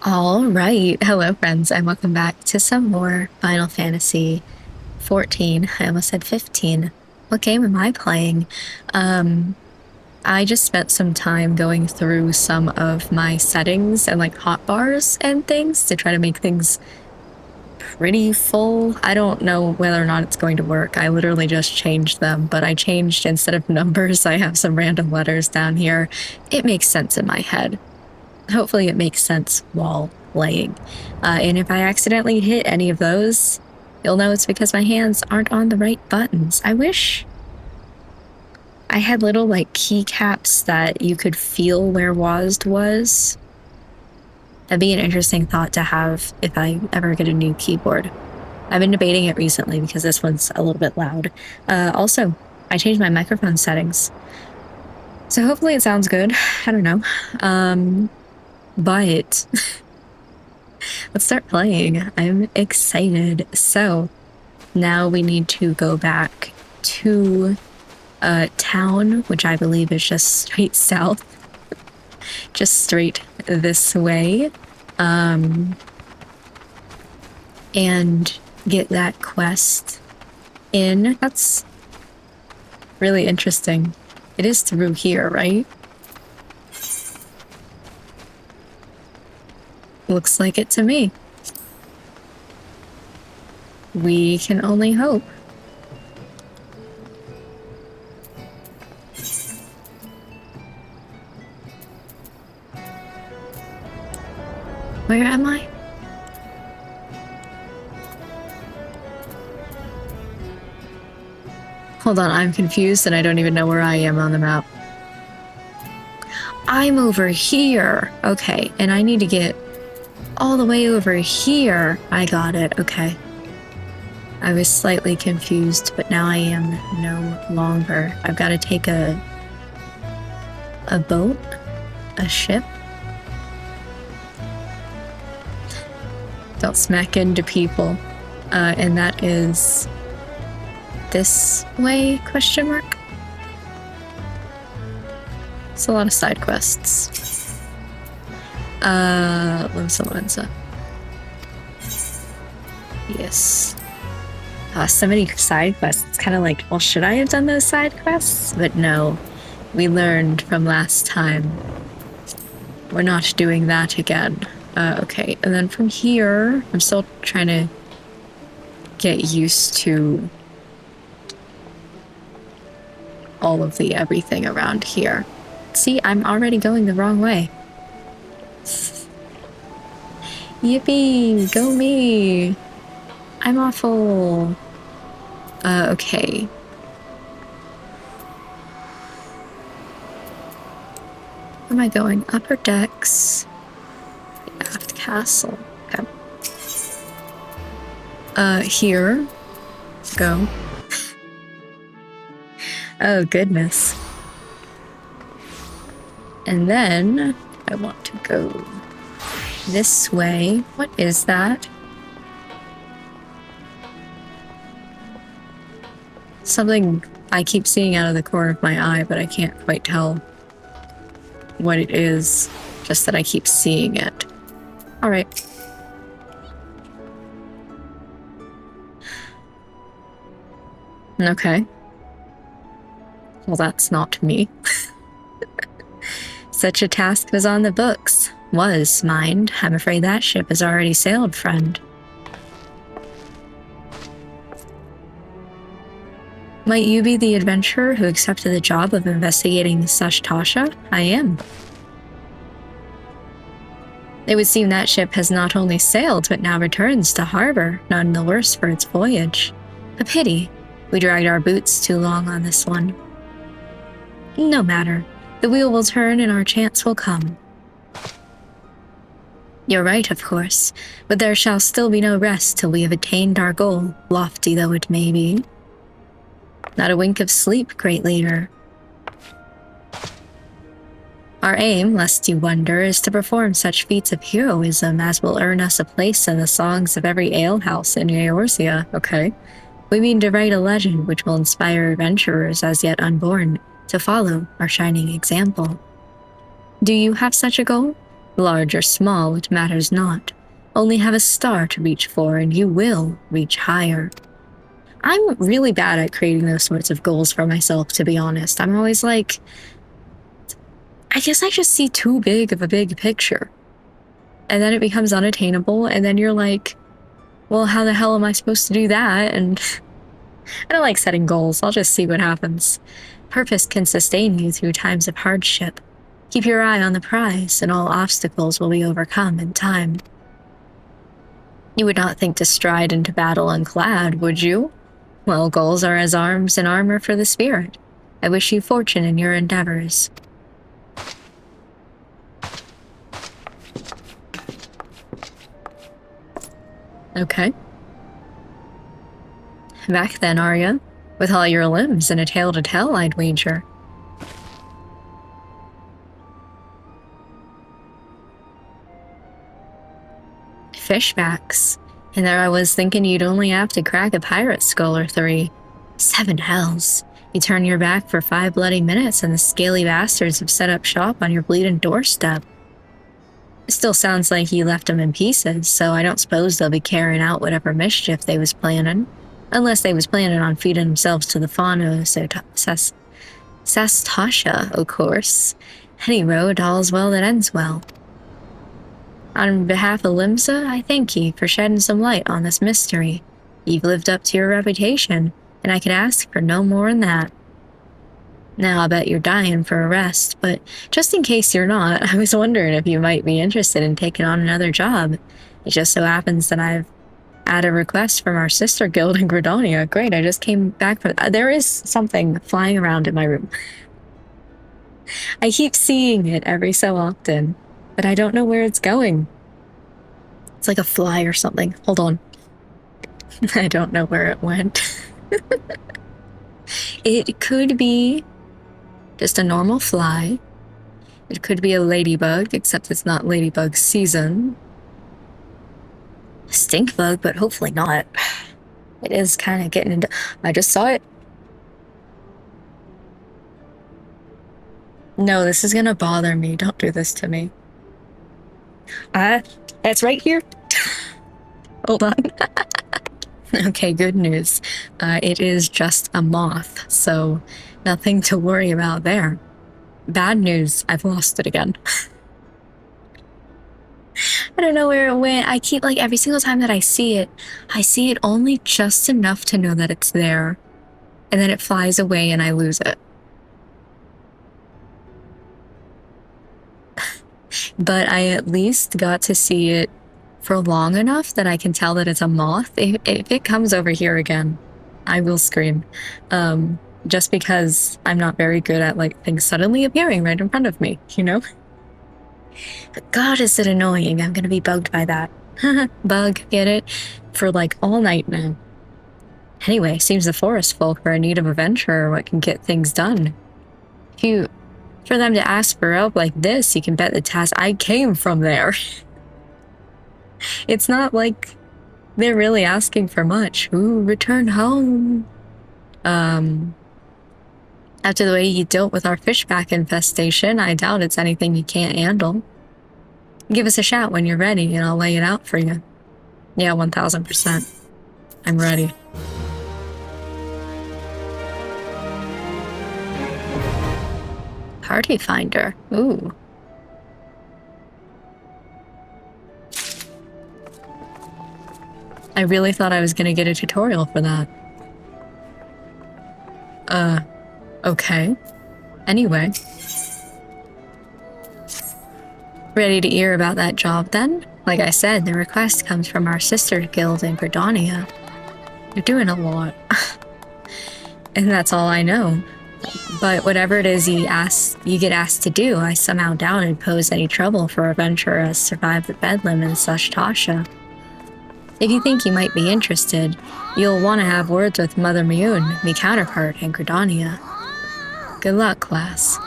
All right. Hello, friends, and welcome back to some more Final Fantasy 14. I almost said 15. What game am I playing? I just spent some time going through some of my settings and like hotbars and things to try to make things pretty full. I don't know whether or not it's going to work. I literally just changed them, but I changed instead of numbers, I have some random letters down here. It makes sense in my head. Hopefully it makes sense while playing. And if I accidentally hit any of those, you'll know it's because my hands aren't on the right buttons. I wish I had little like keycaps that you could feel where WASD was. That'd be an interesting thought to have if I ever get a new keyboard. I've been debating it recently because this one's a little bit loud. Also, I changed my microphone settings. So hopefully it sounds good. I don't know. But let's start playing. I'm excited. So now we need to go back to town, which I believe is just straight south. Just straight this way. And get that quest in. That's really interesting. It is through here, right? Looks like it to me. We can only hope. Where am I? Hold on, I'm confused and I don't even know where I am on the map. I'm over here. Okay, and I need to get all the way over here. I got it. Okay. I was slightly confused, but now I am no longer. I've got to take a boat, a ship. Don't smack into people. And that is this way, question mark? It's a lot of side quests. Lorenza. Yes. So many side quests. It's kind of like, well, should I have done those side quests? But no, we learned from last time. We're not doing that again. Okay, and then from here, I'm still trying to get used to all of the everything around here. See, I'm already going the wrong way. Yippee! Go me! I'm awful. Okay. Where am I going? Upper decks. Aft castle. Okay. Here. Go. Oh, goodness. And then I want to go this way. What is that? Something I keep seeing out of the corner of my eye, but I can't quite tell what it is. Just that I keep seeing it. All right. Okay. Well, that's not me. Such a task was on the books. Was, mind. I'm afraid that ship has already sailed, friend. Might you be the adventurer who accepted the job of investigating Sashtasha? I am. It would seem that ship has not only sailed, but now returns to harbor, none the worse for its voyage. A pity. We dragged our boots too long on this one. No matter. The wheel will turn and our chance will come. You're right, of course, but there shall still be no rest till we have attained our goal, lofty though it may be. Not a wink of sleep, great leader. Our aim, lest you wonder, is to perform such feats of heroism as will earn us a place in the songs of every alehouse in Eorzea, okay? We mean to write a legend which will inspire adventurers as yet unborn to follow our shining example. Do you have such a goal? Large or small, it matters not. Only have a star to reach for, and you will reach higher. I'm really bad at creating those sorts of goals for myself, to be honest. I'm always like, I guess I just see too big of a big picture. And then it becomes unattainable, and then you're like, well, how the hell am I supposed to do that? And I don't like setting goals. I'll just see what happens. Purpose can sustain you through times of hardship. Keep your eye on the prize, and all obstacles will be overcome in time. You would not think to stride into battle unclad, would you? Well, goals are as arms and armor for the spirit. I wish you fortune in your endeavors. Okay. Back then, are ya? With all your limbs and a tale to tell, I'd wager. Fishbacks. And there I was thinking you'd only have to crack a pirate skull or 3. 7 hells. You turn your back for 5 bloody minutes and the scaly bastards have set up shop on your bleeding doorstep. It still sounds like you left them in pieces, so I don't suppose they'll be carrying out whatever mischief they was planning. Unless they was planning on feeding themselves to the fauna of Sastasha, of course. Any road, all's well that ends well. On behalf of Limsa, I thank ye for shedding some light on this mystery. You've lived up to your reputation, and I could ask for no more than that. Now I bet you're dying for a rest, but just in case you're not, I was wondering if you might be interested in taking on another job. It just so happens that I've had a request from our sister guild in Gradonia. Great, I just came back from... there is something flying around in my room. I keep seeing it every so often, but I don't know where it's going. It's like a fly or something. Hold on. I don't know where it went. It could be just a normal fly. It could be a ladybug, except it's not ladybug season. A stink bug, but hopefully not. It is kind of getting into... I just saw it. No, this is gonna bother me. Don't do this to me. It's right here. Hold on. Okay, good news. It is just a moth, so nothing to worry about there. Bad news, I've lost it again. I don't know where it went. I keep, like, every single time that I see it only just enough to know that it's there, and then it flies away and I lose it. But I at least got to see it for long enough that I can tell that it's a moth. If it comes over here again, I will scream. Just because I'm not very good at, like, things suddenly appearing right in front of me, you know? But God, is it annoying. I'm gonna be bugged by that. Bug, get it? For, like, all night now. Anyway, seems the forest folk are in need of a venturer what can get things done. For them to ask for help like this, you can bet the task I came from there. It's not like they're really asking for much. Ooh, return home. After the way you dealt with our fishback infestation, I doubt it's anything you can't handle. Give us a shout when you're ready and I'll lay it out for you. Yeah, 1000%. I'm ready. Party finder. Ooh. I really thought I was gonna get a tutorial for that. Okay. Anyway. Ready to hear about that job then? Like I said, the request comes from our sister guild in Gradonia. You're doing a lot. And that's all I know. But whatever it is you get asked to do, I somehow doubt it'd pose any trouble for a adventurer as survived the bedlam in such Tasha. If you think you might be interested, you'll want to have words with Mother Miyun, me counterpart in Gradonia. Good luck, class.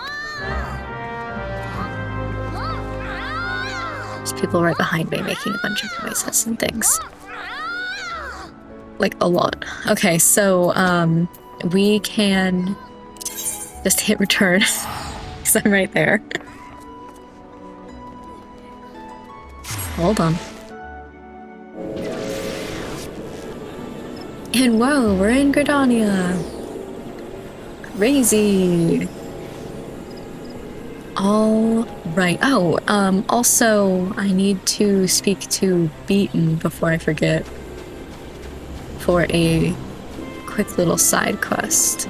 There's people right behind me making a bunch of noises and things. Like, a lot. Okay, so, we can just hit return, because I'm right there. hold on. And whoa, we're in Gridania. Crazy. All right. Oh, also, I need to speak to Beaton before I forget for a quick little side quest.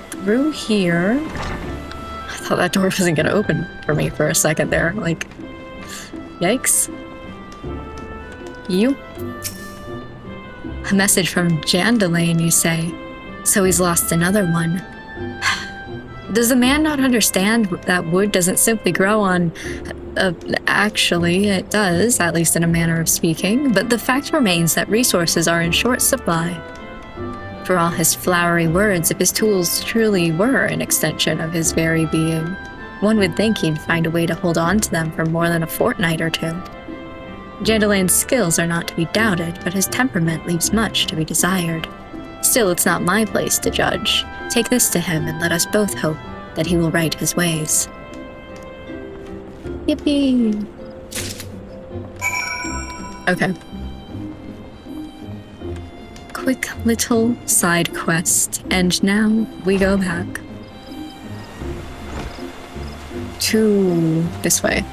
Through here. I thought that door wasn't gonna open for me for a second there. Like, yikes. You? A message from Jandalane, you say? So he's lost another one. Does the man not understand that wood doesn't simply grow on... actually, it does, at least in a manner of speaking, but the fact remains that resources are in short supply. For all his flowery words, if his tools truly were an extension of his very being, one would think he'd find a way to hold on to them for more than a fortnight or two. Jandalane's skills are not to be doubted, but his temperament leaves much to be desired. Still, it's not my place to judge. Take this to him and let us both hope that he will right his ways. Yippee! Okay. Quick little side quest, and now we go back to this way.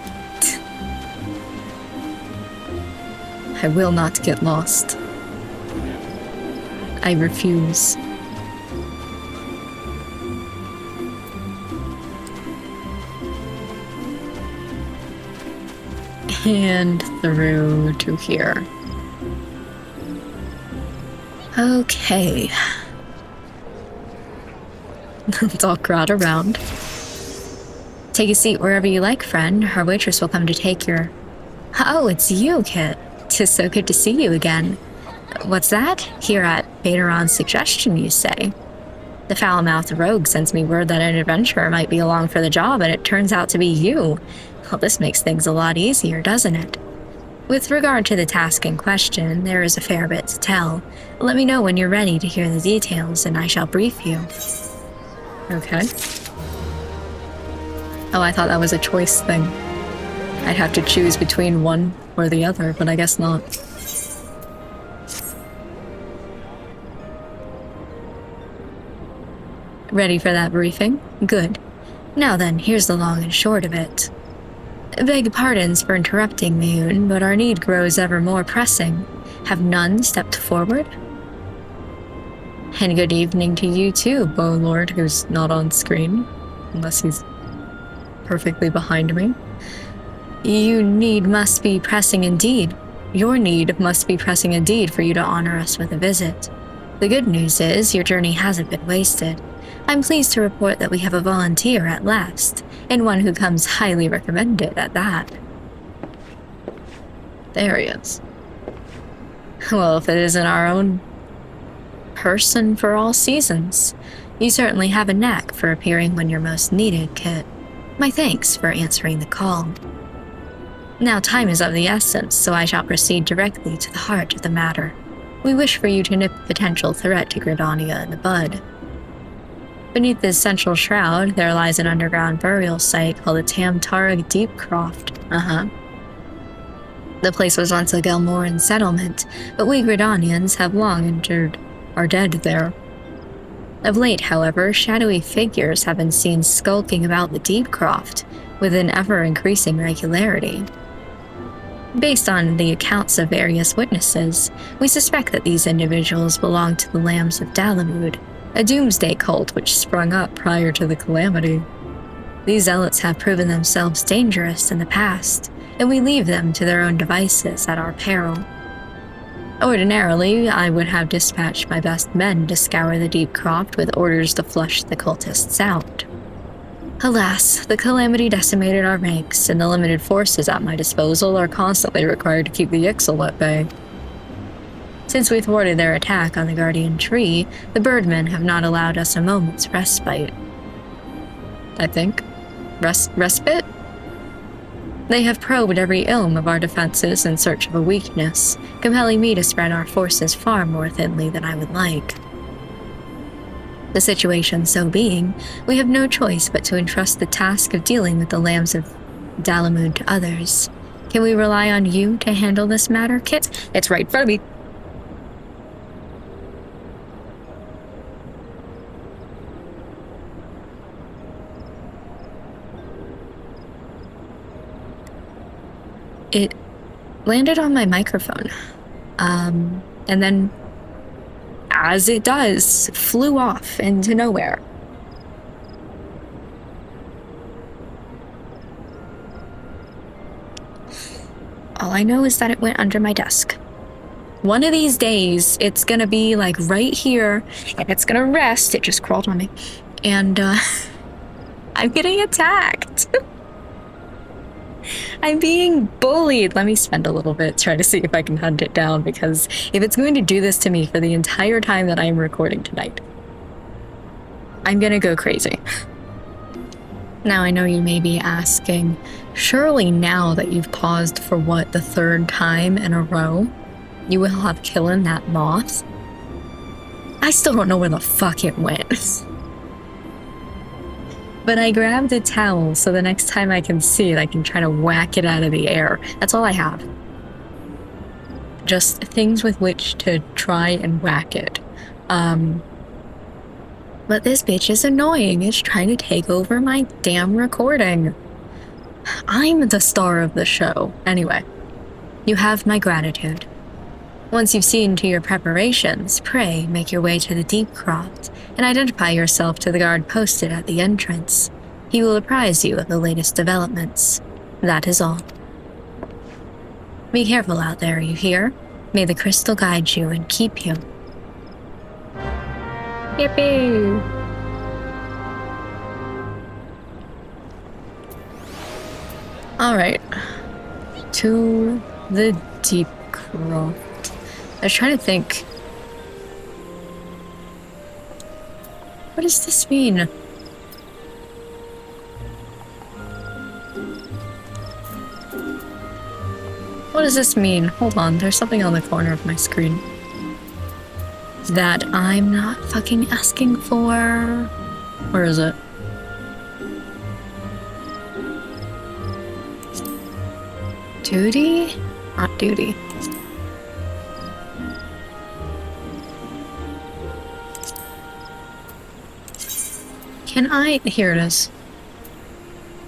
I will not get lost. I refuse. And through to here. Okay. Let's all crowd around. Take a seat wherever you like, friend. Our waitress will come to take your... Oh, it's you, Kit. 'Tis so good to see you again. What's that? Here at Baderon's suggestion, you say? The foul-mouthed rogue sends me word that an adventurer might be along for the job, and it turns out to be you. Well, this makes things a lot easier, doesn't it? With regard to the task in question, there is a fair bit to tell. Let me know when you're ready to hear the details, and I shall brief you. Okay. Oh, I thought that was a choice thing. I'd have to choose between one or the other, but I guess not. Ready for that briefing? Good. Now then, here's the long and short of it. Beg pardons for interrupting, Mioun, but our need grows ever more pressing. Have none stepped forward? And good evening to you too, Bowlord, who's not on screen, unless he's perfectly behind me. Your need must be pressing indeed for you to honor us with a visit. The good news is, your journey hasn't been wasted. I'm pleased to report that we have a volunteer at last, and one who comes highly recommended at that. There he is. Well, if it isn't our own person for all seasons, you certainly have a knack for appearing when you're most needed, Kit. My thanks for answering the call. Now time is of the essence, so I shall proceed directly to the heart of the matter. We wish for you to nip a potential threat to Gridania in the bud. Beneath this central shroud, there lies an underground burial site called the Tamtarag Deepcroft. The place was once a Gelmoran settlement, but we Gridanians have long entered our dead there. Of late, however, shadowy figures have been seen skulking about the Deepcroft with an ever-increasing regularity. Based on the accounts of various witnesses, we suspect that these individuals belong to the Lambs of Dalamud, a doomsday cult which sprung up prior to the calamity. These zealots have proven themselves dangerous in the past, and we leave them to their own devices at our peril. Ordinarily, I would have dispatched my best men to scour the Deepcroft with orders to flush the cultists out. Alas, the calamity decimated our ranks, and the limited forces at my disposal are constantly required to keep the Ixal at bay. Since we thwarted their attack on the Guardian Tree, the Birdmen have not allowed us a moment's respite. I think. Respite? They have probed every ilm of our defenses in search of a weakness, compelling me to spread our forces far more thinly than I would like. The situation so being, we have no choice but to entrust the task of dealing with the lambs of Dalamud to others. Can we rely on you to handle this matter, Kit? It's right in front of me. It landed on my microphone. And then, as it does, flew off into nowhere. All I know is that it went under my desk. One of these days, it's gonna be like right here, and it's gonna rest. It just crawled on me. And I'm getting attacked. I'm being bullied. Let me spend a little bit trying to see if I can hunt it down, because if it's going to do this to me for the entire time that I'm recording tonight, I'm gonna go crazy. Now I know you may be asking, surely now that you've paused for what, the third time in a row, you will have killing that moth? I still don't know where the fuck it went. But I grabbed a towel, so the next time I can see it, I can try to whack it out of the air. That's all I have. Just things with which to try and whack it. But this bitch is annoying. It's trying to take over my damn recording. I'm the star of the show. Anyway, you have my gratitude. Once you've seen to your preparations, pray make your way to the Deep Croft and identify yourself to the guard posted at the entrance. He will apprise you of the latest developments. That is all. Be careful out there, you hear? May the crystal guide you and keep you. Yippee! Alright. To the Deep Croft. I was trying to think. What does this mean? What does this mean? Hold on, there's something on the corner of my screen that I'm not fucking asking for. Where is it? Duty? Not duty. Can I... Here it is.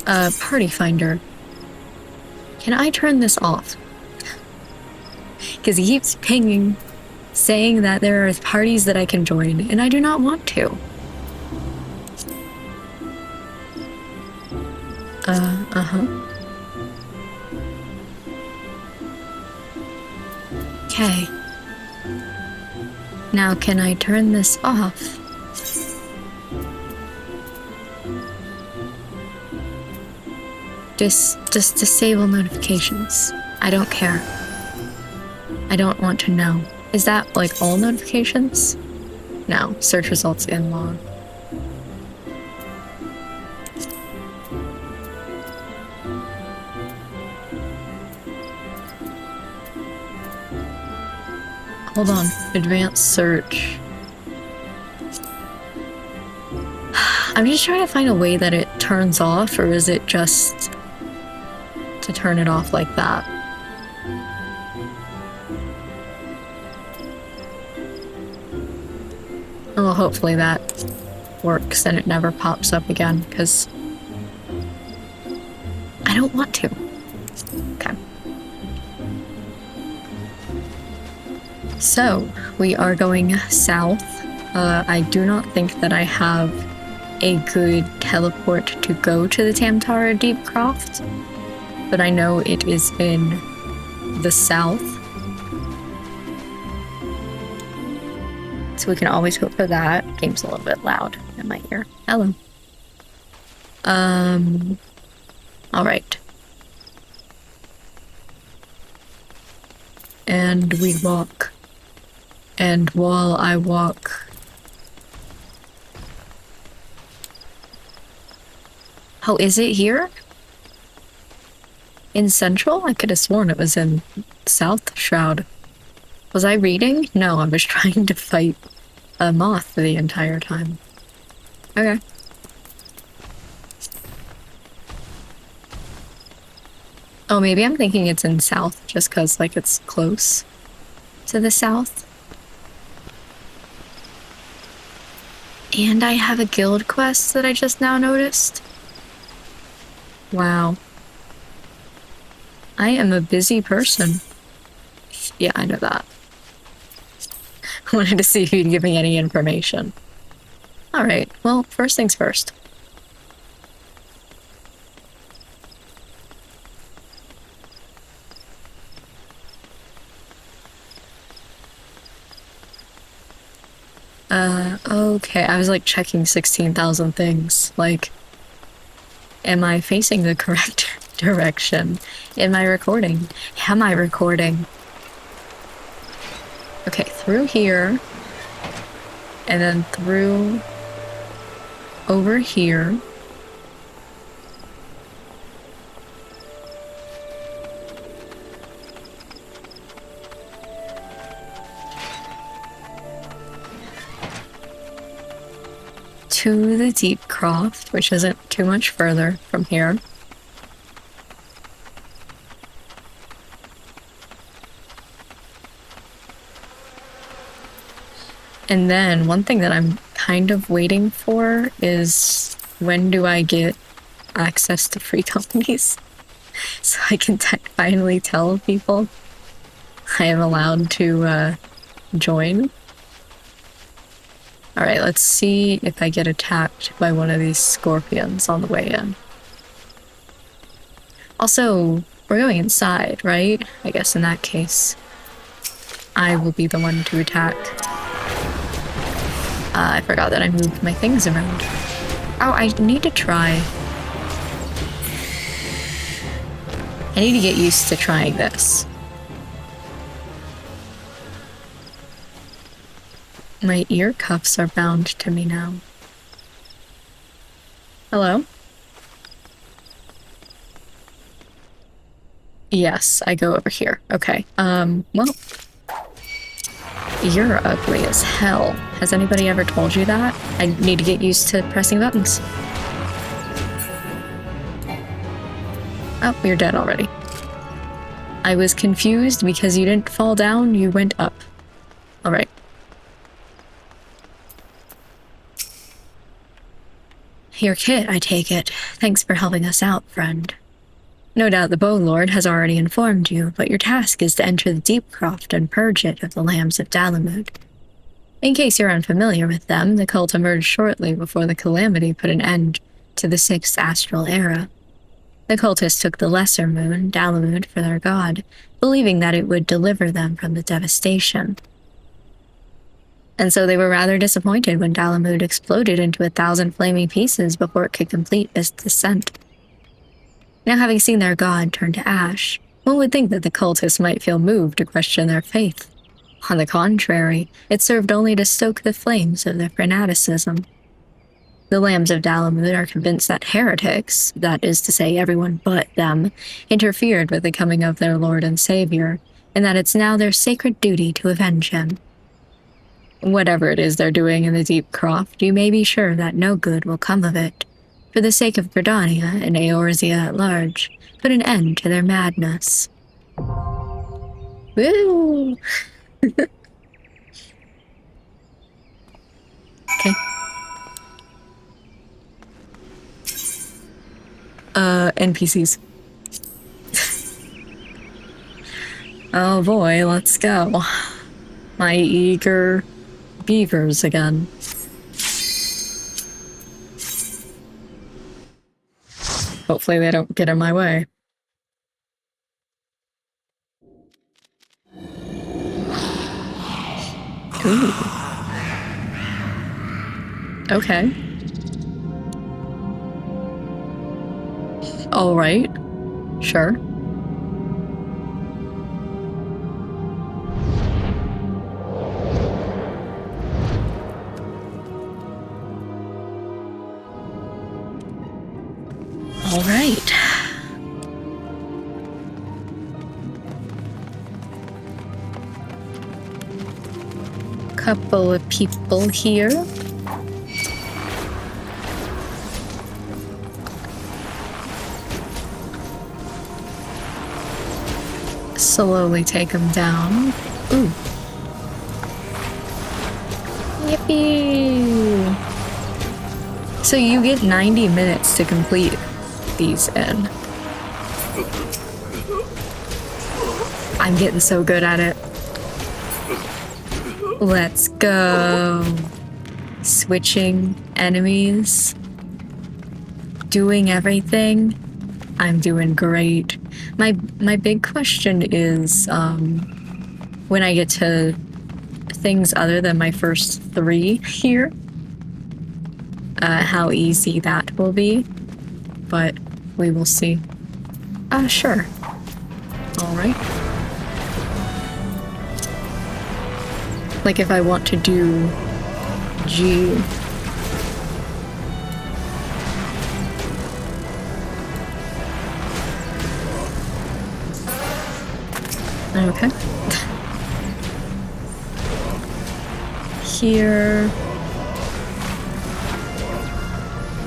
Party finder. Can I turn this off? Because he keeps pinging, saying that there are parties that I can join, and I do not want to. Okay. Now can I turn this off? Just disable notifications. I don't care. I don't want to know. Is that like all notifications? No. Search results in log. Hold on. Advanced search. I'm just trying to find a way that it turns off, or is it just to turn it off like that? Well, hopefully that works and it never pops up again, because I don't want to. Okay. So, we are going south. I do not think that I have a good teleport to go to the Tamtara Deep Croft, but I know it is in the south. So we can always go for that. Game's a little bit loud in my ear. Hello. Alright. And we walk. And while I walk... Oh, is it here? In Central? I could have sworn it was in South Shroud. Was I reading? No, I was trying to fight a moth the entire time. Okay. Oh, maybe I'm thinking it's in south just because, like, it's close to the south. And I have a guild quest that I just now noticed. Wow. I am a busy person. Yeah, I know that. I wanted to see if you'd give me any information. Alright, well, first things first. Okay, I was like checking 16,000 things. Like, am I facing the correct direction? Am I recording? Am I recording? Okay, through here. And then through over here. To the Deep Croft, which isn't too much further from here. And then one thing that I'm kind of waiting for is when do I get access to free companies so I can finally tell people I am allowed to join. Alright, let's see if I get attacked by one of these scorpions on the way in. Also, we're going inside, right? I guess in that case, I will be the one to attack. I forgot that I moved my things around. Oh, I need to try. I need to get used to trying this. My ear cuffs are bound to me now. Hello? Yes, I go over here. Okay. Well. You're ugly as hell. Has anybody ever told you that? I need to get used to pressing buttons. Oh, you're dead already. I was confused because you didn't fall down, you went up. Alright. Your kit, I take it. Thanks for helping us out, friend. No doubt the Bow Lord has already informed you, but your task is to enter the Deep Croft and purge it of the Lambs of Dalamud. In case you're unfamiliar with them, the cult emerged shortly before the Calamity put an end to the Sixth Astral Era. The cultists took the Lesser Moon, Dalamud, for their god, believing that it would deliver them from the devastation. And so they were rather disappointed when Dalamud exploded into 1,000 flaming pieces before it could complete its descent. Now having seen their god turn to ash, one would think that the cultists might feel moved to question their faith. On the contrary, it served only to stoke the flames of their fanaticism. The Lambs of Dalamud are convinced that heretics, that is to say everyone but them, interfered with the coming of their Lord and Savior, and that it's now their sacred duty to avenge him. Whatever it is they're doing in the Deep Croft, you may be sure that no good will come of it. For the sake of Gridania and Eorzea at large, put an end to their madness. Woo! Okay. NPCs. Oh boy, let's go. My eager beavers again. Hopefully they don't get in my way. Ooh. Okay. All right. Sure. All right. Couple of people here. slowly take him down. Ooh. Yippee! So you get 90 minutes to complete these in. I'm getting so good at it. Let's go. Switching enemies. Doing everything. I'm doing great. My big question is when I get to things other than my first 3 here, how easy that will be, but we will see. Sure. Alright. Like if I want to do G. Okay. Here.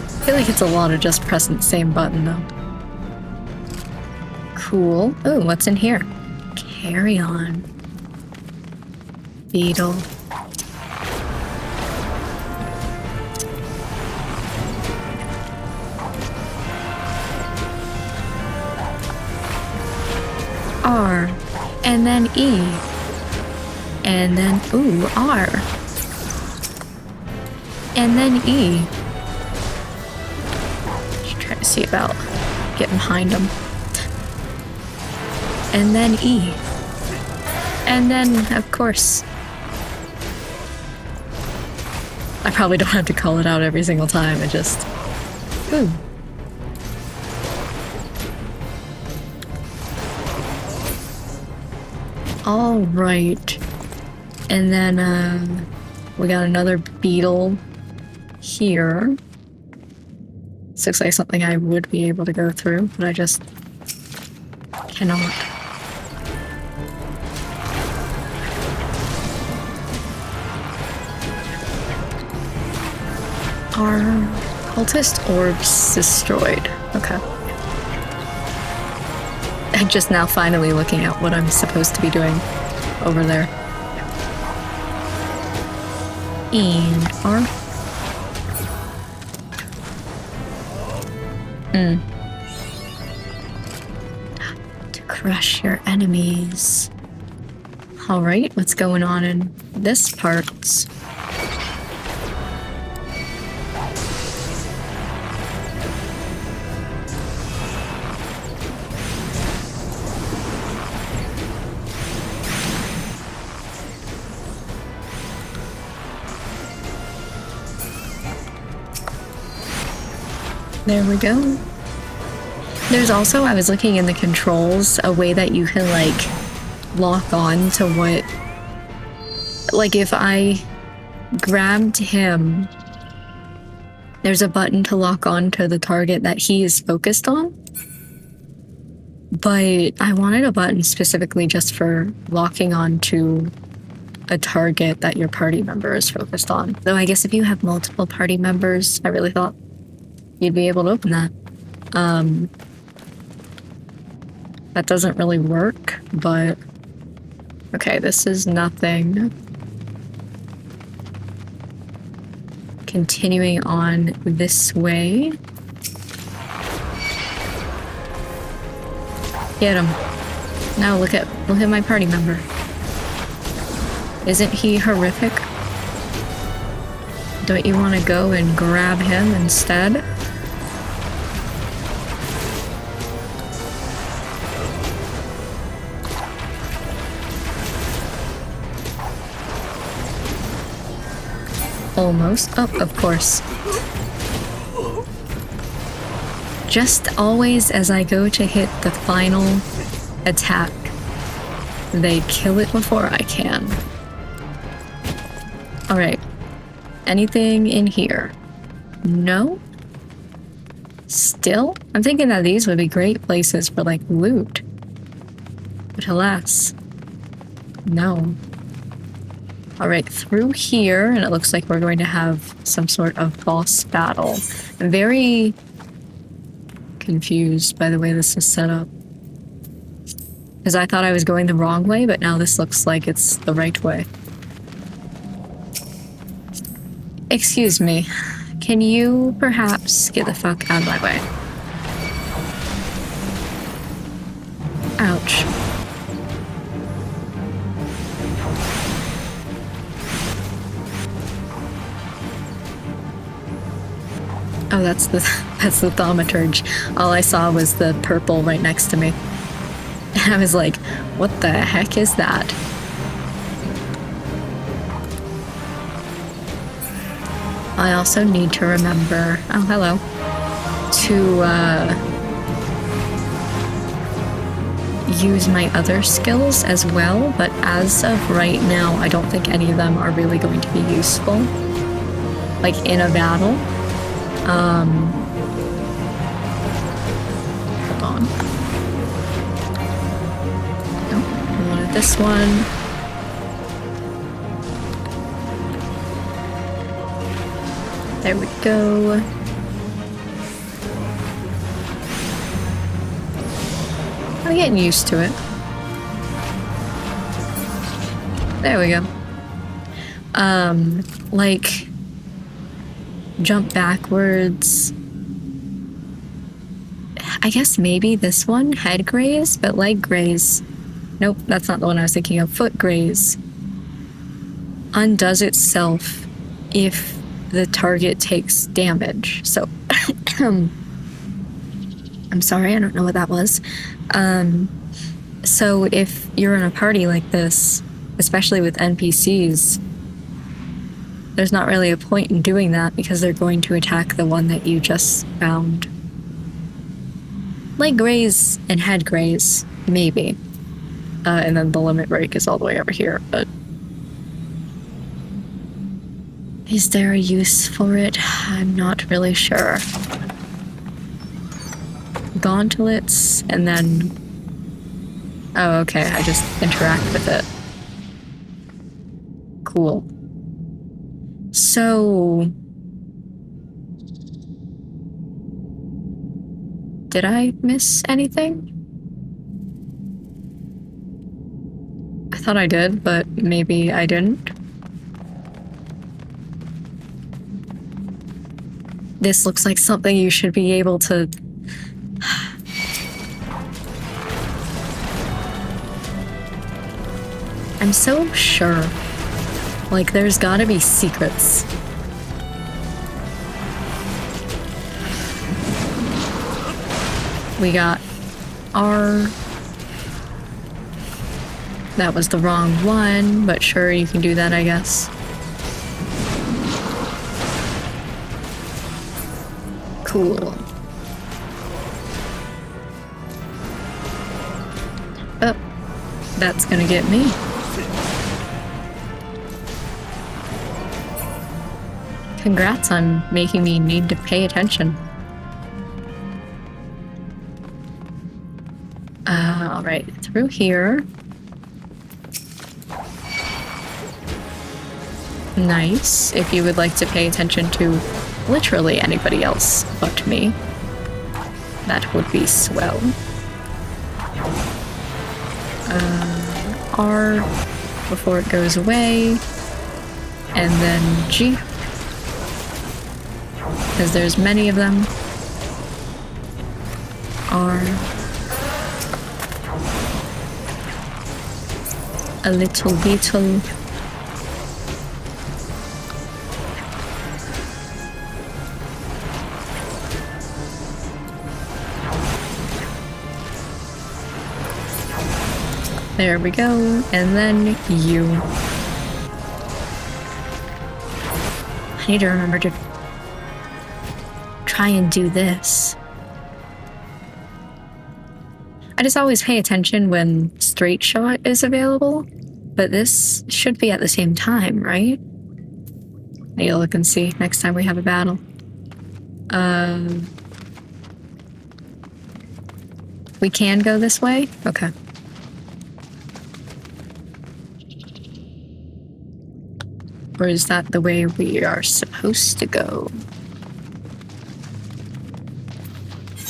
I feel like it's a lot of just pressing the same button though. Cool. Oh, what's in here? Carry on. Beetle. R. And then E. And then, ooh, R. And then E. Just try to see about getting behind them. And then E. And then, of course, I probably don't have to call it out every single time, I just, ooh. All right. And then, we got another beetle here. This looks like something I would be able to go through, but I just cannot. Are cultist orbs destroyed? Okay. I'm just now finally looking at what I'm supposed to be doing over there. And R. To crush your enemies. Alright, what's going on in this part? There we go. There's also, I was looking in the controls, a way that you can like lock on to what, like if I grabbed him, there's a button to lock on to the target that he is focused on. But I wanted a button specifically just for locking on to a target that your party member is focused on. Though I guess if you have multiple party members, I really thought you'd be able to open that. That doesn't really work, but okay, this is nothing. Continuing on this way. Get him. Now look at my party member. Isn't he horrific? Don't you want to go and grab him instead? Almost. Oh, of course. Just always as I go to hit the final attack, they kill it before I can. Alright. Anything in here? No? Still? I'm thinking that these would be great places for, like, loot. But alas. No. Alright, through here, and it looks like we're going to have some sort of boss battle. I'm very confused by the way this is set up. Because I thought I was going the wrong way, but now this looks like it's the right way. Excuse me. Can you perhaps get the fuck out of my way? Ouch. Oh, that's the thaumaturge. All I saw was the purple right next to me. I was like, what the heck is that? I also need to remember, oh hello, to use my other skills as well, but as of right now, I don't think any of them are really going to be useful. Like in a battle. Hold on. Nope, I wanted this one. There we go. I'm getting used to it. There we go. Like, jump backwards. I guess maybe this one, head graze, but leg graze. Nope, that's not the one I was thinking of. Foot graze undoes itself if the target takes damage. So, I'm sorry, I don't know what that was. So if you're in a party like this, especially with NPCs, there's not really a point in doing that because they're going to attack the one that you just found. Leg graze and head graze, maybe. And then the limit break is all the way over here, but is there a use for it? I'm not really sure. Gauntlets, and then... Oh, okay, I just interact with it. Cool. So... Did I miss anything? I thought I did, but maybe I didn't. This looks like something you should be able to... I'm so sure. Like, there's gotta be secrets. We got R. That was the wrong one, but sure, you can do that, I guess. Cool. Oh, that's gonna get me. Congrats on making me need to pay attention. Alright, through here. Nice. If you would like to pay attention to literally anybody else but me, that would be swell. R before it goes away, and then G, because there's many of them. R, a little beetle. There we go, and then you. I need to remember to try and do this. I just always pay attention when straight shot is available, but this should be at the same time, right? I need to look and see next time we have a battle. We can go this way? Okay. Or is that the way we are supposed to go?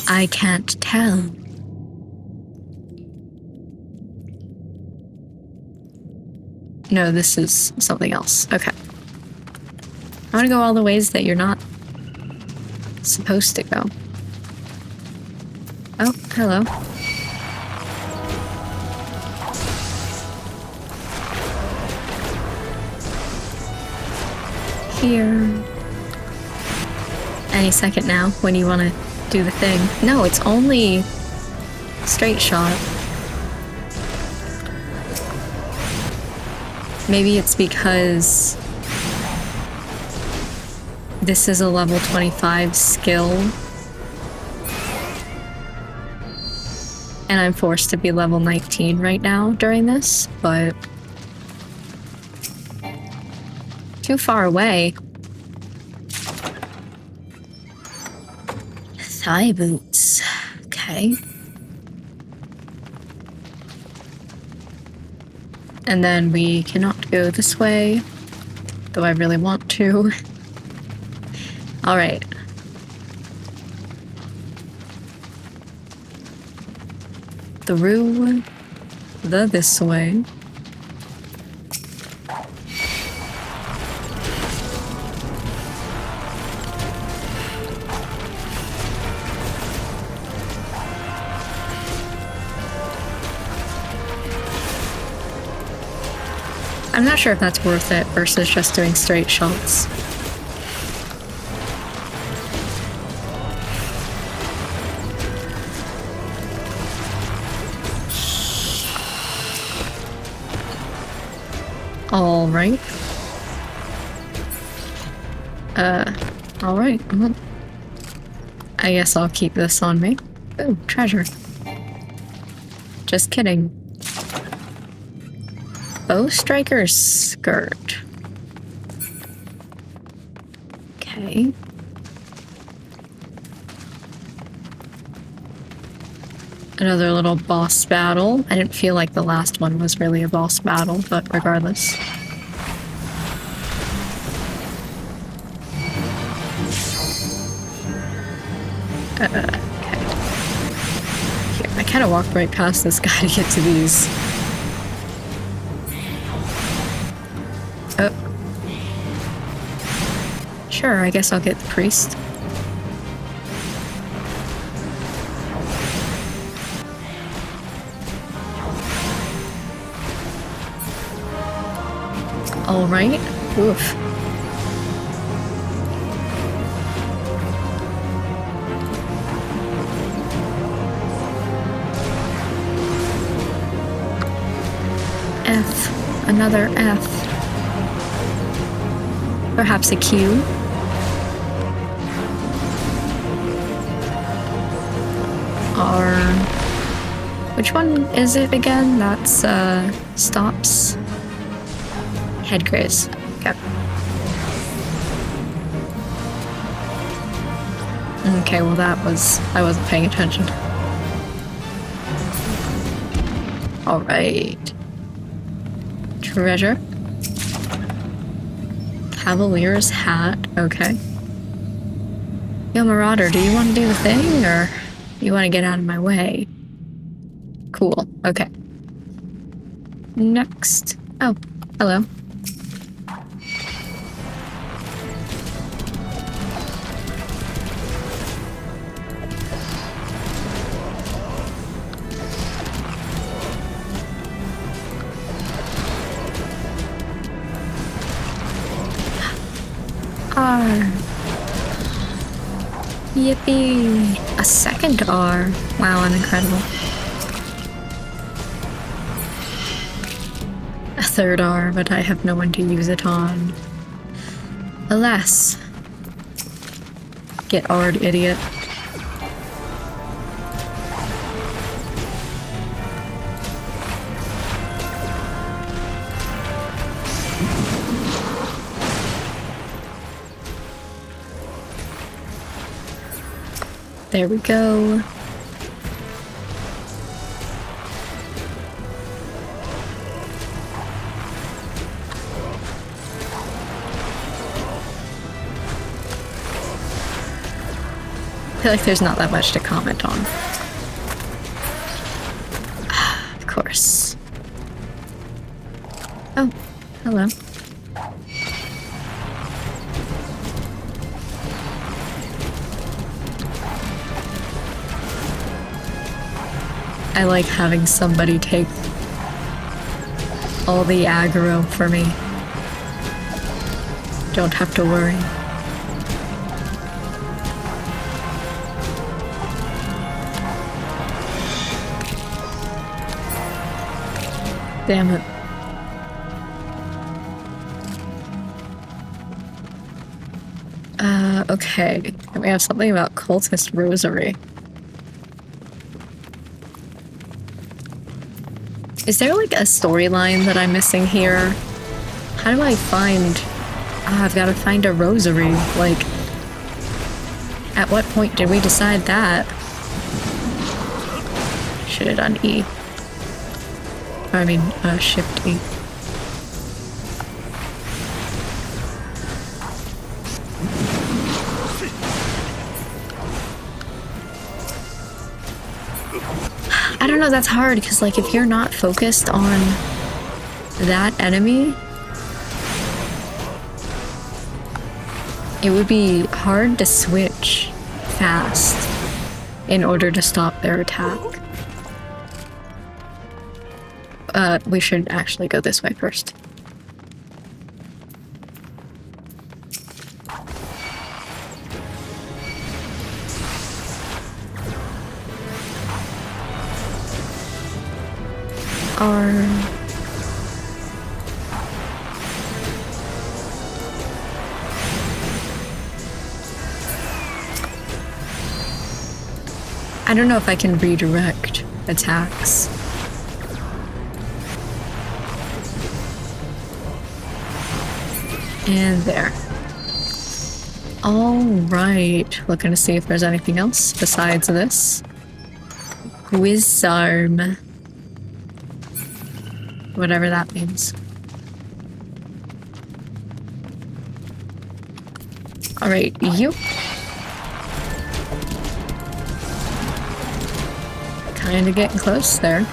I can't tell. No, this is something else. Okay. I want to go all the ways that you're not supposed to go. Oh, hello. Here. Any second now when you want to do the thing. No, it's only straight shot. Maybe it's because this is a level 25 skill and I'm forced to be level 19 right now during this, but too far away. Thigh boots. Okay. And then we cannot go this way, though I really want to. All right. Through this way. I'm not sure if that's worth it versus just doing straight shots. All right. All right. Well, I guess I'll keep this on me. Ooh, treasure. Just kidding. Bow striker's skirt. Okay. Another little boss battle. I didn't feel like the last one was really a boss battle, but regardless. Okay. Here, I kind of walked right past this guy to get to these. Oh. Sure, I guess I'll get the priest. All right. Oof. F. Another F. Perhaps a Q. R. Which one is it again? That's, stops. Head graze. Okay. Okay, well I wasn't paying attention. Alright. Treasure. Cavalier's hat. Okay. Yo, Marauder, do you want to do the thing, or you want to get out of my way? Cool. Okay. Next. Oh, hello. R. Yippee! A second R. Wow, I'm incredible. A third R, but I have no one to use it on. Alas. Get R'd, idiot. There we go. I feel like there's not that much to comment on. Of course. Oh, Hello. I like having somebody take all the aggro for me. Don't have to worry. Damn it. Okay. We have something about Cultist Rosary. Is there like a storyline that I'm missing here? How do I find... I've got to find a rosary. Like, at what point did we decide that? Should have done E. I mean, Shift E. I don't know, that's hard, because like if you're not focused on that enemy, it would be hard to switch fast in order to stop their attack. We should actually go this way first. I don't know if I can redirect attacks. And there. Alright, looking to see if there's anything else besides this. Wizarm. Whatever that means. Alright, you. Kinda getting close there.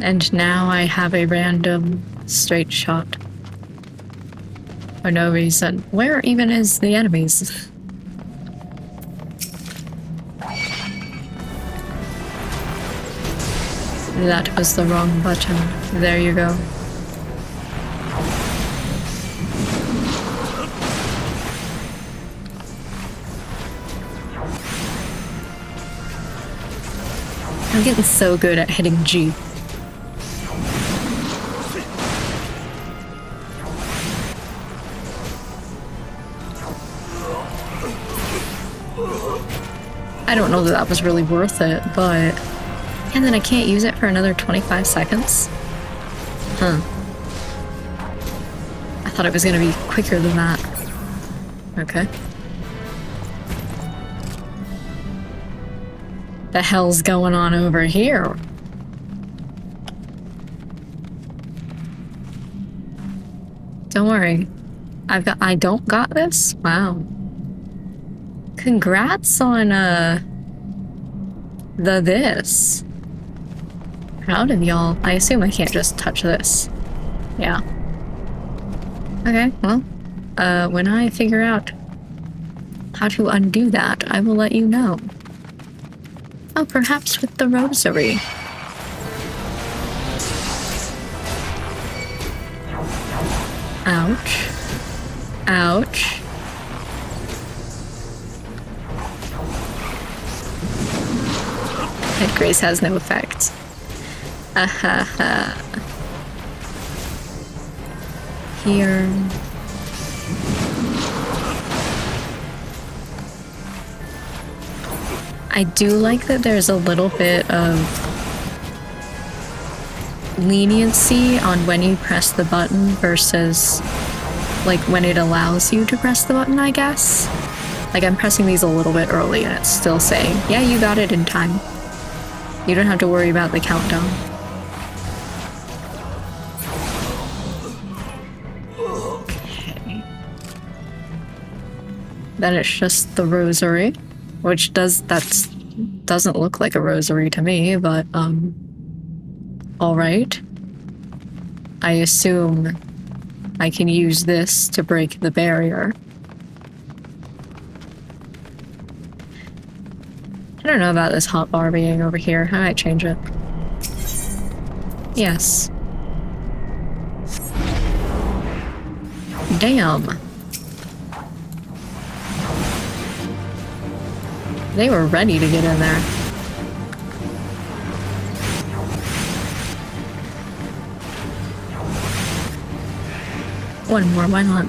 And now I have a random straight shot. For no reason. Where even is the enemies? That was the wrong button. There you go. I'm getting so good at hitting G. I don't know that that was really worth it, but... And then I can't use it for another 25 seconds? Huh. I thought it was gonna be quicker than that. Okay. The hell's going on over here? Don't worry. I don't got this? Wow. Congrats on, this. Proud of y'all. I assume I can't just touch this. Yeah. Okay, well, when I figure out how to undo that, I will let you know. Oh, perhaps with the rosary. Ouch. Ouch. Head grace has no effect. Ahaha. Here. I do like that there's a little bit of leniency on when you press the button versus like when it allows you to press the button, I guess. Like, I'm pressing these a little bit early and it's still saying, yeah, you got it in time. You don't have to worry about the countdown. Okay. Then it's just the rosary, which doesn't look like a rosary to me, but, alright. I assume I can use this to break the barrier. I don't know about this hotbar being over here. I might change it. Yes. Damn. They were ready to get in there. One more, why not?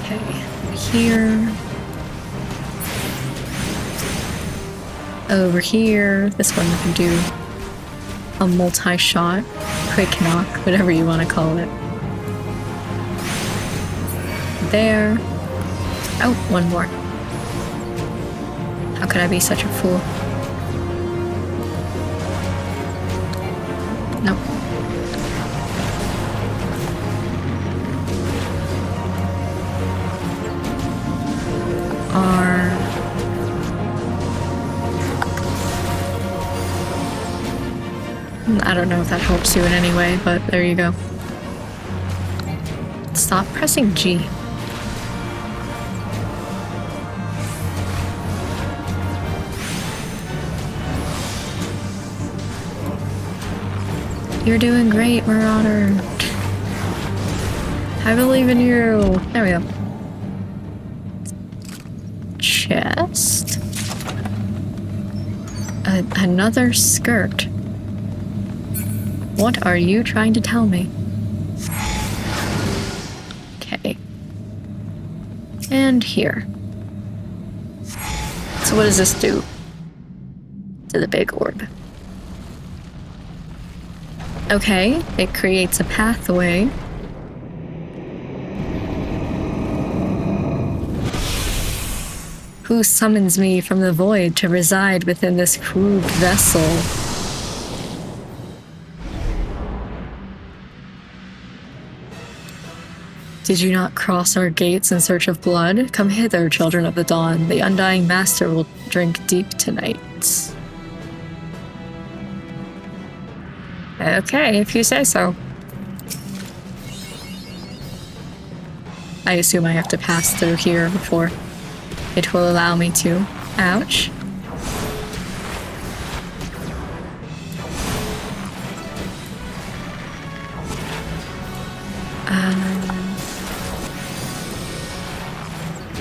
Okay, here. Over here. This one we can do a multi-shot, quick knock, whatever you want to call it. There. Oh, one more. How could I be such a fool? Nope. I don't know if that helps you in any way, but there you go. Stop pressing G. You're doing great, Marauder. I believe in you. There we go. Chest. Another skirt. What are you trying to tell me? Okay. And here. So what does this do to the big orb? Okay, it creates a pathway. Who summons me from the void to reside within this crude vessel? Did you not cross our gates in search of blood? Come hither, children of the dawn. The undying master will drink deep tonight. Okay, if you say so. I assume I have to pass through here before it will allow me to. Ouch.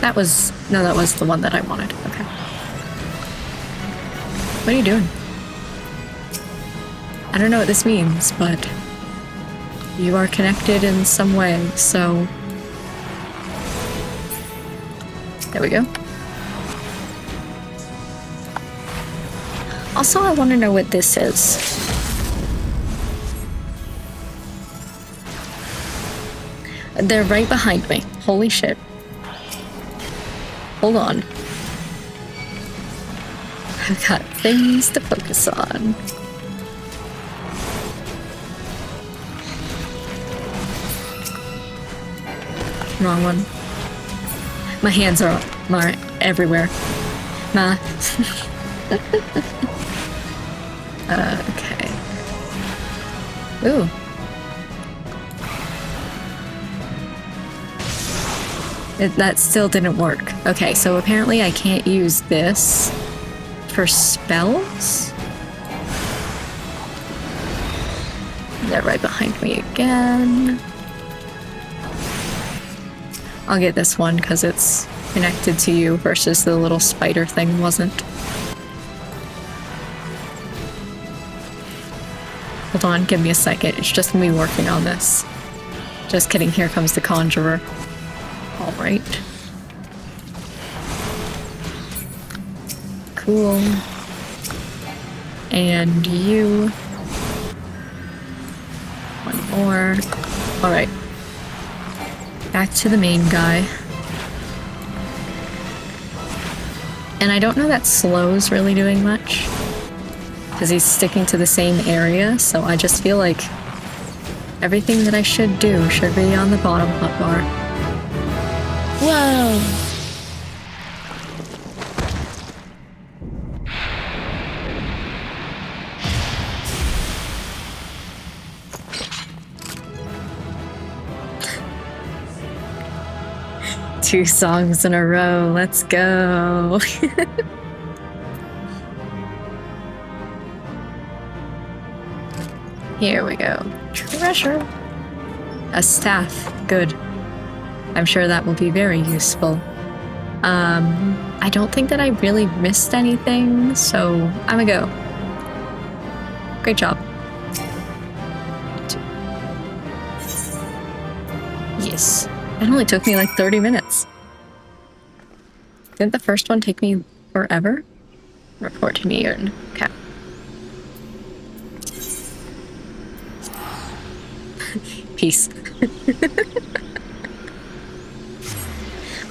That was the one that I wanted. Okay. What are you doing? I don't know what this means, but you are connected in some way, so... There we go. Also, I want to know what this is. They're right behind me. Holy shit. Hold on. I've got things to focus on. Wrong one. My hands are everywhere. Nah. Okay. Ooh. That still didn't work. Okay, so apparently I can't use this for spells. They're right behind me again. I'll get this one because it's connected to you versus the little spider thing wasn't. Hold on, give me a second. It's just me working on this. Just kidding, here comes the conjurer. Alright. Cool. And you. One more. Alright. Back to the main guy. And I don't know that slow's really doing much, because he's sticking to the same area, so I just feel like everything that I should do should be on the bottom hotbar. Whoa! 2 songs in a row, let's go! Here we go. Treasure! A staff, good. I'm sure that will be very useful. I don't think that I really missed anything, so I'm a go. Great job. Yes. It only took me like 30 minutes. Didn't the first one take me forever? Report to me, Ern. Okay. Peace. I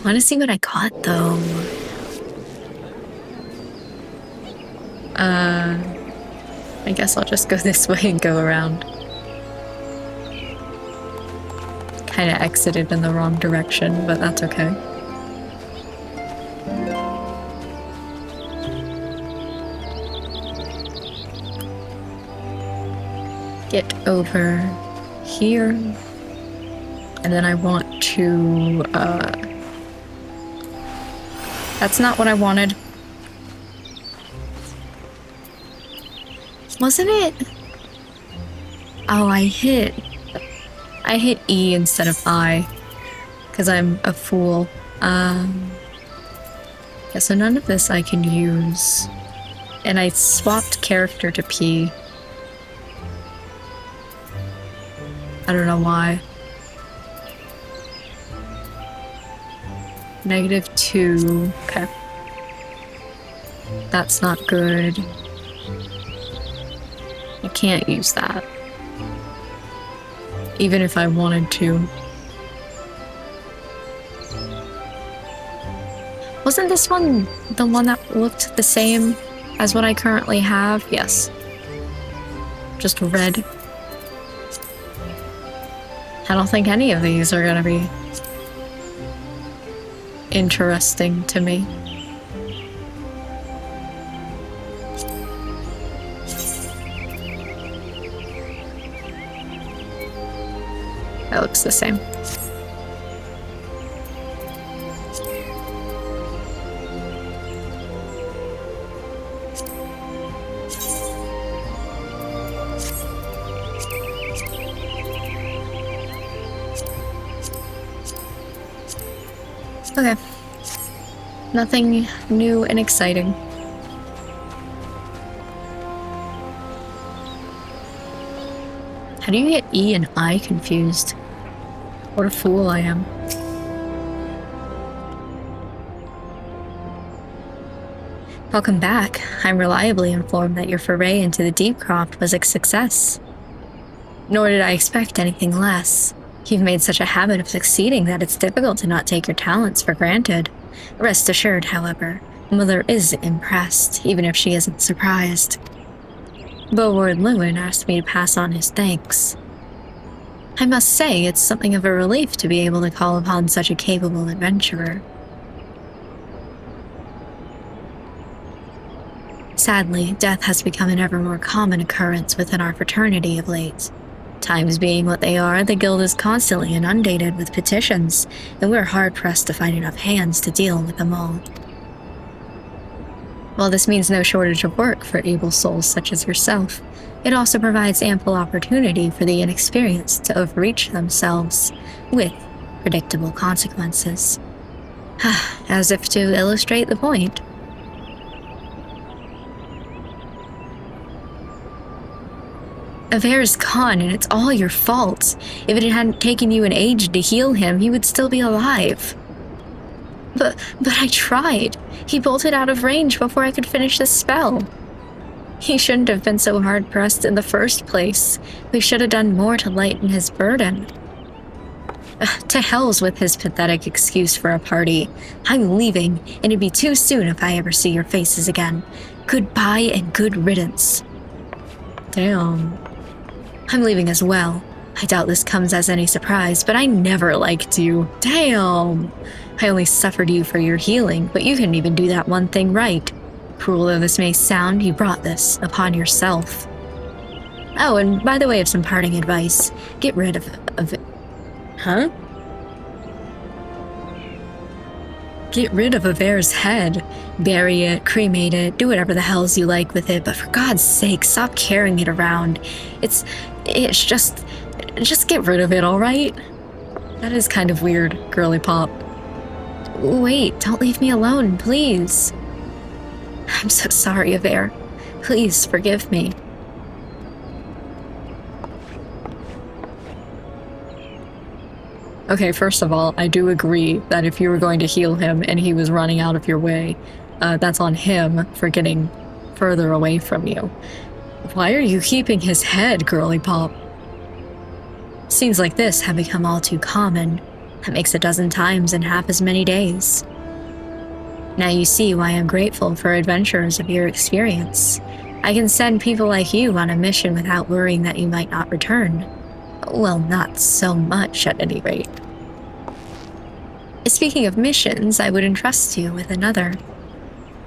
want to see what I got, though. I guess I'll just go this way and go around. Kind of exited in the wrong direction, but that's okay. Get over here. And then I want to, that's not what I wanted. Wasn't it? Oh, I hit E instead of I, because I'm a fool. Yeah, so none of this I can use. And I swapped character to P. I don't know why. -2. Okay. That's not good. I can't use that. Even if I wanted to. Wasn't this one the one that looked the same as what I currently have? Yes. Just red. I don't think any of these are gonna be interesting to me. That looks the same. Okay. Nothing new and exciting. How do you get E and I confused? What a fool I am. Welcome back. I'm reliably informed that your foray into the deep croft was a success. Nor did I expect anything less. You've made such a habit of succeeding that it's difficult to not take your talents for granted. Rest assured, however, Mother is impressed, even if she isn't surprised. Lord Lewin asked me to pass on his thanks. I must say, it's something of a relief to be able to call upon such a capable adventurer. Sadly, death has become an ever more common occurrence within our fraternity of late. Times being what they are, the guild is constantly inundated with petitions, and we're hard-pressed to find enough hands to deal with them all. While this means no shortage of work for able souls such as yourself, it also provides ample opportunity for the inexperienced to overreach themselves, with predictable consequences. As if to illustrate the point. Aver's gone, and it's all your fault. If it hadn't taken you an age to heal him, he would still be alive. But I tried. He bolted out of range before I could finish the spell. He shouldn't have been so hard-pressed in the first place. We should have done more to lighten his burden. To hell's with his pathetic excuse for a party. I'm leaving, and it'd be too soon if I ever see your faces again. Goodbye and good riddance. Damn. I'm leaving as well. I doubt this comes as any surprise, but I never liked you. Damn. I only suffered you for your healing, but you couldn't even do that one thing right. Cruel though this may sound, you brought this upon yourself. Oh, and by the way of some parting advice, get rid of it. Huh? Get rid of Avere's head. Bury it, cremate it, do whatever the hells you like with it, but for God's sake, stop carrying it around. It's just get rid of it, alright? That is kind of weird, girly pop. Wait, don't leave me alone, please. I'm so sorry, Avere. Please forgive me. Okay, first of all, I do agree that if you were going to heal him and he was running out of your way, that's on him for getting further away from you. Why are you keeping his head, girly pop? Scenes like this have become all too common. That makes a dozen times in half as many days. Now you see why I'm grateful for adventurers of your experience. I can send people like you on a mission without worrying that you might not return. Well, not so much, at any rate. Speaking of missions, I would entrust you with another.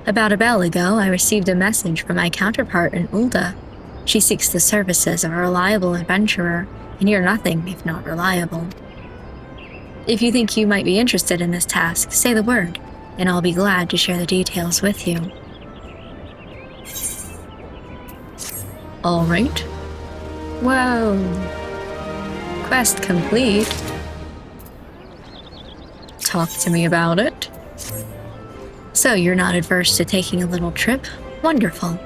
About a bell ago, I received a message from my counterpart in Ulda. She seeks the services of a reliable adventurer, and you're nothing if not reliable. If you think you might be interested in this task, say the word, and I'll be glad to share the details with you. All right. Whoa. Quest complete. Talk to me about it. So you're not adverse to taking a little trip? Wonderful.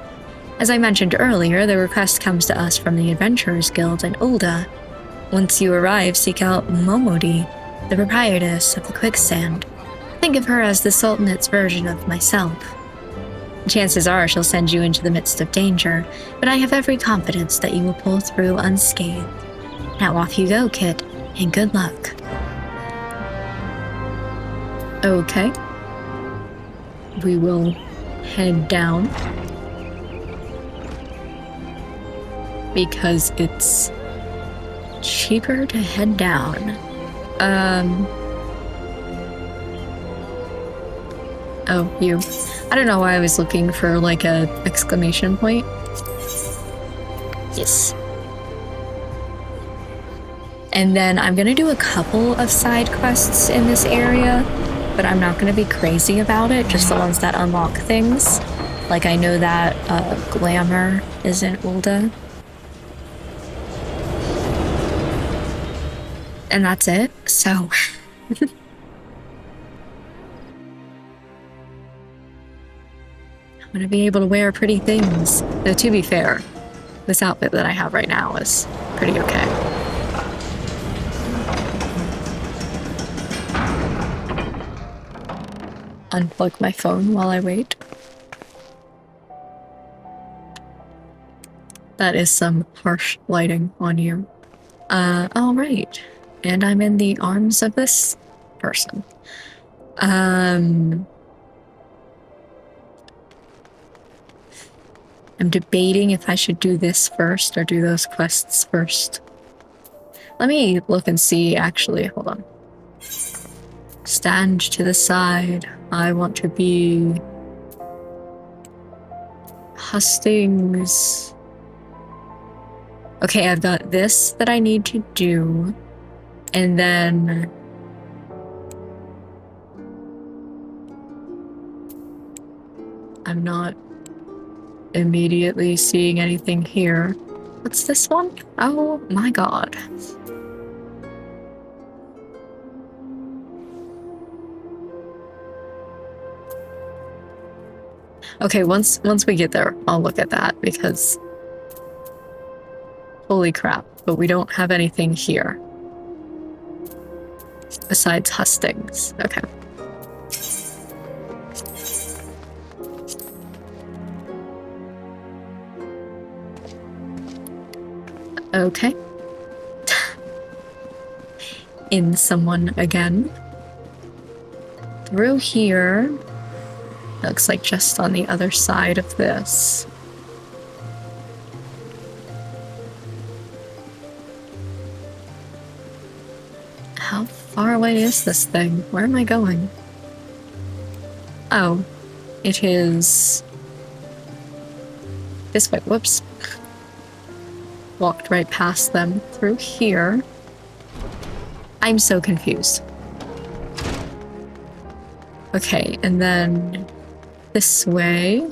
As I mentioned earlier, the request comes to us from the Adventurers Guild in Ulda. Once you arrive, seek out Momodi, the proprietress of the quicksand. Think of her as the Sultanate's version of myself. Chances are she'll send you into the midst of danger, but I have every confidence that you will pull through unscathed. Now off you go, kid, and good luck. Okay. We will head down. Because it's cheaper to head down. Oh, you. I don't know why I was looking for like a exclamation point. Yes. And then I'm gonna do a couple of side quests in this area, but I'm not gonna be crazy about it, just the ones that unlock things. Like I know that Glamour is in Ulda. And that's it, so... I'm gonna be able to wear pretty things. Though to be fair, this outfit that I have right now is pretty okay. Unplug my phone while I wait. That is some harsh lighting on you. Alright. And I'm in the arms of this person. I'm debating if I should do this first or do those quests first. Let me look and see, actually. Hold on. Stand to the side. I want to be... Hustings. Okay, I've got this that I need to do. And then... I'm not immediately seeing anything here. What's this one? Oh my god. Okay, once we get there, I'll look at that because... Holy crap, but we don't have anything here. Besides hustings. Okay. Okay. in someone again. Through here. Looks like just on the other side of this. How far away is this thing? Where am I going? Oh, it is this way. Whoops. Walked right past them through here. I'm so confused. Okay, and then this way.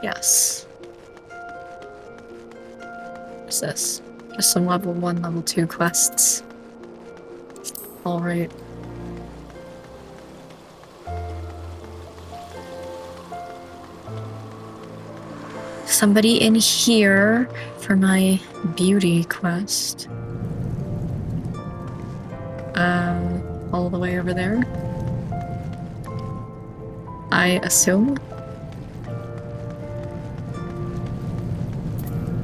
Yes. What's this? Just some level 1, level 2 quests. Alright. Somebody in here for my beauty quest. All the way over there. I assume.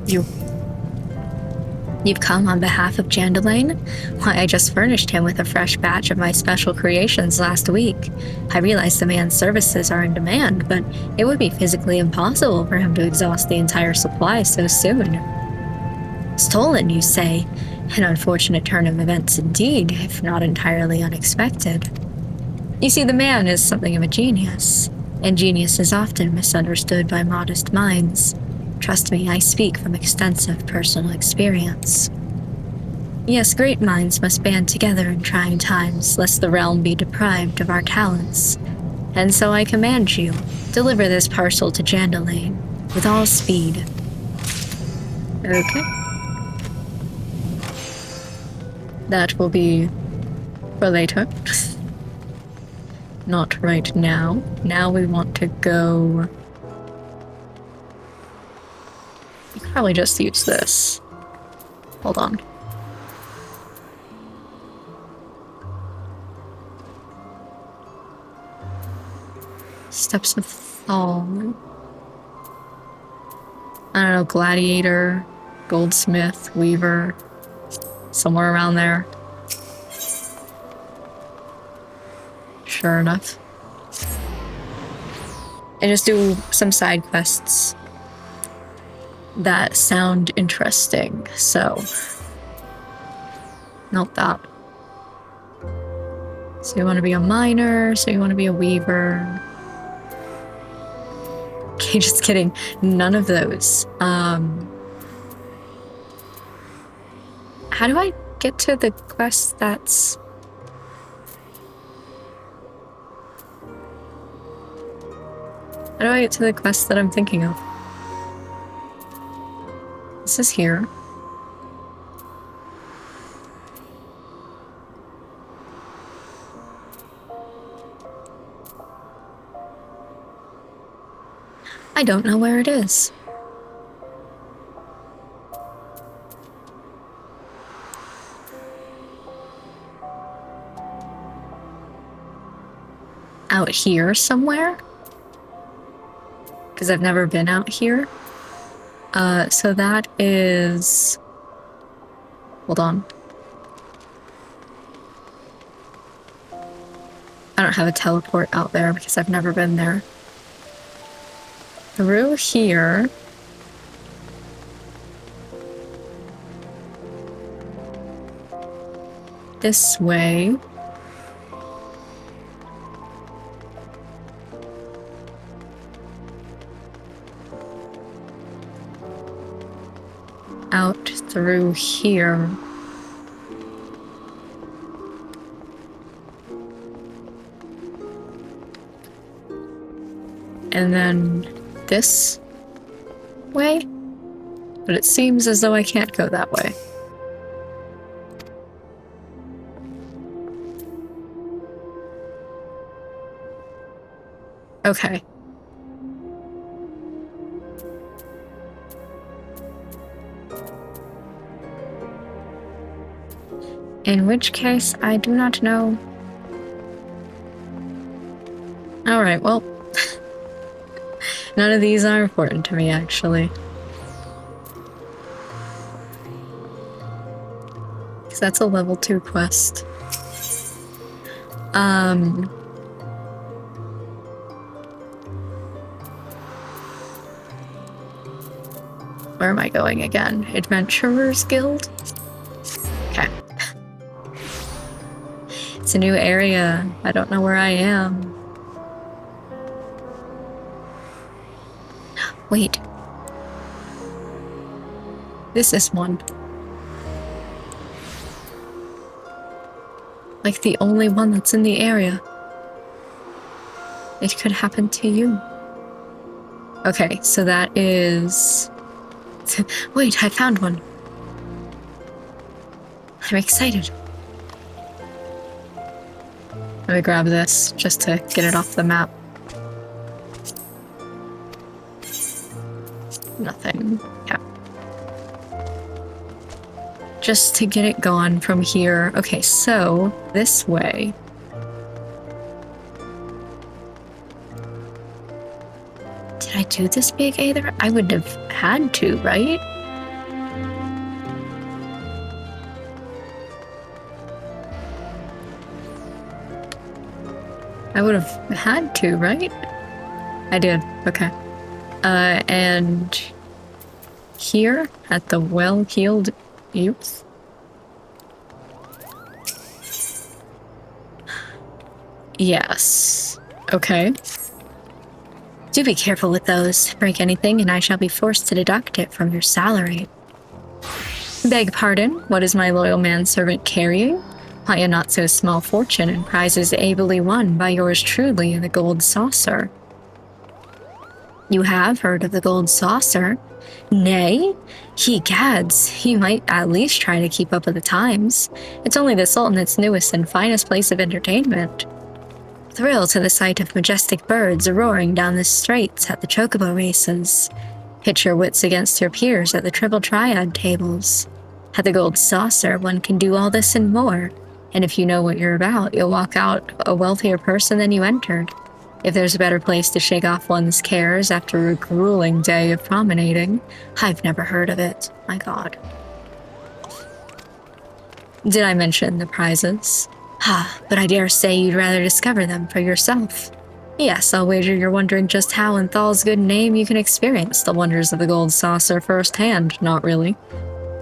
You've come on behalf of Jandalain? Why, I just furnished him with a fresh batch of my special creations last week. I realize the man's services are in demand, but it would be physically impossible for him to exhaust the entire supply so soon. Stolen, you say? An unfortunate turn of events indeed, if not entirely unexpected. You see, the man is something of a genius, and genius is often misunderstood by modest minds. Trust me, I speak from extensive personal experience. Yes, great minds must band together in trying times, lest the realm be deprived of our talents. And so I command you, deliver this parcel to Jandalain, with all speed. Okay. That will be for later. Not right now. Now we want to go... You could probably just use this. Hold on. Steps of Thal. I don't know, Gladiator, Goldsmith, Weaver, somewhere around there. Sure enough. And just do some side quests that sound interesting, so note that. So you want to be a miner, so you want to be a weaver. Okay, just kidding. None of those. How do I get to the quest that's... How do I get to the quest that I'm thinking of? This is here. I don't know where it is. Out here somewhere? Because I've never been out here. So that is... Hold on. I don't have a teleport out there because I've never been there. Through here... This way... Out through here. And then this way? But it seems as though I can't go that way. Okay. In which case, I do not know. Alright, well. None of these are important to me, actually. because that's a level 2 quest. Where am I going again? Adventurers Guild? Okay. It's a new area. I don't know where I am. Wait. This is one. Like the only one that's in the area. It could happen to you. Okay, so that is... Wait, I found one. I'm excited. Let me grab this just to get it off the map. Nothing. Yeah. Just to get it gone from here. Okay, so this way. Did I do this big either? I would have had to, right? I would have had to, right? I did. Okay. And here at the Well-Heeled Youth. Yes. Okay. Do be careful with those. Break anything and I shall be forced to deduct it from your salary. Beg pardon, what is my loyal manservant carrying? Why, a not so small fortune and prizes ably won by yours truly, the Gold Saucer. You have heard of the Gold Saucer? Nay? Ye gads, you might at least try to keep up with the times. It's only the Sultan's newest and finest place of entertainment. Thrill to the sight of majestic birds roaring down the straits at the chocobo races. Pitch your wits against your peers at the triple triad tables. At the Gold Saucer, one can do all this and more. And if you know what you're about, you'll walk out a wealthier person than you entered. If there's a better place to shake off one's cares after a grueling day of promenading, I've never heard of it. My God. Did I mention the prizes? Ah, but I dare say you'd rather discover them for yourself. Yes, I'll wager you're wondering just how in Thal's good name you can experience the wonders of the Gold Saucer firsthand. Not really.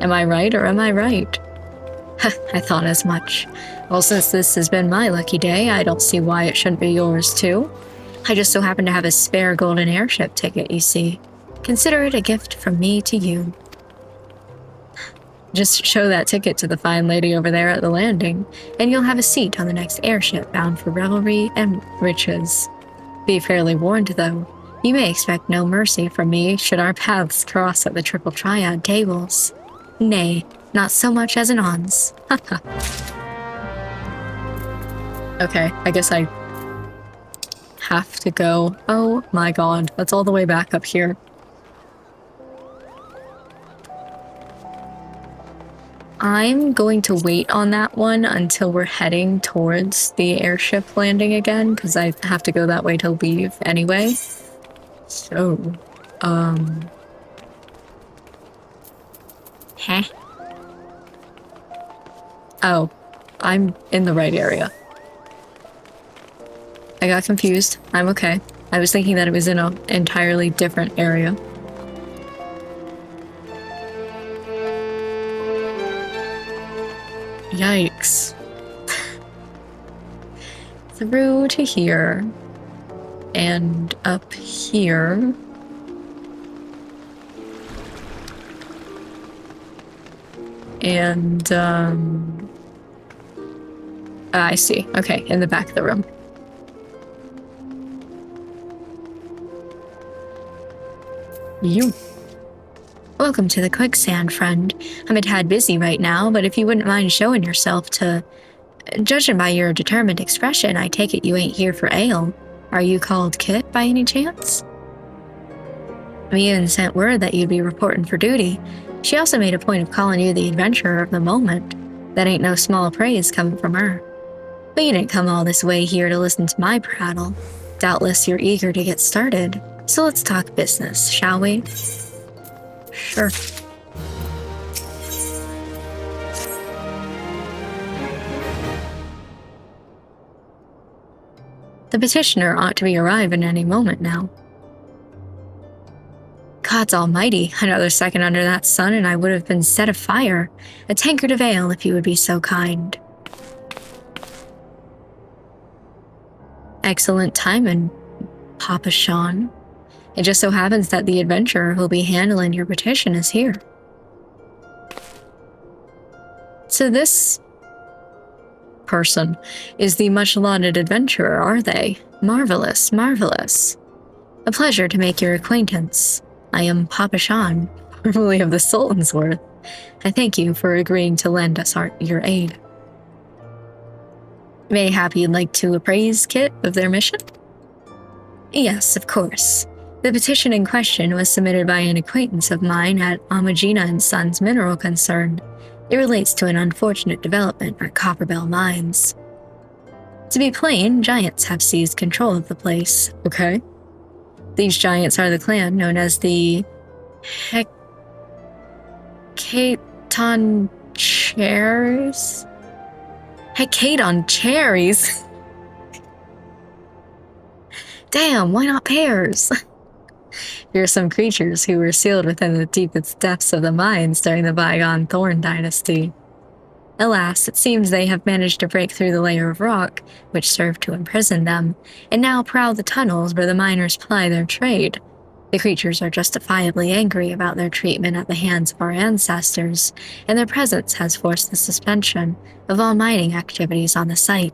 Am I right or am I right? I thought as much. Well, since this has been my lucky day, I don't see why it shouldn't be yours too. I just so happen to have a spare golden airship ticket, you see. Consider it a gift from me to you. Just show that ticket to the fine lady over there at the landing, and you'll have a seat on the next airship bound for revelry and riches. Be fairly warned, though. You may expect no mercy from me should our paths cross at the triple triad tables. Nay, not so much as an ons. Okay, I guess I have to go. Oh my God, that's all the way back up here. I'm going to wait on that one until we're heading towards the airship landing again, because I have to go that way to leave anyway. So, Huh? Oh, I'm in the right area. I got confused. I'm okay. I was thinking that it was in an entirely different area. Yikes. Through to here. And up here. And, I see. Okay, in the back of the room. You. Welcome to the quicksand, friend. I'm a tad busy right now, but if you wouldn't mind showing yourself to... Judging by your determined expression, I take it you ain't here for ale. Are you called Kit by any chance? Mian sent word that you'd be reporting for duty. She also made a point of calling you the adventurer of the moment. That ain't no small praise coming from her. But you didn't come all this way here to listen to my prattle. Doubtless you're eager to get started. So let's talk business, shall we? Sure. The petitioner ought to be arriving any moment now. God's almighty, another second under that sun and I would have been set afire. A tankard of ale, if you would be so kind. Excellent timing, Papa Sean. It just so happens that the adventurer who'll be handling your petition is here. So this person is the much-lauded adventurer, are they? Marvelous, marvelous. A pleasure to make your acquaintance. I am Papa Sean, formerly of the Sultan's Worth. I thank you for agreeing to lend us your aid. Mayhap you'd like to appraise Kit of their mission? Yes, of course. The petition in question was submitted by an acquaintance of mine at Amagina & Sons Mineral Concern. It relates to an unfortunate development at Copperbell Mines. To be plain, giants have seized control of the place. Okay. These giants are the clan known as the Hecaton Cherries? Hecaton Cherries? Damn, why not pears? Fearsome creatures who were sealed within the deepest depths of the mines during the bygone Thorn dynasty. Alas, it seems they have managed to break through the layer of rock, which served to imprison them, and now prowl the tunnels where the miners ply their trade. The creatures are justifiably angry about their treatment at the hands of our ancestors, and their presence has forced the suspension of all mining activities on the site.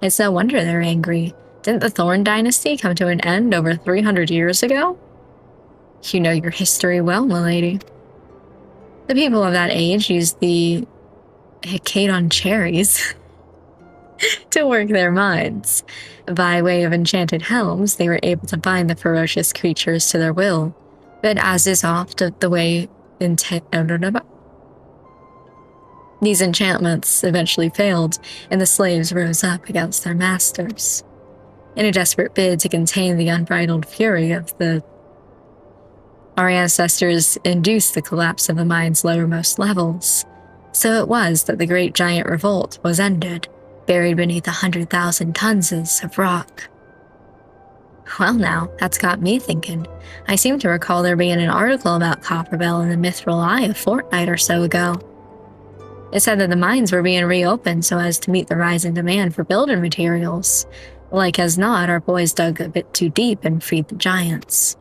It's no wonder they're angry. Didn't the Thorn dynasty come to an end over 300 years ago? You know your history well, milady. The people of that age used the Hecaton Cherries to work their mines. By way of enchanted helms, they were able to bind the ferocious creatures to their will. But as is often the way these enchantments eventually failed, and the slaves rose up against their masters. In a desperate bid to contain the unbridled fury of our ancestors induced the collapse of the mine's lowermost levels. So it was that the Great Giant Revolt was ended, buried beneath 100,000 tons of rock. Well now, that's got me thinking. I seem to recall there being an article about Copperbell in the Mithril Eye a fortnight or so ago. It said that the mines were being reopened so as to meet the rising demand for building materials. Like as not, our boys dug a bit too deep and freed the giants.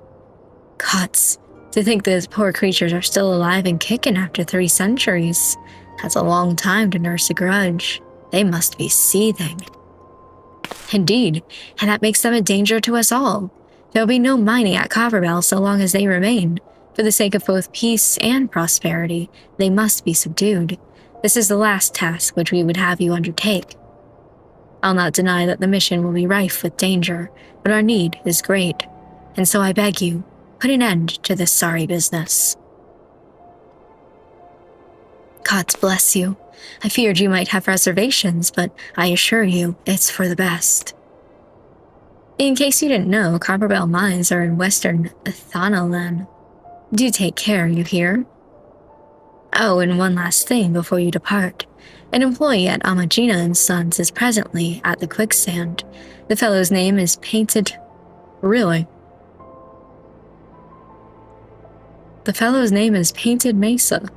Gods, to think those poor creatures are still alive and kicking after 3 centuries. That's a long time to nurse a grudge. They must be seething. Indeed, and that makes them a danger to us all. There'll be no mining at Copperbell so long as they remain. For the sake of both peace and prosperity, they must be subdued. This is the last task which we would have you undertake. I'll not deny that the mission will be rife with danger, but our need is great, and so I beg you, put an end to this sorry business. God bless you. I feared you might have reservations, but I assure you it's for the best. In case you didn't know, Copperbell Mines are in western Thanalan. Do take care, you hear? Oh, and one last thing before you depart. An employee at Amagina & Sons is presently at the quicksand. The fellow's name is painted... Really? The fellow's name is Painted Mesa.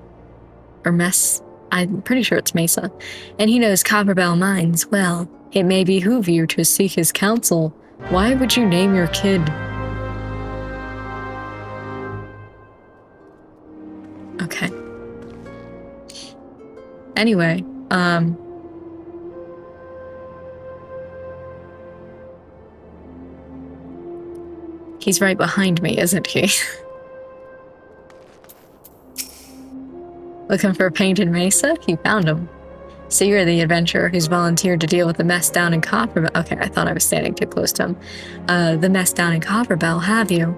Or Mess... I'm pretty sure it's Mesa. And he knows Copperbell Mines well. It may behoove you to seek his counsel. Why would you name your kid? Okay. Anyway, he's right behind me, isn't he? Looking for Painted Mesa? You found him. So you're the adventurer who's volunteered to deal with the mess down in Copperbell. Okay, I thought I was standing too close to him. The mess down in Copperbell, have you?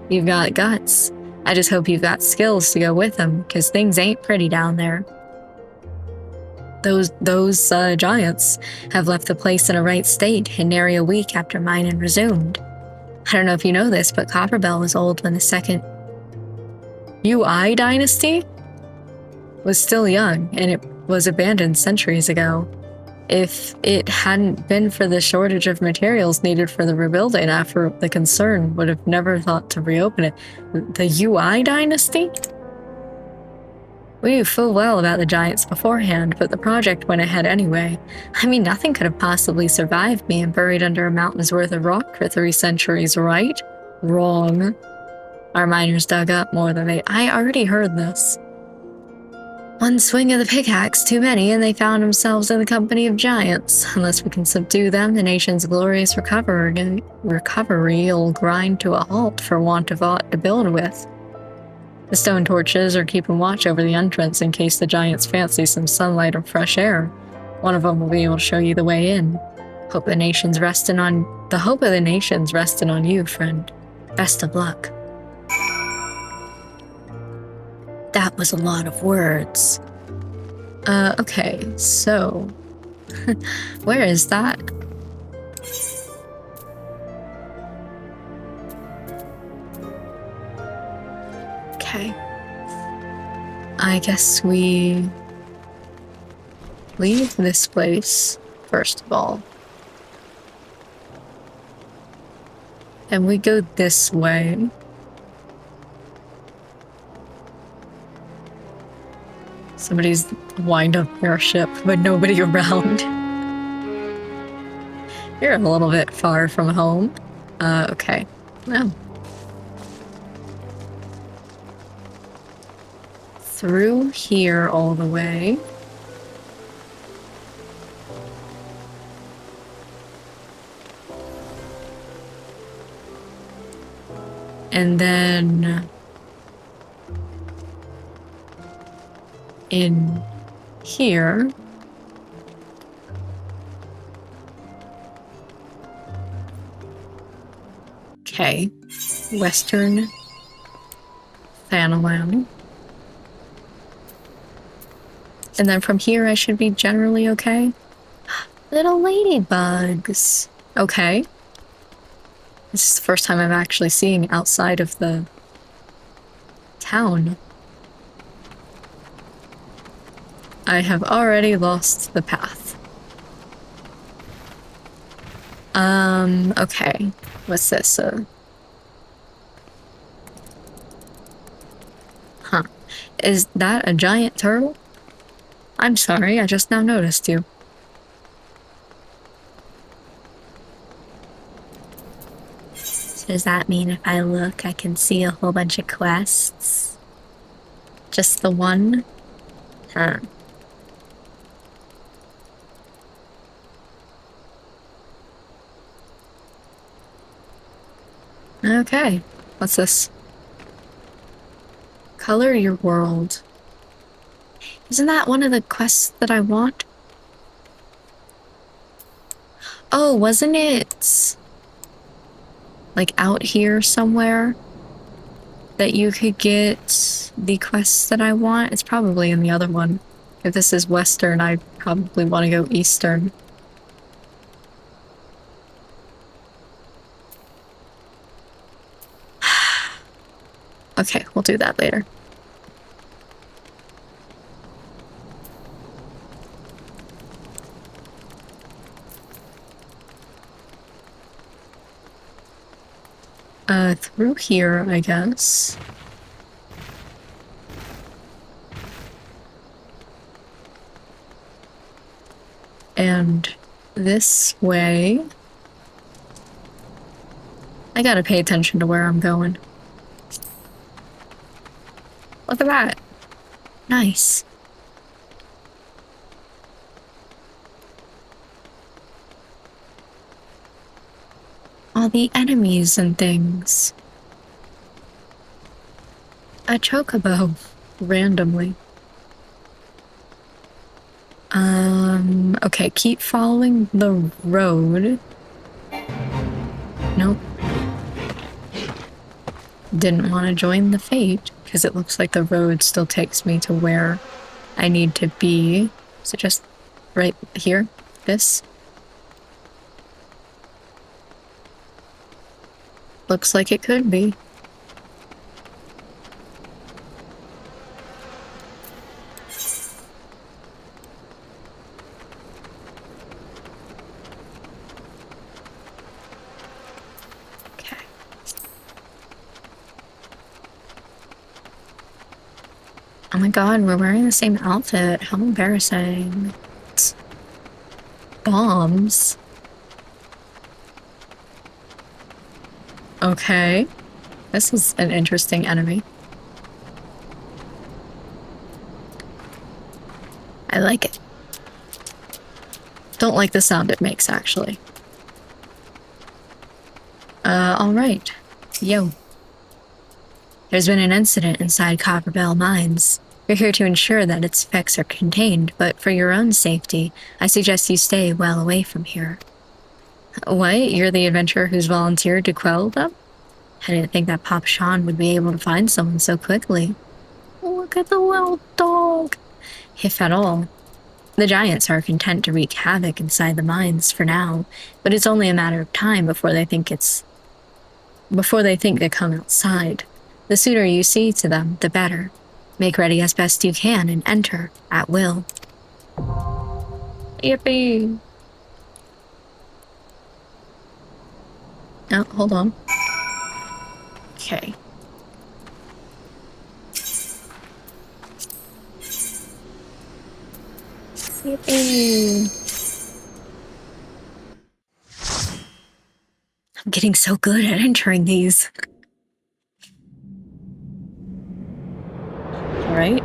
You've got guts. I just hope you've got skills to go with them, because things ain't pretty down there. Those giants have left the place in a right state in nary a week after mining resumed. I don't know if you know this, but Copperbell was old when the second UI dynasty was still young, and it was abandoned centuries ago. If it hadn't been for the shortage of materials needed for the rebuilding after the concern would have never thought to reopen it. The UI dynasty? We knew full well about the giants beforehand, but the project went ahead anyway. I mean, nothing could have possibly survived being buried under a mountain's worth of rock for 3 centuries, right? Wrong. Our miners dug up more than they— I already heard this. One swing of the pickaxe too many, and they found themselves in the company of giants. Unless we can subdue them, the nation's glorious recovery will grind to a halt for want of aught to build with. The stone torches are keeping watch over the entrance in case the giants fancy some sunlight or fresh air. One of them will be able to show you the way in. The hope of the nation's resting on you, friend. Best of luck. That was a lot of words. Okay, so... where is that? Okay. I guess we... leave this place, first of all. And we go this way. Somebody's wind-up airship, but nobody around. You're a little bit far from home. Okay. Well. Through here all the way. And then... in here. Okay. Western Thanalan. And then from here I should be generally okay. Little ladybugs. Okay. This is the first time I'm actually seeing outside of the town. I have already lost the path. Okay. What's this? Huh. Is that a giant turtle? I'm sorry, I just now noticed you. So does that mean if I look, I can see a whole bunch of quests? Just the one? Huh. Okay, what's this? Color your world. Isn't that one of the quests that I want? Oh, wasn't it like out here somewhere that you could get the quests that I want? It's probably in the other one. If this is Western, I probably want to go Eastern. Okay, we'll do that later. Through here, I guess. And this way. I gotta pay attention to where I'm going. Look at that. Nice. All the enemies and things. A chocobo. Randomly. Okay, keep following the road. Nope. Didn't want to join the fate, because it looks like the road still takes me to where I need to be. Is it just right here? This? Looks like it could be. Oh my god, we're wearing the same outfit. How embarrassing. Bombs. Okay. This is an interesting enemy. I like it. Don't like the sound it makes, actually. Alright. Yo. There's been an incident inside Copperbell Mines. We're here to ensure that its effects are contained, but for your own safety, I suggest you stay well away from here. What? You're the adventurer who's volunteered to quell them? I didn't think that Papa Sean would be able to find someone so quickly. Look at the little dog. If at all. The giants are content to wreak havoc inside the mines for now, but it's only a matter of time before they think they come outside. The sooner you see to them, the better. Make ready as best you can and enter at will. Yippee! Oh, hold on. Okay. Yippee! I'm getting so good at entering these. Right?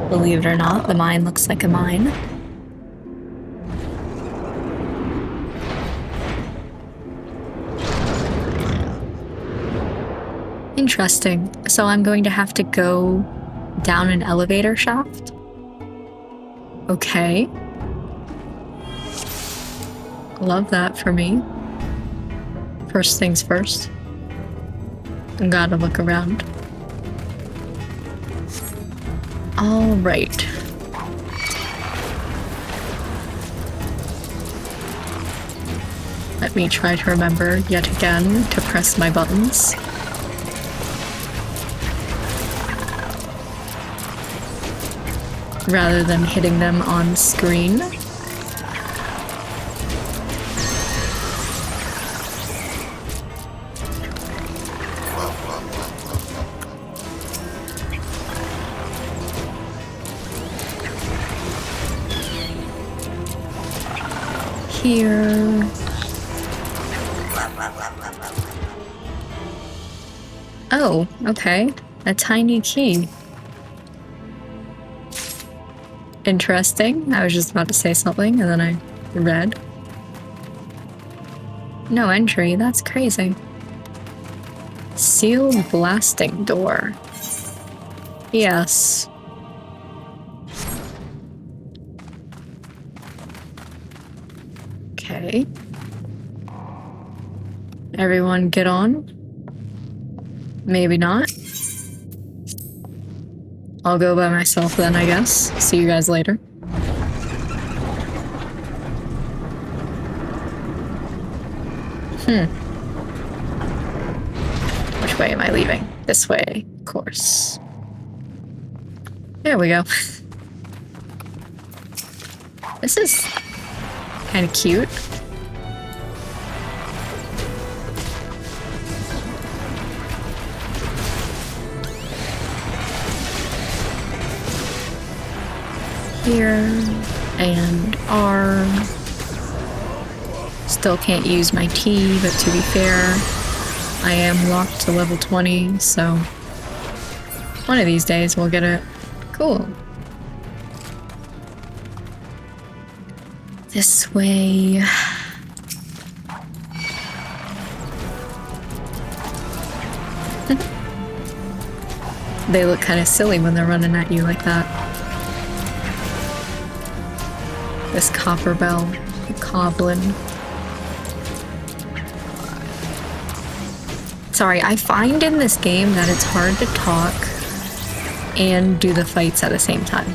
Believe it or not, the mine looks like a mine. Interesting. So I'm going to have to go down an elevator shaft? Okay. Love that for me. First things first. Gotta look around. All right. Let me try to remember yet again to press my buttons. Rather than hitting them on screen. Here. Oh, okay. A tiny key. Interesting. I was just about to say something and then I read. No entry, that's crazy. Sealed blasting door. Yes. Okay. Everyone get on? Maybe not. I'll go by myself then, I guess. See you guys later. Which way am I leaving? This way, of course. There we go. This is kind of cute. Here and R. Still can't use my T, but to be fair, I am locked to level 20, so one of these days we'll get it. Cool. This way. They look kind of silly when they're running at you like that. This Copperbell Goblin. Sorry, I find in this game that it's hard to talk and do the fights at the same time.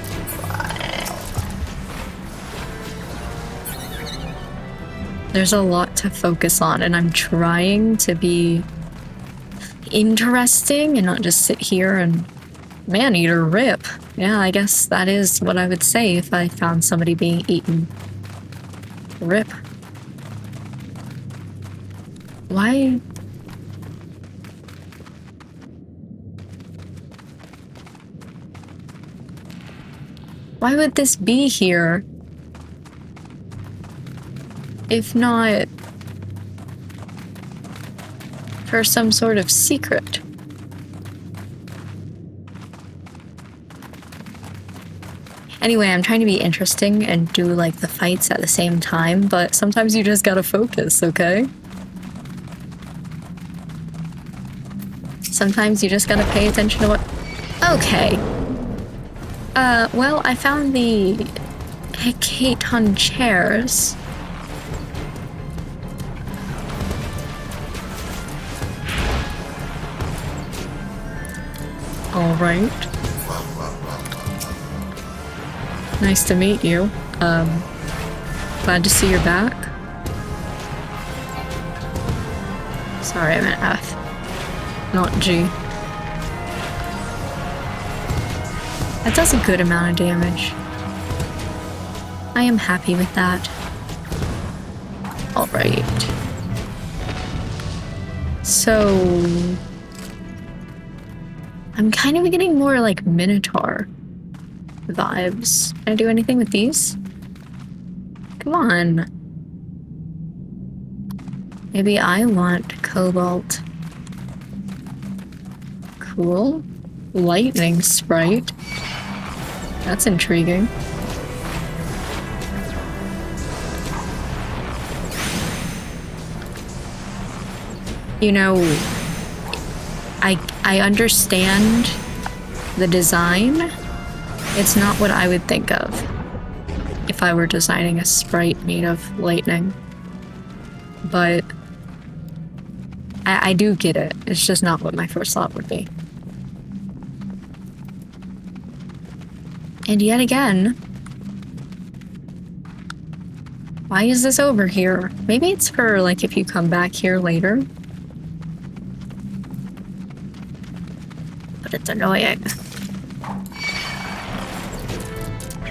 There's a lot to focus on, and I'm trying to be interesting and not just sit here and man-eater rip. Yeah, I guess that is what I would say if I found somebody being eaten. Rip. Why? Why would this be here? If not for some sort of secret. Anyway, I'm trying to be interesting and do like the fights at the same time, but sometimes you just gotta focus, okay? Sometimes you just gotta pay attention to what... Okay. Well, I found the Hekaton chairs. Alright. Nice to meet you. Glad to see you're back. Sorry, I meant F, not G. That does a good amount of damage. I am happy with that. Alright. So... I'm kind of getting more like Minotaur vibes. Can I do anything with these? Come on. Maybe I want Cobalt. Cool. Lightning sprite. That's intriguing. You know, I understand the design. It's not what I would think of if I were designing a sprite made of lightning. But I do get it. It's just not what my first thought would be. And yet again, why is this over here? Maybe it's for like if you come back here later. But it's annoying.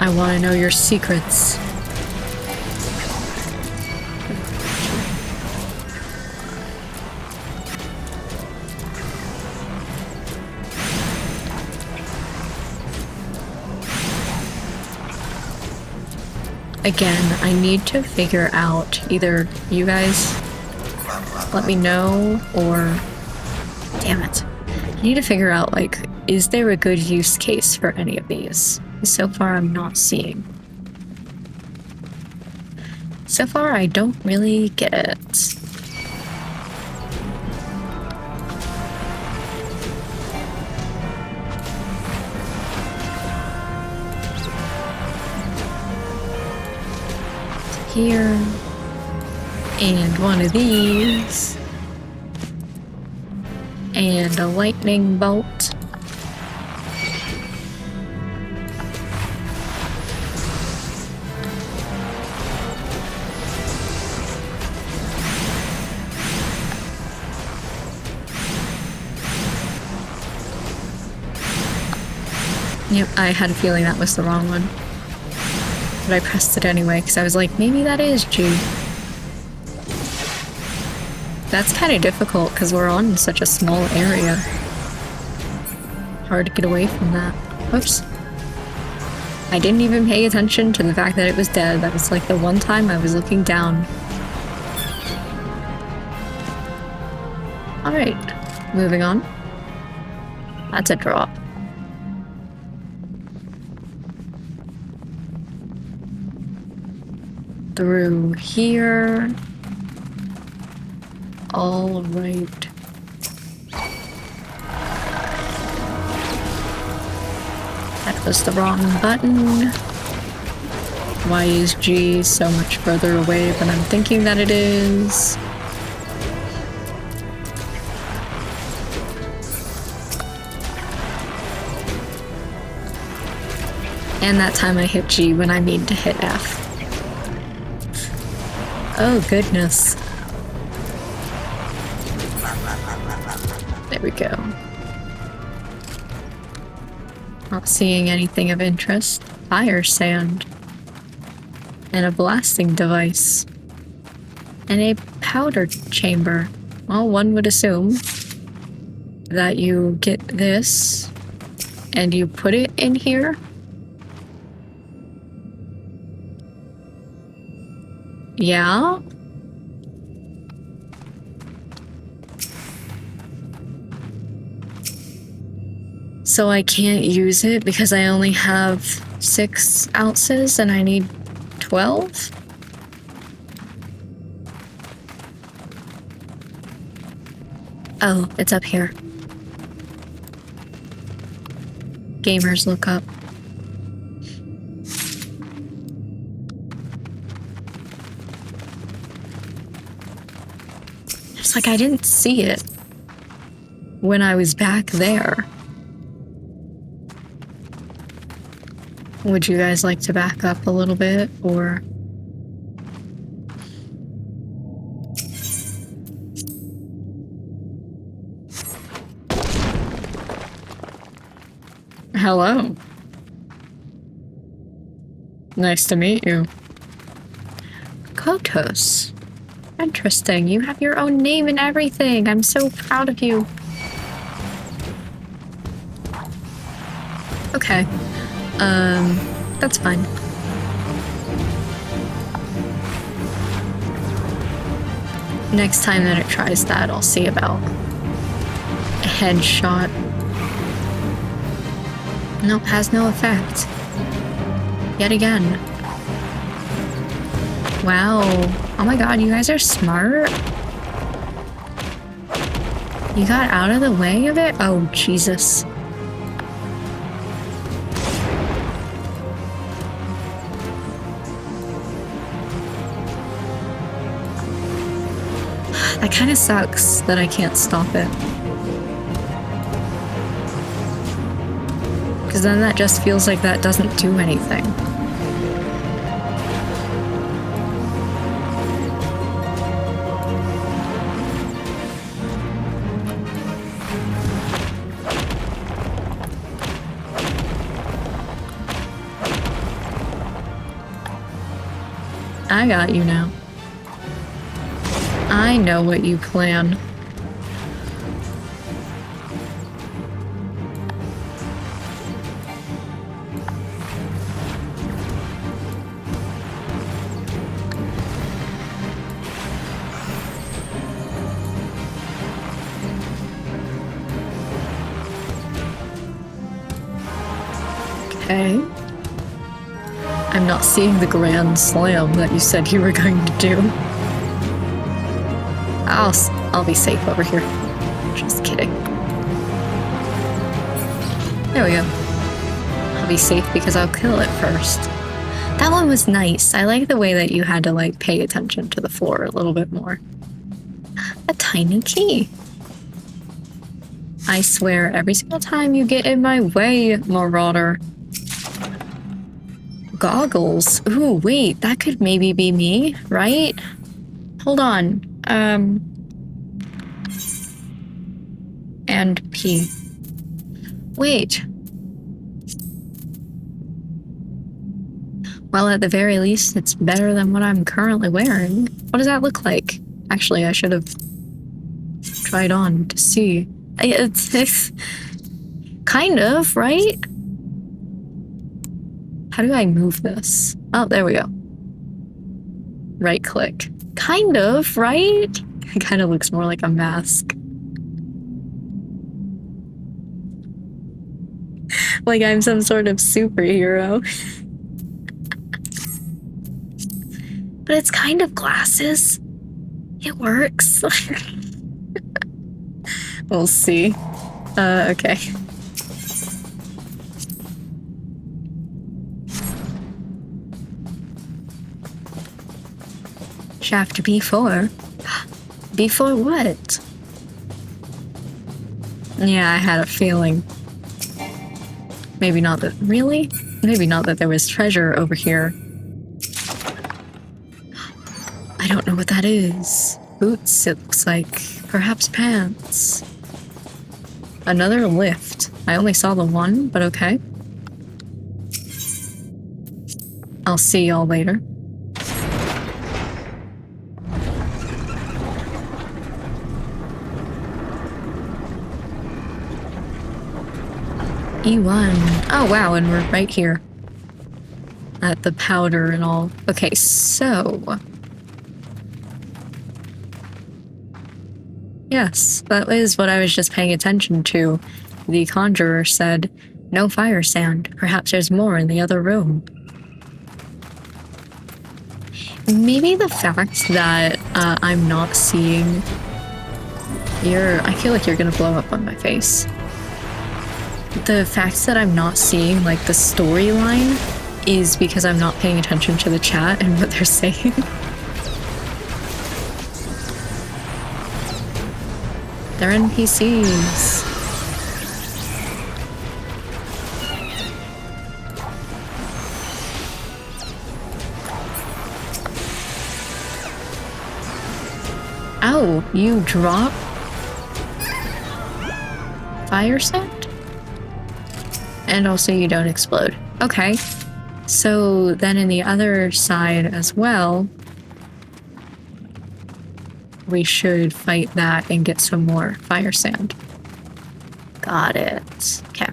I want to know your secrets. Again, I need to figure out, either you guys let me know, or... Damn it. I need to figure out, like, is there a good use case for any of these? So far, I'm not seeing. So far, I don't really get it. Here. And one of these. And a lightning bolt. Yep, I had a feeling that was the wrong one. But I pressed it anyway, because I was like, maybe that is G. That's kind of difficult, because we're on such a small area. Hard to get away from that. Whoops. I didn't even pay attention to the fact that it was dead. That was like the one time I was looking down. Alright, moving on. That's a drop. Through here. All right. That was the wrong button. Why is G so much further away than I'm thinking that it is? And that time I hit G when I mean to hit F. Oh goodness. There we go. Not seeing anything of interest. Fire sand. And a blasting device. And a powder chamber. Well, one would assume that you get this and you put it in here. Yeah? So I can't use it because I only have 6 ounces and I need 12? Oh, it's up here. Gamers look up. It's like I didn't see it when I was back there. Would you guys like to back up a little bit, or? Hello. Nice to meet you. Kotos. Interesting. You have your own name and everything. I'm so proud of you. Okay. That's fine. Next time that it tries that, I'll see about a headshot. Nope, has no effect. Yet again. Wow. Oh my god, you guys are smart. You got out of the way of it? Oh, Jesus. That kind of sucks that I can't stop it. Because then that just feels like that doesn't do anything. I got you now. I know what you plan. Okay. I'm not seeing the grand slam that you said you were going to do. I'll be safe over here. Just kidding. There we go. I'll be safe because I'll kill it first. That one was nice. I like the way that you had to like pay attention to the floor a little bit more. A tiny key. I swear, every single time you get in my way, Marauder. Goggles. Ooh, wait, that could maybe be me, right? Hold on. And P. Wait. Well, at the very least, it's better than what I'm currently wearing. What does that look like? Actually, I should have tried on to see. It's kind of, right? How do I move this? Oh, there we go. Right click. Kind of, right? It kind of looks more like a mask. Like I'm some sort of superhero. But it's kind of glasses. It works. We'll see. Okay. Shaft B4? B4 what? Yeah, I had a feeling. Maybe not that- really? Maybe not that there was treasure over here. I don't know what that is. Boots, it looks like. Perhaps pants. Another lift. I only saw the one, but okay. I'll see y'all later. E1. Oh wow, and we're right here. At the powder and all. Okay, so... Yes, that is what I was just paying attention to. The conjurer said, "No fire sound. Perhaps there's more in the other room." Maybe the fact that I'm not seeing I feel like you're gonna blow up on my face. The fact that I'm not seeing like the storyline is because I'm not paying attention to the chat and what they're saying. They're NPCs. Oh, you drop fire sand? And also you don't explode. Okay. So then in the other side as well, we should fight that and get some more fire sand. Got it. Okay.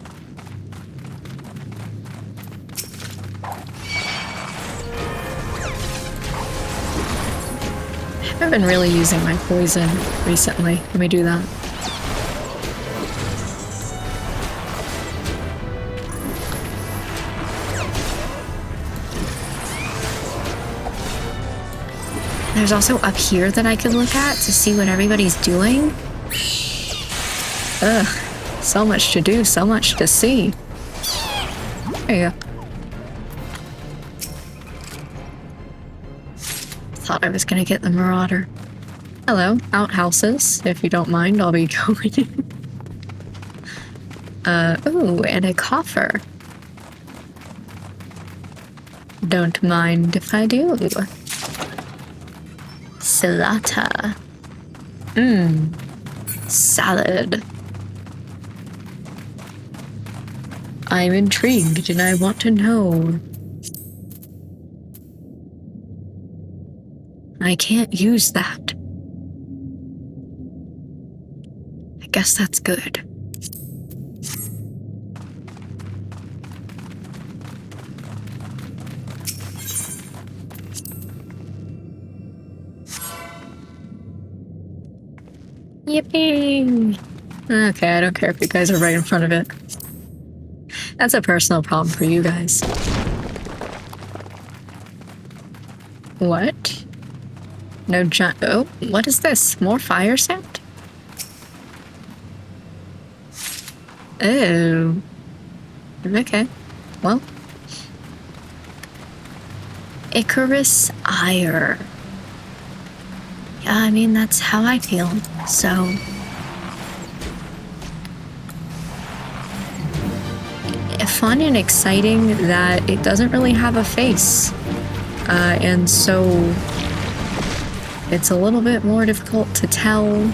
I haven't been really using my poison recently. Let me do that. There's also up here that I could look at to see what everybody's doing. Ugh, so much to do, so much to see. There you go. Thought I was gonna get the Marauder. Hello, outhouses. If you don't mind, I'll be going in. Ooh, and a coffer. Don't mind if I do. Salata. Salad. I'm intrigued and I want to know. I can't use that. I guess that's good. Yippee! Okay, I don't care if you guys are right in front of it. That's a personal problem for you guys. What? No giant. Oh, what is this? More fire sand? Oh. Okay. Well. Icarus Ire. Yeah, I mean, that's how I feel, so. Fun and exciting that it doesn't really have a face. And so it's a little bit more difficult to tell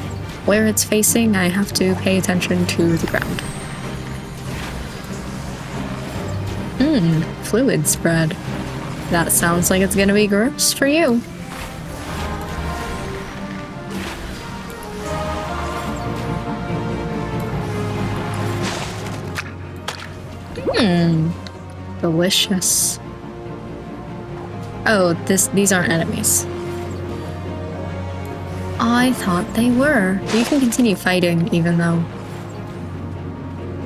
where it's facing. I have to pay attention to the ground. Fluid spread. That sounds like it's gonna be gross for you. Delicious. Oh, these aren't enemies. I thought they were. You can continue fighting even though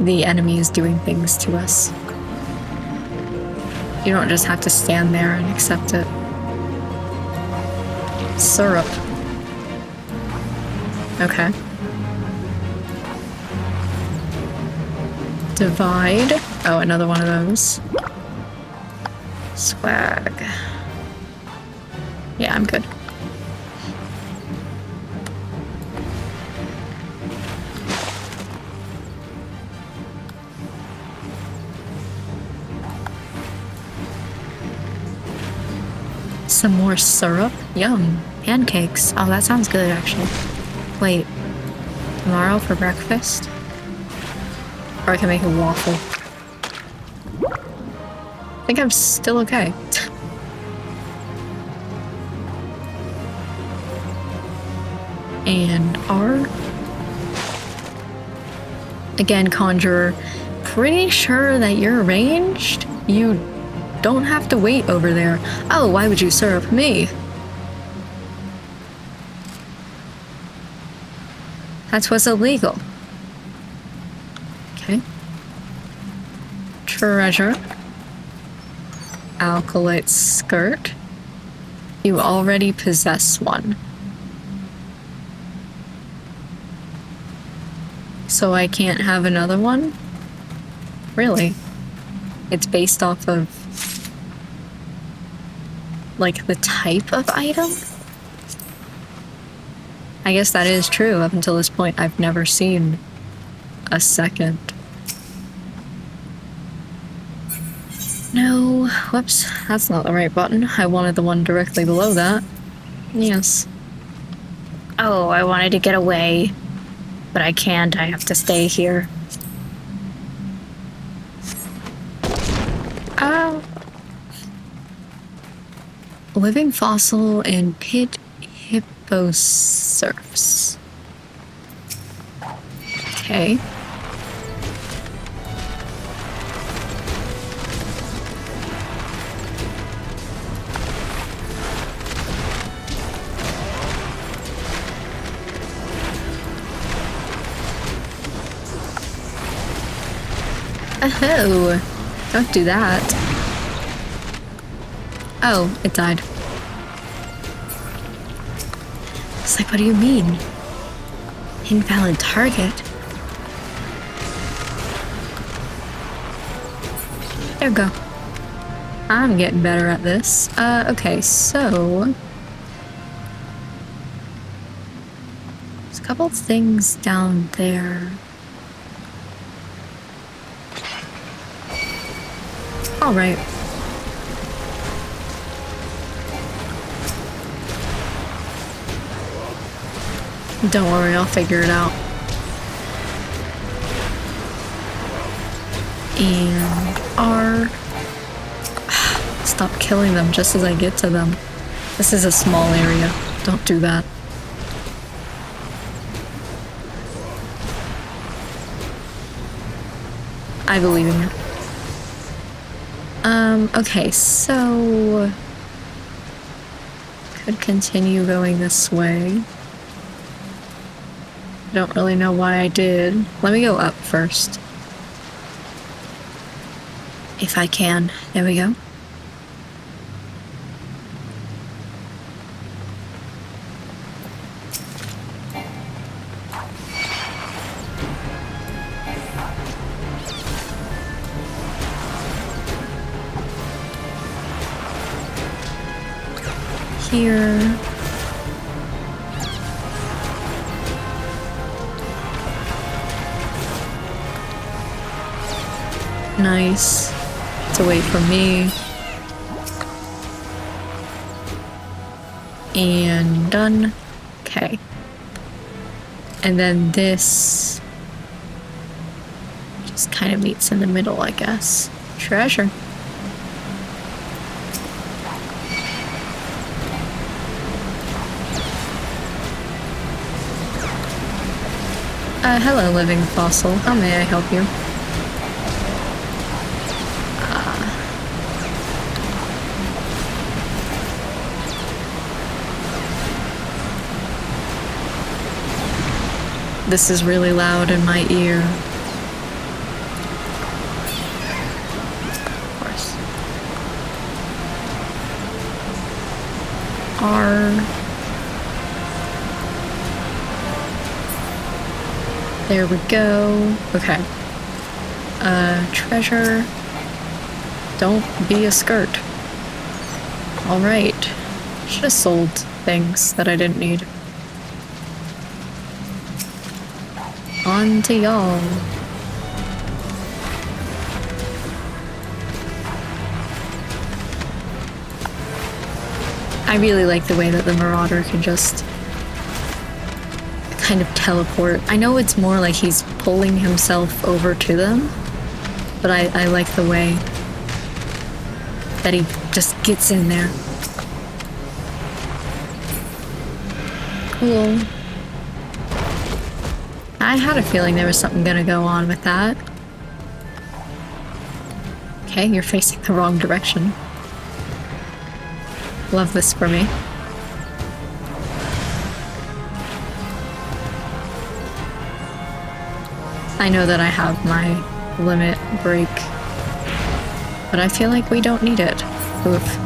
the enemy is doing things to us. You don't just have to stand there and accept it. Syrup. Okay. Divide. Oh, another one of those. Swag. Yeah, I'm good. Some more syrup? Yum. Pancakes. Oh, that sounds good, actually. Wait. Tomorrow for breakfast? Or I can make a waffle. I think I'm still okay. And R. Again, Conjurer. Pretty sure that you're ranged? You don't have to wait over there. Oh, why would you syrup me? That was illegal. Okay. Treasure. Alkalite skirt. You already possess one. So I can't have another one? Really? It's based off of, like, the type of item? I guess that is true. Up until this point, I've never seen a second. No, whoops, that's not the right button. I wanted the one directly below that. Yes. Oh, I wanted to get away, but I can't. I have to stay here. Oh. Living fossil and pit hipposurfs. Okay. Oh, don't do that. Oh, it died. It's like, what do you mean? Invalid target? There we go. I'm getting better at this. Okay, so... there's a couple things down there. Alright. Don't worry, I'll figure it out. And R. Stop killing them just as I get to them. This is a small area. Don't do that. I believe in you. Okay, so... could continue going this way. Don't really know why I did. Let me go up first. If I can. There we go. Here. Nice. It's away from me. And done. Okay. And then this just kind of meets in the middle, I guess. Treasure. Hello, living fossil. How may I help you? This is really loud in my ear. Of course. R. There we go. Okay. Treasure. Don't be a skirt. Alright. Should have sold things that I didn't need. On to y'all. I really like the way that the Marauder can just kind of teleport. I know it's more like he's pulling himself over to them, but I like the way that he just gets in there. Cool. I had a feeling there was something gonna go on with that. Okay, you're facing the wrong direction. Love this for me. I know that I have my limit break, but I feel like we don't need it. Oof.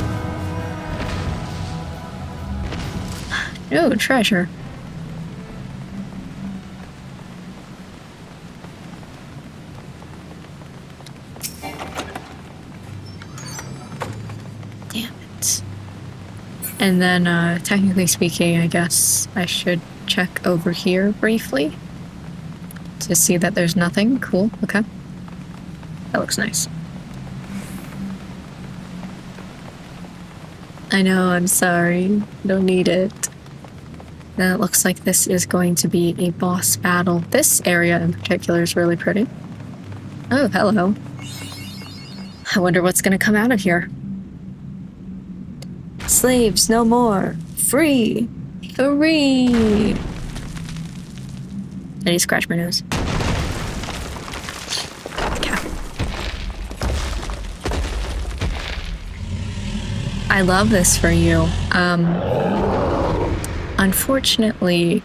No treasure. Damn it. And then, technically speaking, I guess I should check over here briefly to see that there's nothing. Cool, okay. That looks nice. I know, I'm sorry. Don't need it. Then it looks like this is going to be a boss battle. This area in particular is really pretty. Oh, hello. I wonder what's gonna come out of here. Slaves no more. Free. Free. I need to scratch my nose. Okay. I love this for you. Unfortunately,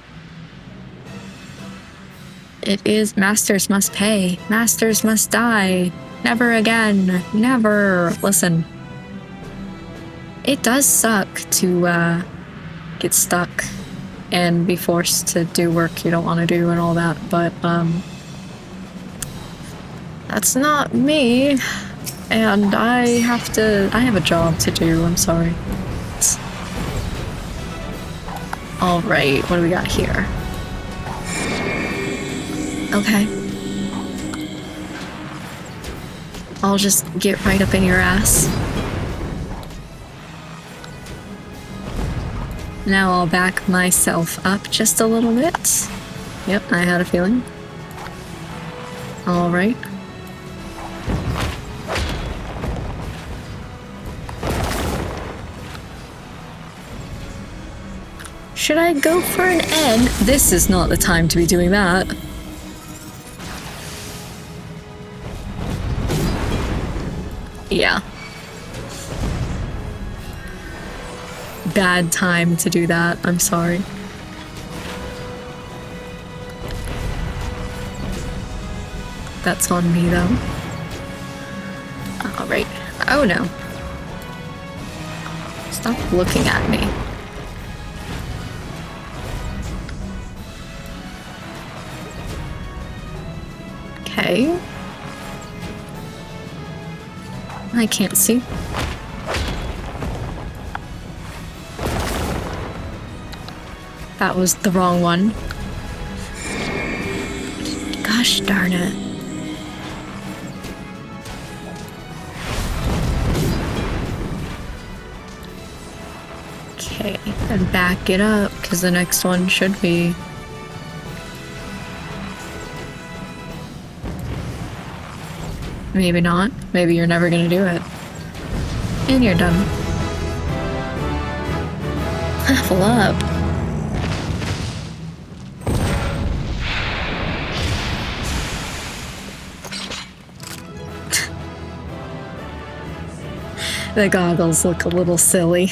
it is masters must pay. Masters must die. Never again. Never. Listen. It does suck to get stuck and be forced to do work you don't want to do and all that, but that's not me. And I have a job to do, I'm sorry. Alright, what do we got here? Okay. I'll just get right up in your ass. Now I'll back myself up just a little bit. Yep, I had a feeling. Alright. Should I go for an N? This is not the time to be doing that. Yeah. Bad time to do that. I'm sorry. That's on me, though. Alright. Oh, no. Stop looking at me. Okay. I can't see. That was the wrong one. Gosh darn it. Okay, and back it up, because the next one should be... Maybe not. Maybe you're never gonna do it. And you're done. Level up. The goggles look a little silly.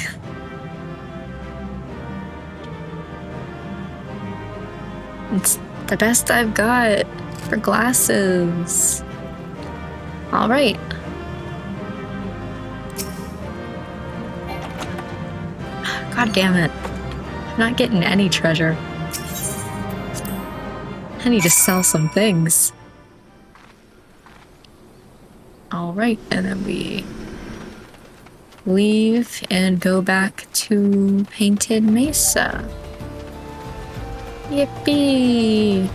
It's the best I've got for glasses. All right. God damn it. I'm not getting any treasure. I need to sell some things. All right, and then we leave and go back to Painted Mesa. Yippee!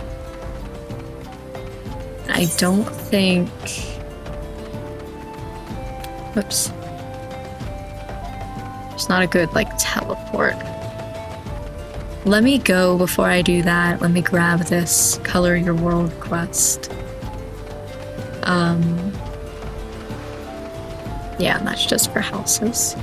I don't think... Whoops. It's not a good, like, teleport. Let me go before I do that. Let me grab this Color Your World quest. Yeah, and that's just for houses.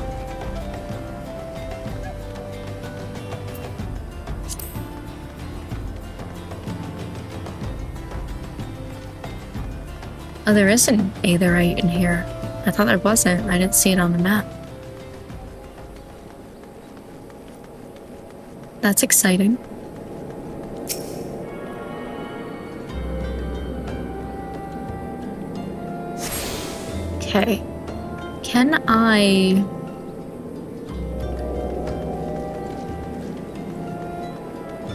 Oh, there is an aetherite in here. I thought there wasn't. I didn't see it on the map. That's exciting. Okay. Can I...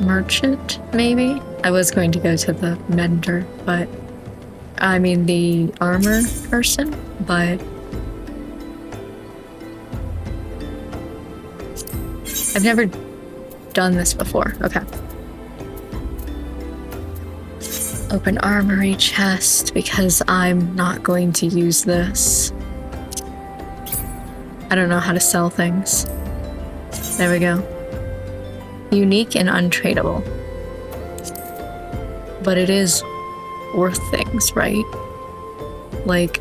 merchant, maybe? I was going to go to the mender, but... I mean the armor person, but... I've never done this before. Okay. Open armory chest, because I'm not going to use this. I don't know how to sell things. There we go. Unique and untradeable. But it is worth things, right? Like...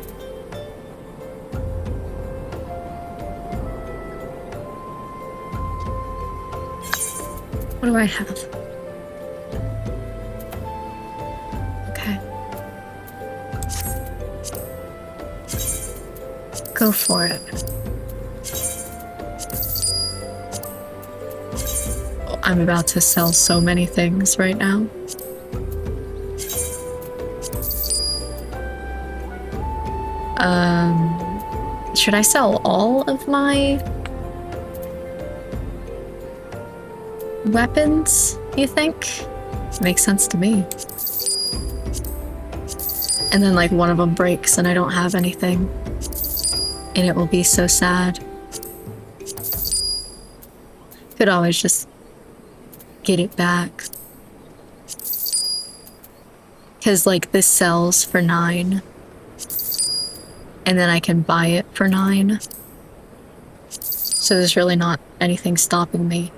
what do I have? Okay. Go for it. Oh, I'm about to sell so many things right now. Should I sell all of my weapons, you think? Makes sense to me. And then like one of them breaks and I don't have anything. And it will be so sad. Could always just get it back. Cause like this sells for 9. And then I can buy it for 9. So there's really not anything stopping me.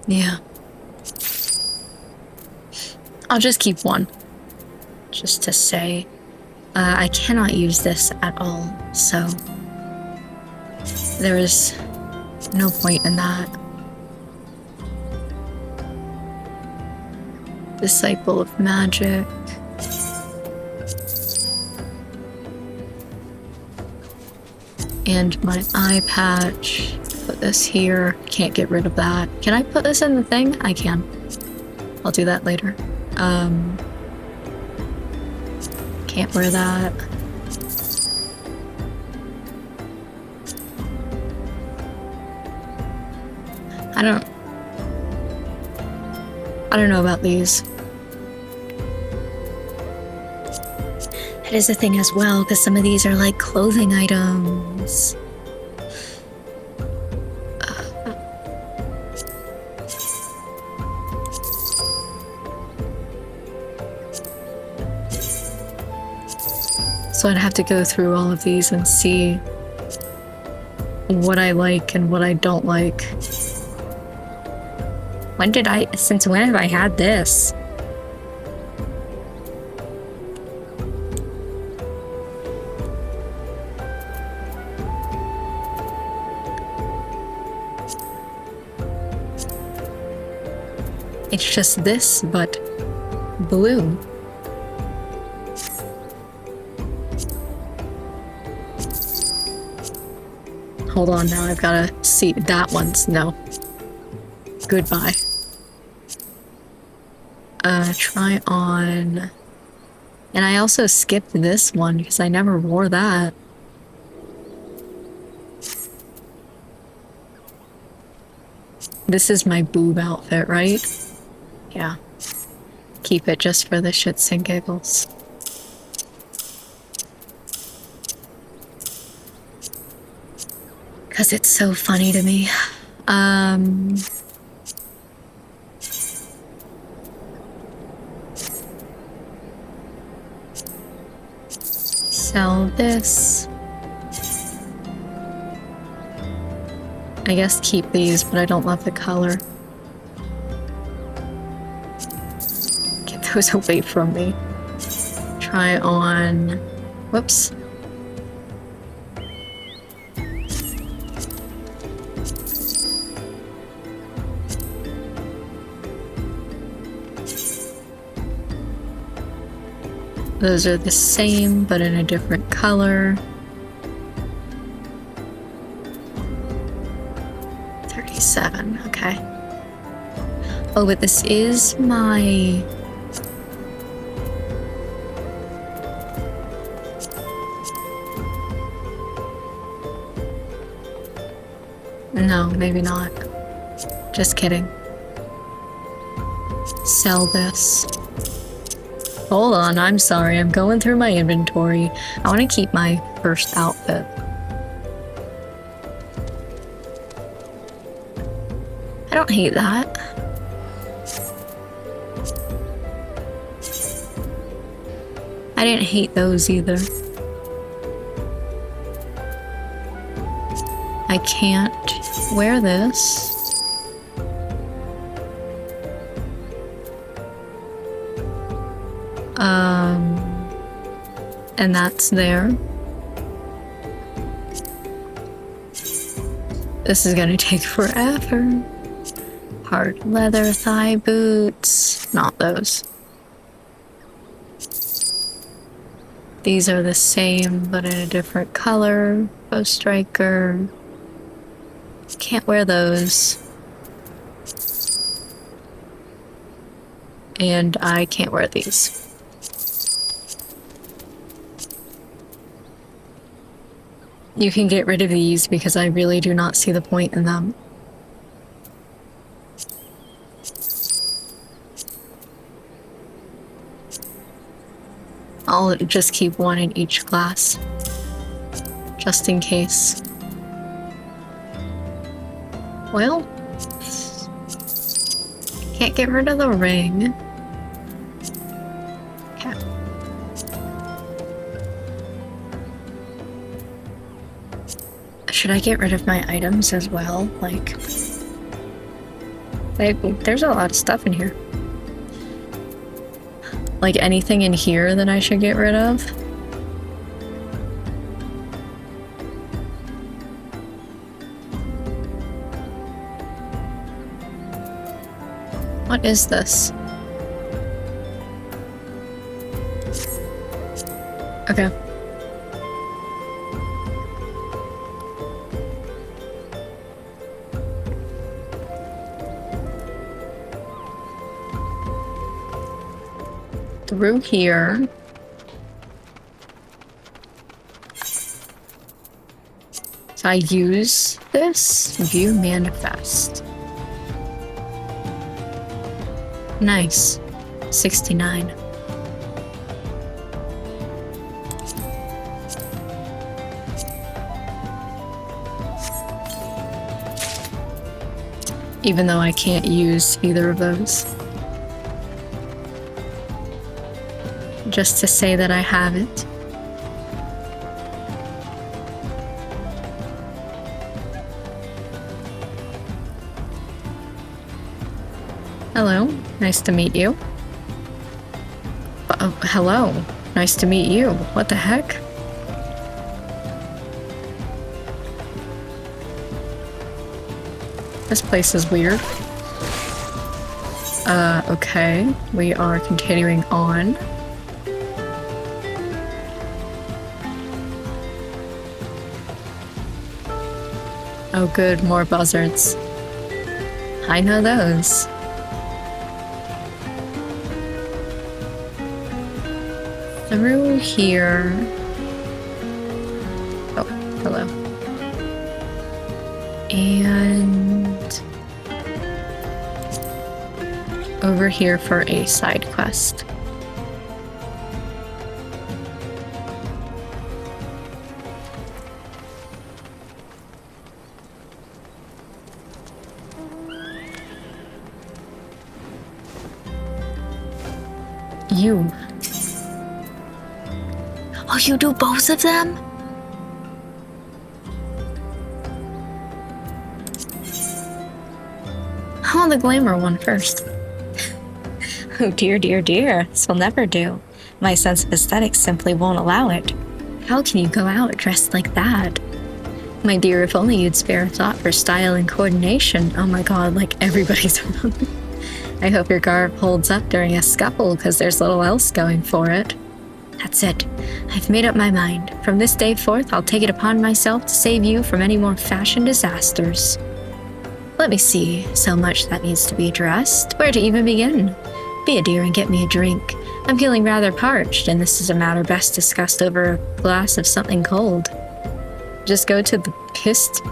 Yeah. I'll just keep one. Just to say. I cannot use this at all, so... there is no point in that. Disciple of Magic. And my eye patch. Put this here. Can't get rid of that. Can I put this in the thing? I can. I'll do that later. Can't wear that. I don't know about these. That is a thing as well, because some of these are like clothing items. So I'd have to go through all of these and see what I like and what I don't like. Since when have I had this? It's just this, but blue. Hold on now, I've gotta see that one's no. Goodbye. Try on... and I also skipped this one because I never wore that. This is my boob outfit, right? Yeah. Keep it just for the shits and giggles. Because it's so funny to me. Sell this. I guess keep these, but I don't love the color. Get those away from me. Try on... whoops. Those are the same, but in a different color. 37, okay. Oh, but this is my... No, maybe not. Just kidding. Sell this. Hold on, I'm sorry. I'm going through my inventory. I want to keep my first outfit. I don't hate that. I didn't hate those either. I can't wear this. And that's there. This is gonna take forever. Hard leather thigh boots. Not those. These are the same, but in a different color. Bow striker. Can't wear those. And I can't wear these. You can get rid of these because I really do not see the point in them. I'll just keep one in each class, just in case. Well, can't get rid of the ring. Okay. Should I get rid of my items as well? Like, there's a lot of stuff in here. Like anything in here that I should get rid of? What is this? Okay. Through here. So I use this. View manifest. Nice. 69. Even though I can't use either of those. Just to say that I have it. Hello, nice to meet you. Hello, nice to meet you. What the heck? This place is weird. Okay, we are continuing on. Oh good, more buzzards. I know those. Through here. Oh, hello. And over here for a side quest. You. Oh, you do both of them? I want the glamour one first. Oh dear, dear, dear. This will never do. My sense of aesthetics simply won't allow it. How can you go out dressed like that? My dear, if only you'd spare a thought for style and coordination. Oh my god, like everybody's around. I hope your garb holds up during a scuffle, because there's little else going for it. That's it. I've made up my mind. From this day forth, I'll take it upon myself to save you from any more fashion disasters. Let me see. So much that needs to be addressed. Where to even begin? Be a dear and get me a drink. I'm feeling rather parched, and this is a matter best discussed over a glass of something cold. Just go to the Pist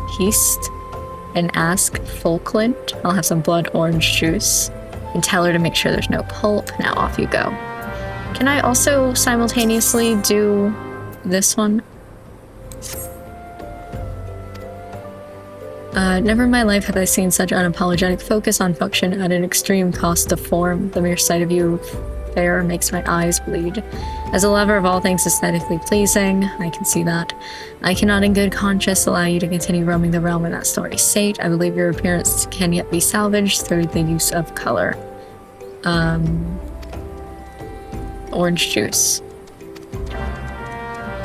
and ask Falkland. I'll have some blood orange juice. And tell her to make sure there's no pulp. Now off you go. Can I also simultaneously do this one? Never in my life have I seen such unapologetic focus on function at an extreme cost of form. The mere sight of you fair makes my eyes bleed. As a lover of all things aesthetically pleasing, I can see that. I cannot in good conscience allow you to continue roaming the realm in that story state. I believe your appearance can yet be salvaged through the use of color. Orange juice.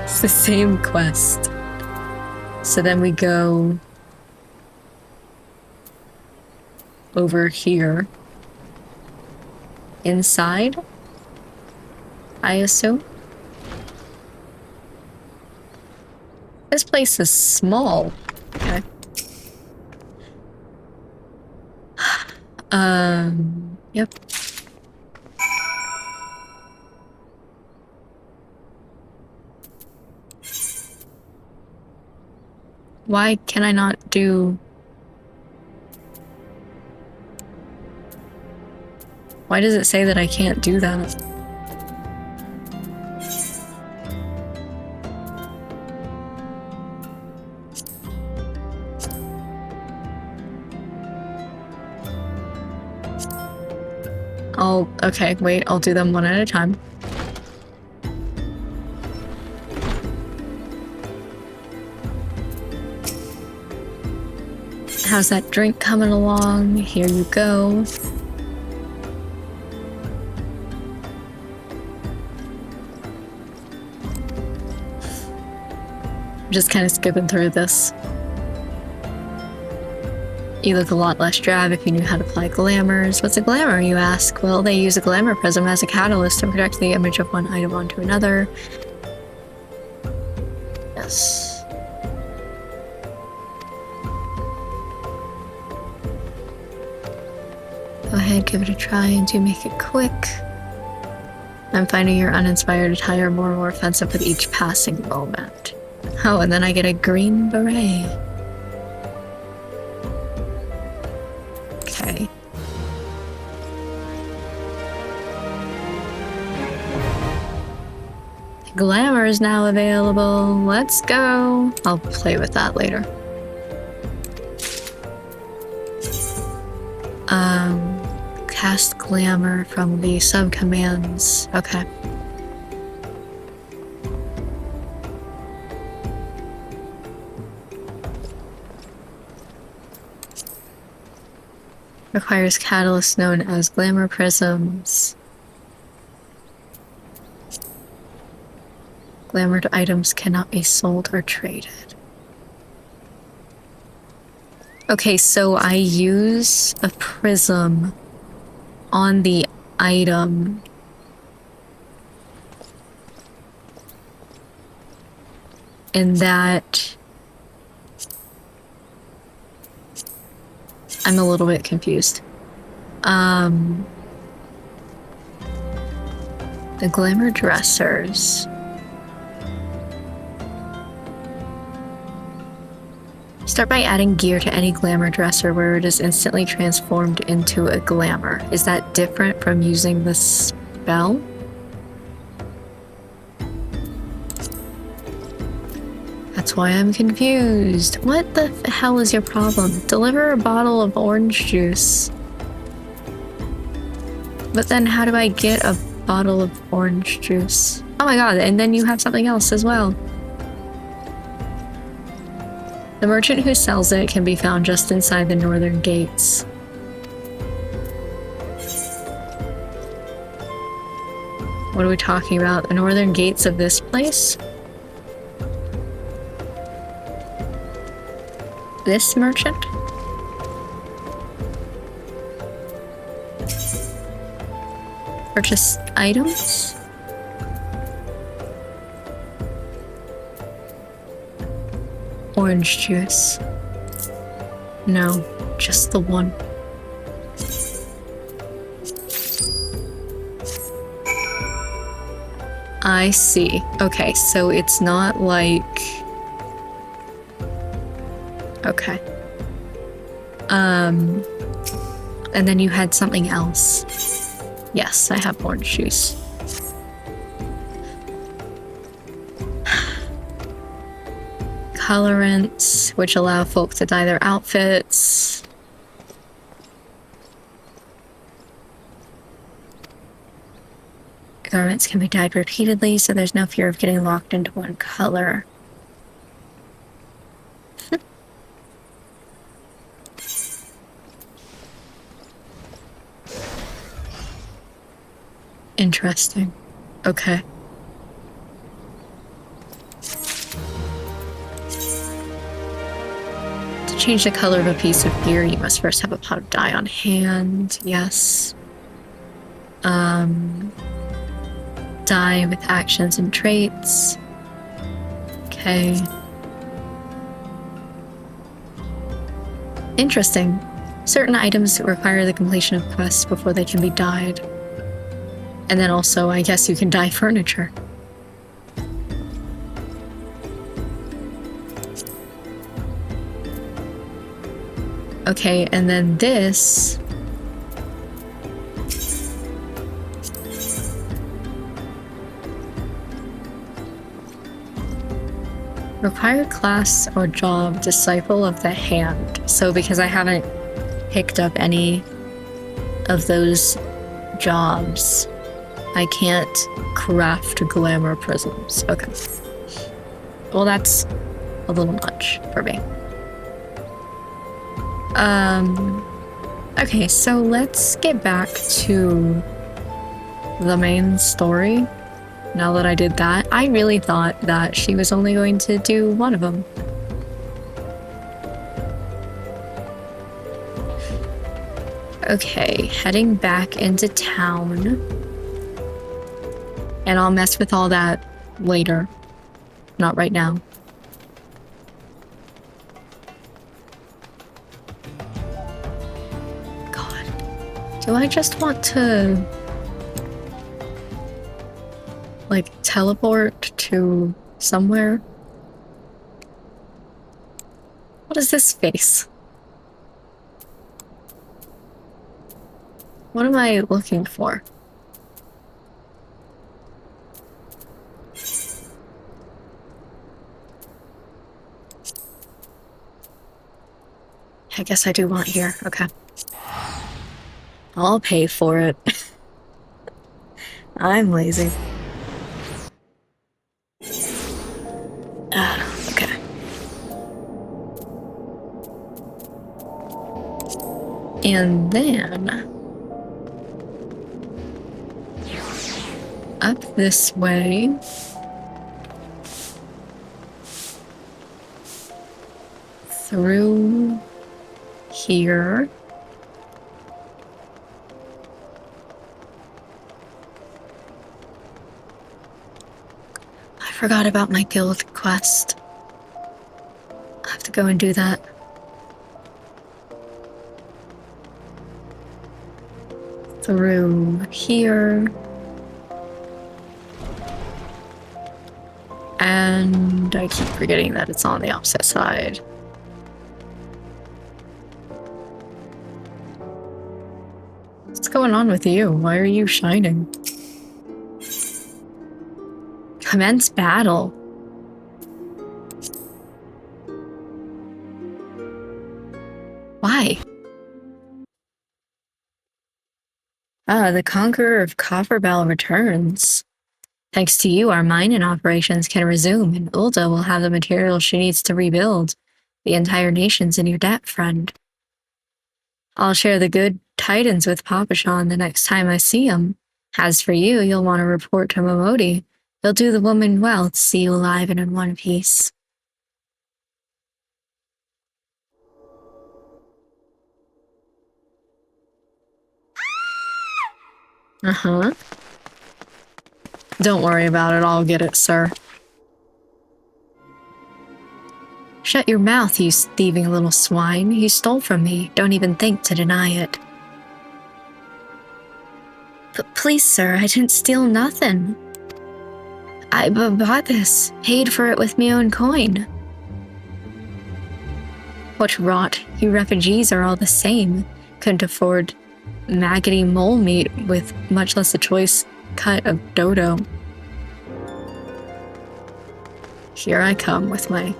It's the same quest. So then we go over here. Inside, I assume. This place is small. Okay. Yep. Why can I not do... Why does it say that I can't do that? Okay, wait, I'll do them one at a time. How's that drink coming along? Here you go. Just kind of skipping through this. You look a lot less drab if you knew how to apply glamours. What's a glamour, you ask? Well, they use a glamour prism as a catalyst to project the image of one item onto another. Yes. Go ahead, give it a try, and do make it quick. I'm finding your uninspired attire more and more offensive with each passing moment. Oh, and then I get a green beret. Okay. Glamour is now available. Let's go. I'll play with that later. Cast glamour from the sub-commands. Okay. Requires catalysts known as glamour prisms. Glamored items cannot be sold or traded. Okay, so I use a prism on the item. And that... I'm a little bit confused. The glamour dressers. Start by adding gear to any glamour dresser where it is instantly transformed into a glamour. Is that different from using the spell? That's why I'm confused. What the hell is your problem? Deliver a bottle of orange juice. But then how do I get a bottle of orange juice? Oh my god, and then you have something else as well. The merchant who sells it can be found just inside the northern gates. What are we talking about? The northern gates of this place? This merchant? Purchase items? Orange juice. No, just the one. I see. Okay, so it's not like... Okay. And then you had something else. Yes, I have orange juice. Colorants, which allow folk to dye their outfits. Garments can be dyed repeatedly, so there's no fear of getting locked into one color. Interesting. Okay. To change the color of a piece of gear, you must first have a pot of dye on hand. Yes. Dye with actions and traits. Okay. Interesting. Certain items require the completion of quests before they can be dyed. And then also, I guess you can dye furniture. Okay, and then this... Required class or job, Disciple of the Hand. So because I haven't picked up any of those jobs, I can't craft glamour prisms. Okay. Well, that's a little much for me. Okay, so let's get back to the main story. Now that I did that, I really thought that she was only going to do one of them. Okay, heading back into town. And I'll mess with all that later. Not right now. God. Do I just want to... like, teleport to somewhere? What is this face? What am I looking for? I guess I do want here. Okay. I'll pay for it. I'm lazy. Okay. And then... up this way. Through here. I forgot about my guild quest. I have to go and do that. Through here. And I keep forgetting that it's on the opposite side. What's going on with you? Why are you shining? Commence battle. Why? Ah, the Conqueror of Copperbell returns. Thanks to you, our mining operations can resume, and Ulda will have the materials she needs to rebuild. The entire nation's in your debt, friend. I'll share the good tidings with Papashan the next time I see him. As for you, you'll want to report to Momodi. He'll do the woman well to see you alive and in one piece. Uh-huh. Don't worry about it, I'll get it, sir. Shut your mouth, you thieving little swine. You stole from me. Don't even think to deny it. But please, sir, I didn't steal nothing. I bought this, paid for it with my own coin. What rot, you refugees are all the same. Couldn't afford maggoty mole meat with much less a choice cut of dodo. Here I come with my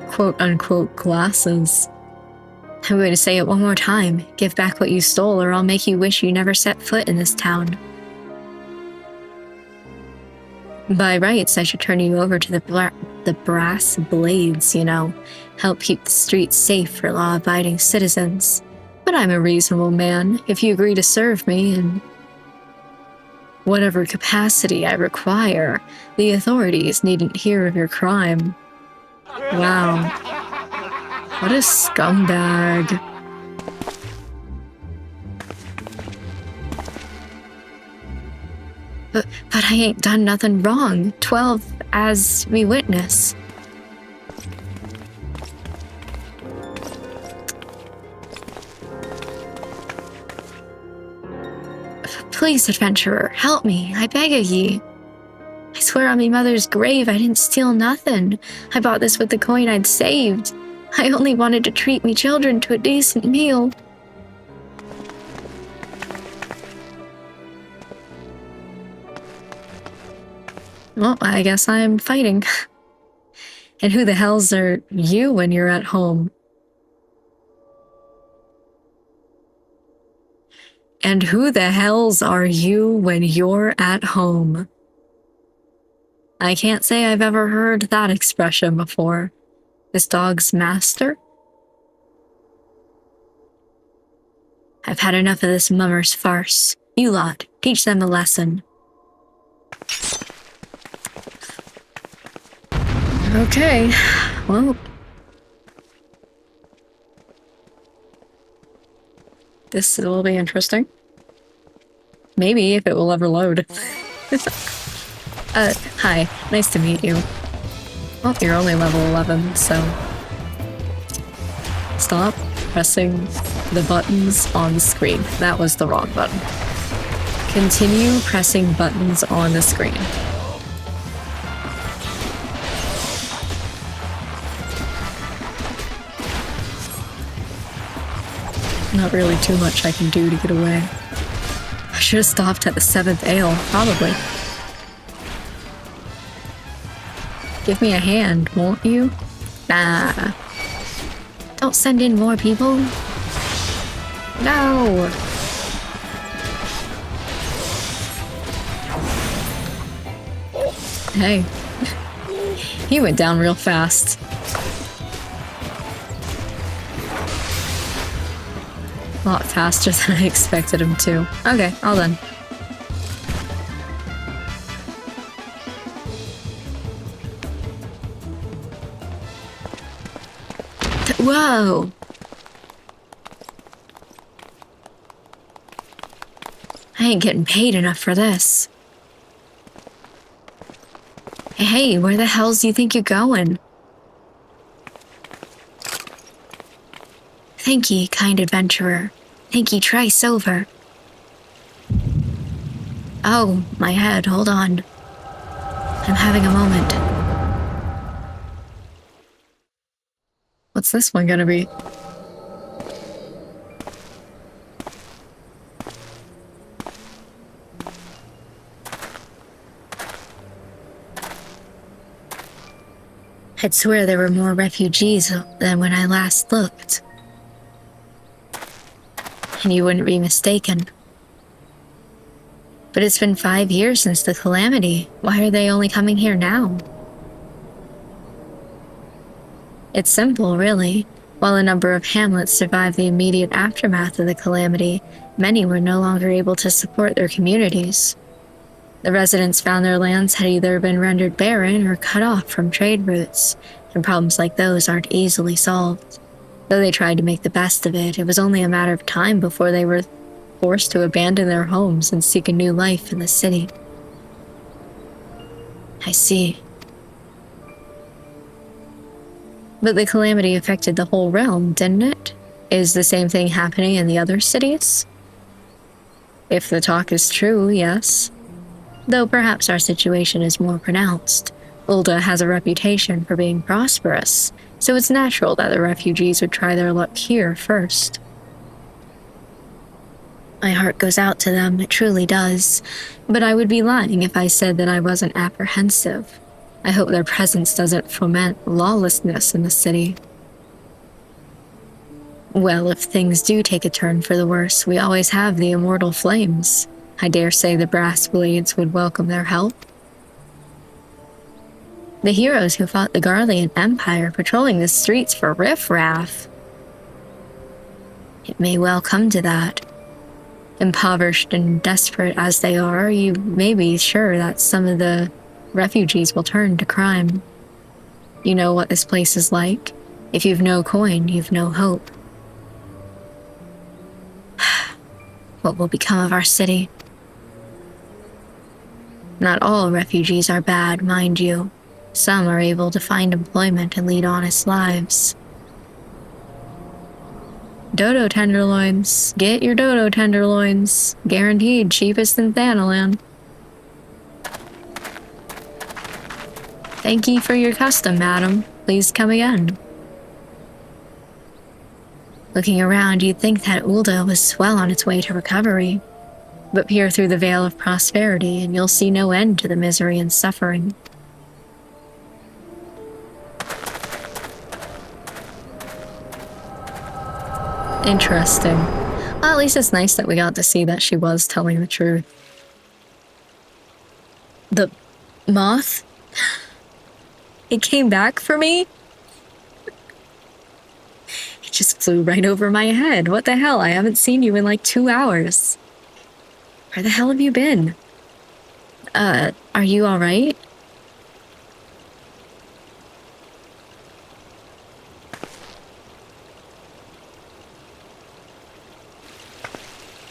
quote-unquote glasses. I'm going to say it one more time. Give back what you stole or I'll make you wish you never set foot in this town. By rights, I should turn you over to the brass blades, you know. Help keep the streets safe for law-abiding citizens. But I'm a reasonable man. If you agree to serve me in whatever capacity I require, the authorities needn't hear of your crime. Wow. What a scumbag. But I ain't done nothing wrong. 12 as me witness. Please, adventurer, help me, I beg of ye. I swear on me mother's grave I didn't steal nothing. I bought this with the coin I'd saved. I only wanted to treat me children to a decent meal. Well, I guess I'm fighting. And who the hells are you when you're at home? And who the hells are you when you're at home? I can't say I've ever heard that expression before. This dog's master? I've had enough of this mummer's farce. You lot, teach them a lesson. Okay, well. This will be interesting. Maybe, if it will ever load. Hi, nice to meet you. Well, you're only level 11, so... Stop pressing the buttons on the screen. That was the wrong button. Continue pressing buttons on the screen. Not really too much I can do to get away. I should have stopped at the 7th ale, probably. Give me a hand, won't you? Nah. Don't send in more people. No. Hey. He went down real fast. A lot faster than I expected him to. Okay, all done. Whoa! I ain't getting paid enough for this. Hey, where the hells do you think you're going? Thank ye, kind adventurer. Thank ye thrice over. Oh, my head, hold on. I'm having a moment. What's this one gonna be? I'd swear there were more refugees than when I last looked. And you wouldn't be mistaken. But it's been 5 years since the calamity. Why are they only coming here now? It's simple, really. While a number of hamlets survived the immediate aftermath of the calamity, many were no longer able to support their communities. The residents found their lands had either been rendered barren or cut off from trade routes, and problems like those aren't easily solved. Though they tried to make the best of it, it was only a matter of time before they were forced to abandon their homes and seek a new life in the city. I see. But the calamity affected the whole realm, didn't it? Is the same thing happening in the other cities? If the talk is true, yes. Though perhaps our situation is more pronounced. Ulda has a reputation for being prosperous, so it's natural that the refugees would try their luck here first. My heart goes out to them, it truly does. But I would be lying if I said that I wasn't apprehensive. I hope their presence doesn't foment lawlessness in the city. Well, if things do take a turn for the worse, we always have the immortal flames. I dare say the brass blades would welcome their help. The heroes who fought the Garlean Empire patrolling the streets for riffraff. It may well come to that. Impoverished and desperate as they are, you may be sure that some of the refugees will turn to crime. You know what this place is like. If you've no coin, you've no hope. What will become of our city? Not all refugees are bad, mind you. Some are able to find employment and lead honest lives. Dodo tenderloins. Get your dodo tenderloins. Guaranteed cheapest in Thanalan. Thank you for your custom, madam. Please come again. Looking around, you'd think that Ulda was well on its way to recovery. But peer through the veil of prosperity and you'll see no end to the misery and suffering. Interesting. Well, at least it's nice that we got to see that she was telling the truth. The moth? It came back for me? It just flew right over my head. What the hell? I haven't seen you in like 2 hours. Where the hell have you been? Are you alright?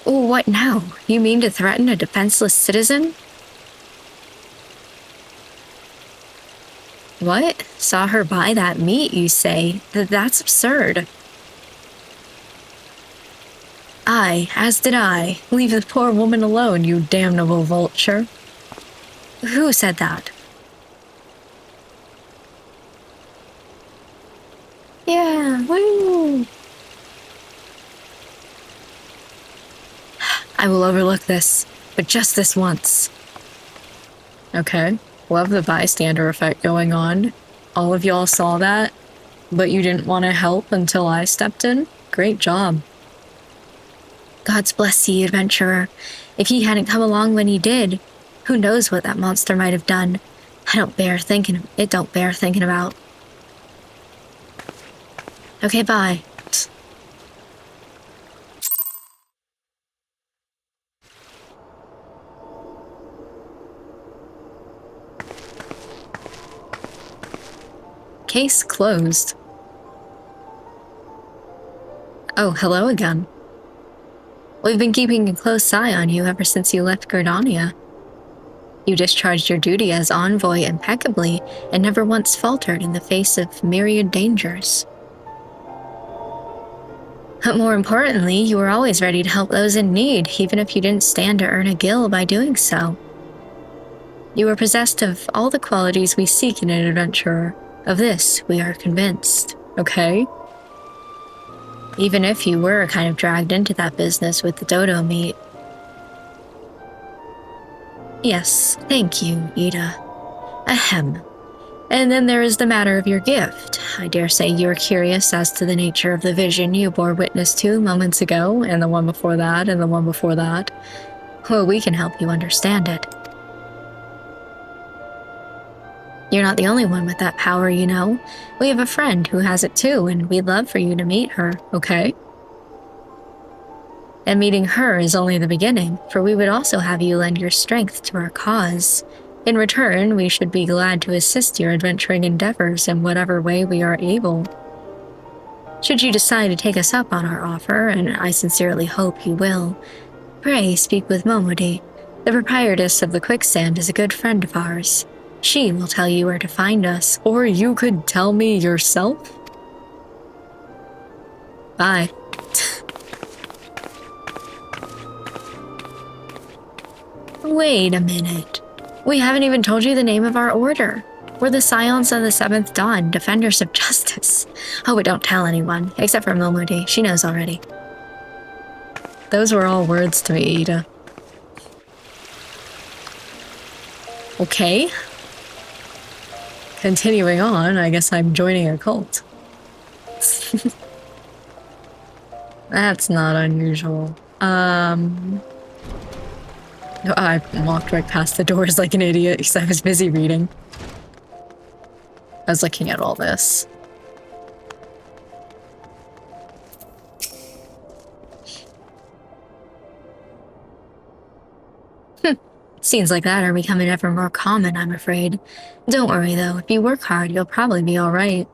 Oh, what now? You mean to threaten a defenseless citizen? What? Saw her buy that meat, you say? That's absurd. Aye, as did I. Leave the poor woman alone, you damnable vulture. Who said that? Yeah, woo! I will overlook this, but just this once. Okay, love the bystander effect going on. All of y'all saw that, but you didn't want to help until I stepped in? Great job. Gods bless ye, adventurer. If he hadn't come along when he did, who knows what that monster might have done. It don't bear thinking about. Okay, bye. Case closed. Oh, hello again. We've been keeping a close eye on you ever since you left Gridania. You discharged your duty as envoy impeccably and never once faltered in the face of myriad dangers. But more importantly, you were always ready to help those in need, even if you didn't stand to earn a gil by doing so. You were possessed of all the qualities we seek in an adventurer. Of this, we are convinced. Okay? Even if you were kind of dragged into that business with the dodo meat. Yes, thank you, Ida. Ahem. And then there is the matter of your gift. I dare say you are curious as to the nature of the vision you bore witness to moments ago, and the one before that, and the one before that. Well, we can help you understand it. You're not the only one with that power, you know. We have a friend who has it too, and we'd love for you to meet her, okay? And meeting her is only the beginning, for we would also have you lend your strength to our cause. In return, we should be glad to assist your adventuring endeavors in whatever way we are able. Should you decide to take us up on our offer, and I sincerely hope you will, pray speak with Momodi. The proprietress of the Quicksand is a good friend of ours. She will tell you where to find us. Or you could tell me yourself? Bye. Wait a minute. We haven't even told you the name of our order. We're the Scions of the Seventh Dawn, Defenders of Justice. Oh, but don't tell anyone, except for Momodi. She knows already. Those were all words to me, Ida. Okay. Continuing on, I guess I'm joining a cult. That's not unusual. I walked right past the doors like an idiot because I was busy reading. I was looking at all this. Scenes like that are becoming ever more common, I'm afraid. Don't worry though, if you work hard, you'll probably be alright.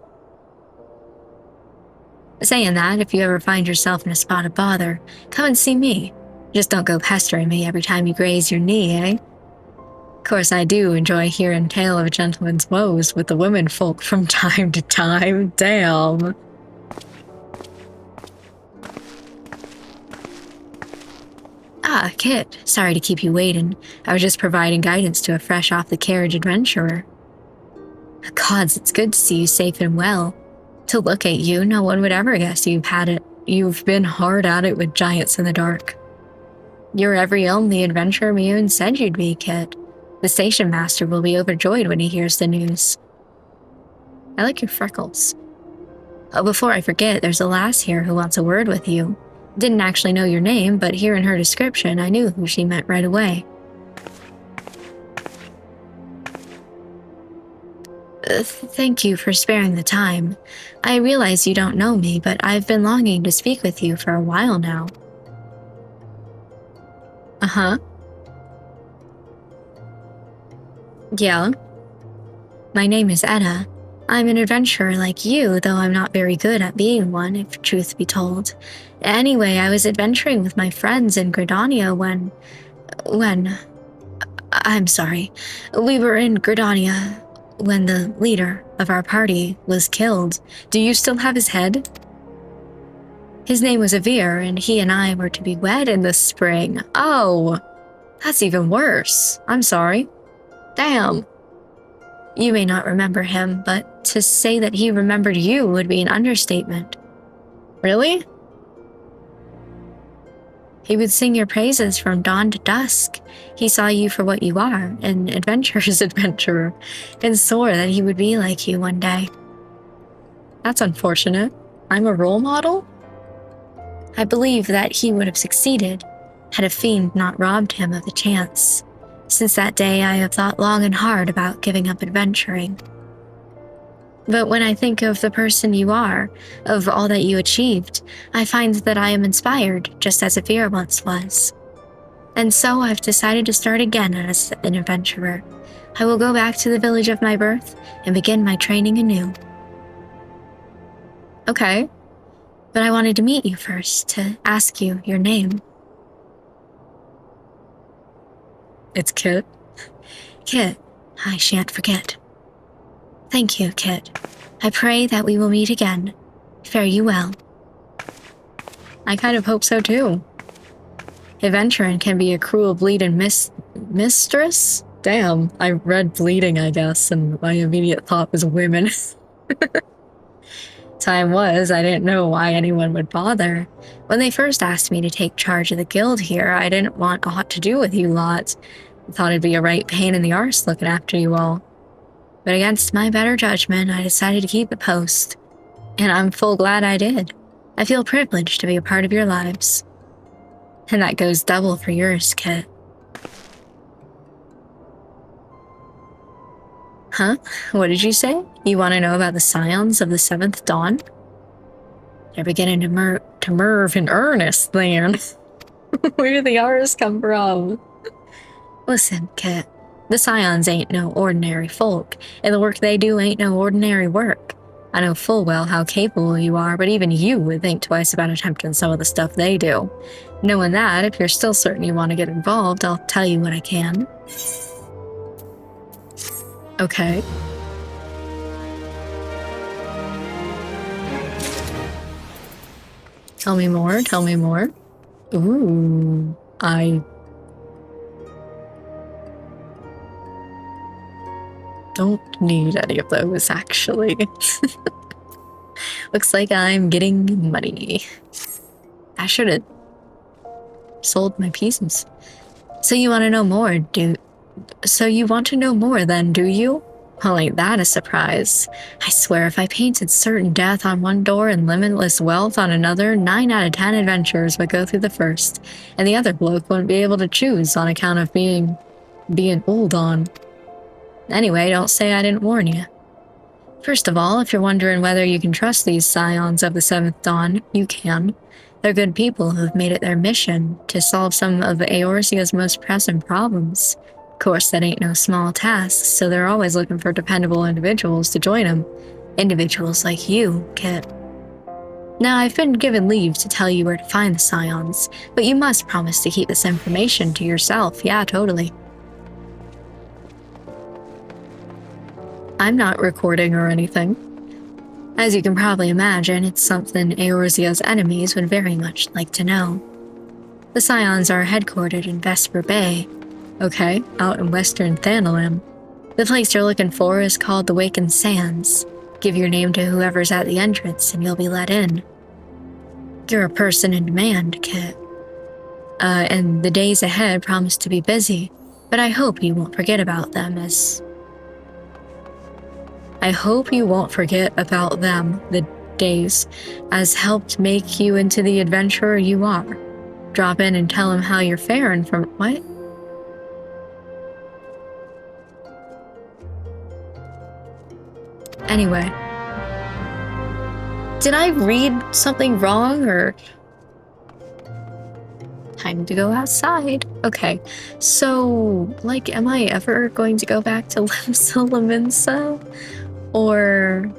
Saying that, if you ever find yourself in a spot of bother, come and see me. Just don't go pestering me every time you graze your knee, eh? Of course, I do enjoy hearing tale of a gentleman's woes with the women folk from time to time. Damn. Ah, Kit. Sorry to keep you waiting. I was just providing guidance to a fresh off-the-carriage adventurer. Gods, it's good to see you safe and well. To look at you, no one would ever guess you've been hard at it with giants in the dark. You're every only adventurer Mune said you'd be, Kit. The station master will be overjoyed when he hears the news. I like your freckles. Oh, before I forget, there's a lass here who wants a word with you. Didn't actually know your name, but hearing her description, I knew who she meant right away. Thank you for sparing the time. I realize you don't know me, but I've been longing to speak with you for a while now. Uh-huh. Yeah. My name is Etta. I'm an adventurer like you, though I'm not very good at being one, if truth be told. Anyway, I was adventuring with my friends in Gridania when... I'm sorry. We were in Gridania when the leader of our party was killed. Do you still have his head? His name was Avir, and he and I were to be wed in the spring. Oh, that's even worse. I'm sorry. Damn. You may not remember him, but to say that he remembered you would be an understatement. Really? He would sing your praises from dawn to dusk. He saw you for what you are, an adventurer's adventurer, and swore that he would be like you one day. That's unfortunate. I'm a role model? I believe that he would have succeeded, had a fiend not robbed him of the chance. Since that day, I have thought long and hard about giving up adventuring. But when I think of the person you are, of all that you achieved, I find that I am inspired, just as Avir once was. And so I've decided to start again as an adventurer. I will go back to the village of my birth and begin my training anew. Okay, but I wanted to meet you first, to ask you your name. It's Kit. Kit, I shan't forget. Thank you, Kit. I pray that we will meet again. Fare you well. I kind of hope so too. Adventuring can be a cruel bleeding mistress? Damn, I read bleeding, I guess, and my immediate thought was women. Time was, I didn't know why anyone would bother. When they first asked me to take charge of the guild here, I didn't want aught to do with you lot. I thought it'd be a right pain in the arse looking after you all. But against my better judgment, I decided to keep the post. And I'm full glad I did. I feel privileged to be a part of your lives. And that goes double for yours, Kit. Huh? What did you say? You want to know about the Scions of the Seventh Dawn? They're beginning to merve in earnest, then. Where do the R's come from? Listen, Kit. The Scions ain't no ordinary folk, and the work they do ain't no ordinary work. I know full well how capable you are, but even you would think twice about attempting some of the stuff they do. Knowing that, if you're still certain you want to get involved, I'll tell you what I can. Okay. Tell me more, tell me more. Ooh, I don't need any of those, actually. Looks like I'm getting money. I should have sold my pieces. So you want to know more, So you want to know more then, do you? Well, ain't that a surprise? I swear if I painted certain death on one door and limitless wealth on another, 9 out of 10 adventurers would go through the first, and the other bloke wouldn't be able to choose on account of being old on. Anyway, don't say I didn't warn you. First of all, if you're wondering whether you can trust these scions of the Seventh Dawn, you can. They're good people who have made it their mission to solve some of Eorzea's most pressing problems. Of course, that ain't no small task, so they're always looking for dependable individuals to join them. Individuals like you, Kit. Now, I've been given leave to tell you where to find the scions, but you must promise to keep this information to yourself. Yeah, totally. I'm not recording or anything. As you can probably imagine, it's something Eorzea's enemies would very much like to know. The Scions are headquartered in Vesper Bay. Okay, out in western Thanalan. The place you're looking for is called the Wakened Sands. Give your name to whoever's at the entrance and you'll be let in. You're a person in demand, Kit. And the days ahead promise to be busy, but I hope you won't forget about them the days, as helped make you into the adventurer you are. Drop in and tell them how you're faring from— what? Anyway. Did I read something wrong, or— time to go outside. Okay, so, like, am I ever going to go back to Limsa? Or—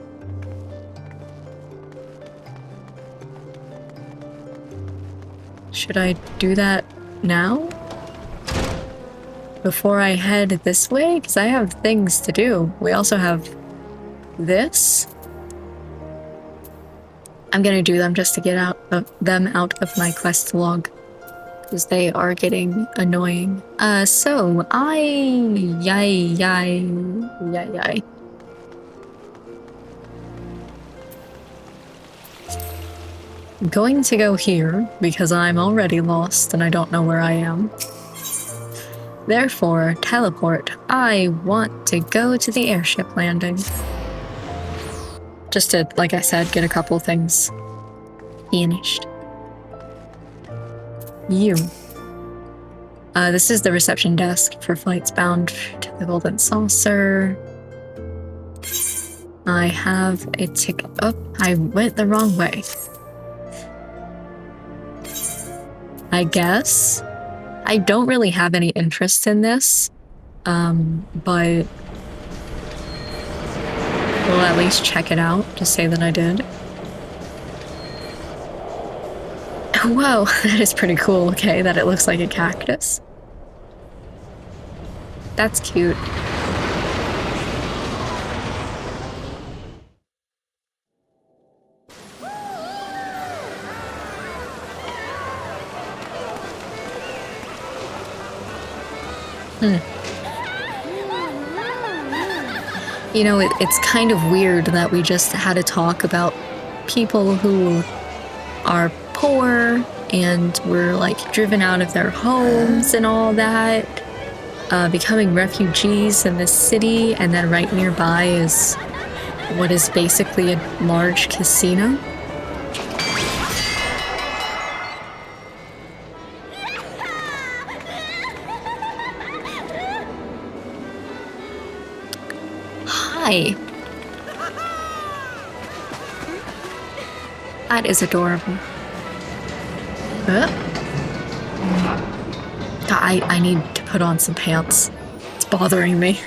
should I do that now? Before I head this way? Because I have things to do. We also have this. I'm gonna do them just to get them out of my quest log, because they are getting annoying. So yay. I'm going to go here because I'm already lost and I don't know where I am. Therefore, teleport. I want to go to the airship landing. Just to, like I said, get a couple things finished. You. This is the reception desk for flights bound to the Golden Saucer. I have a ticket. Oh, I went the wrong way. I guess. I don't really have any interest in this, but we'll at least check it out to say that I did. Whoa, that is pretty cool, okay, that it looks like a cactus. That's cute. You know, it's kind of weird that we just had to talk about people who are poor and were, like, driven out of their homes and all that, becoming refugees in this city, and then right nearby is what is basically a large casino. Hi. That is adorable. I need to put on some pants. It's bothering me.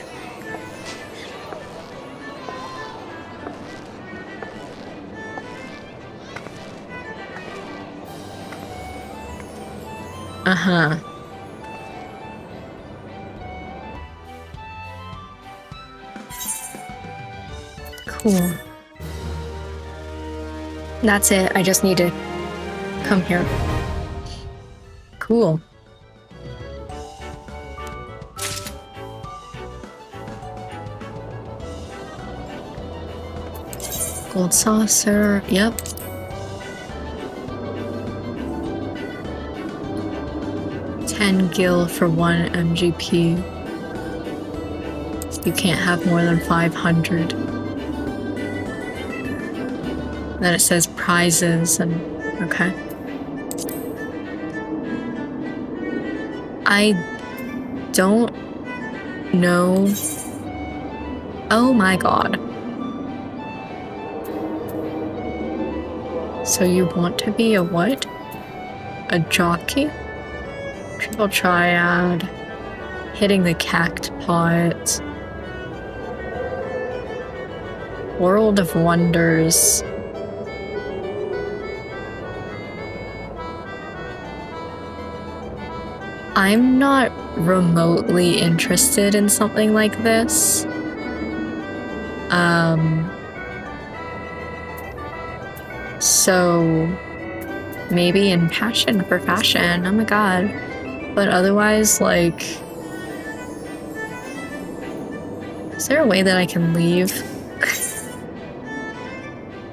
Uh-huh. Cool. That's it. I just need to Come here. Cool. Gold saucer, yep. $10 for 1 MGP. You can't have more than 500. Then it says prizes and okay. I don't know. Oh my god. So you want to be a what? A jockey? Triple triad. Hitting the cactpot. World of Wonders. I'm not remotely interested in something like this. So maybe in passion for fashion, oh my god. But otherwise, like, is there a way that I can leave?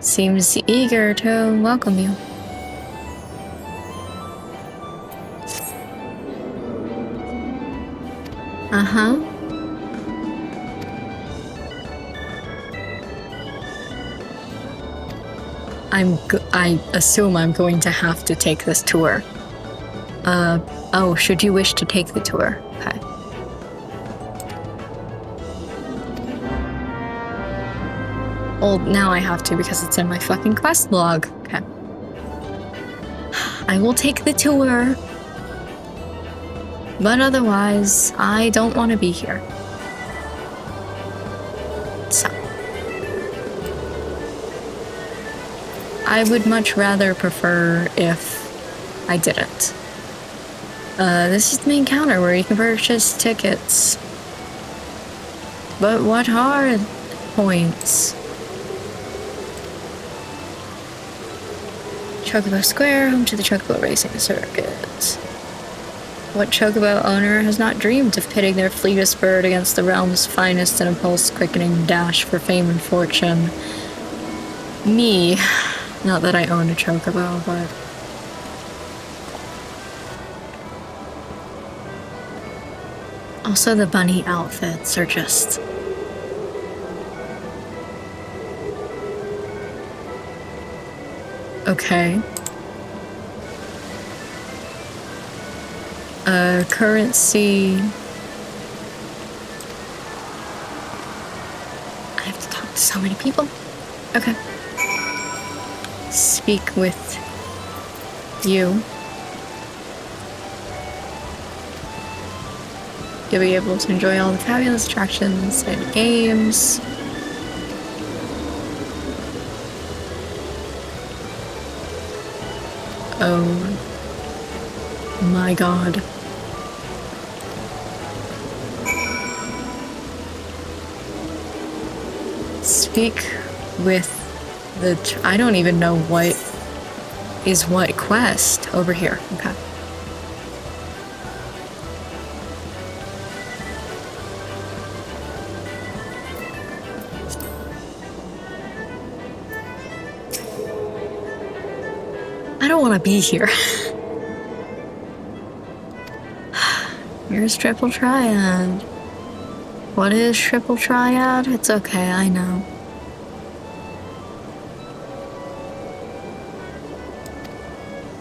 Seems eager to welcome you. Uh-huh. I assume I'm going to have to take this tour. Oh, should you wish to take the tour? Okay. Well, now I have to because it's in my fucking quest log. Okay. I will take the tour. But otherwise, I don't want to be here. So. I would much rather prefer if I didn't. This is the main counter where you can purchase tickets. But what are points? Chocobo Square, home to the Chocobo Racing Circuit. What Chocobo owner has not dreamed of pitting their fleetest bird against the realm's finest in a pulse-quickening dash for fame and fortune? Me. Not that I own a Chocobo, but... Also, the bunny outfits are just... Okay. Currency... I have to talk to so many people. Okay. Speak with you. You'll be able to enjoy all the fabulous attractions and games. Oh my god. Speak with the... I don't even know what is what quest over here. Okay. I don't want to be here. Here's Triple Triad. What is Triple Triad? It's okay, I know.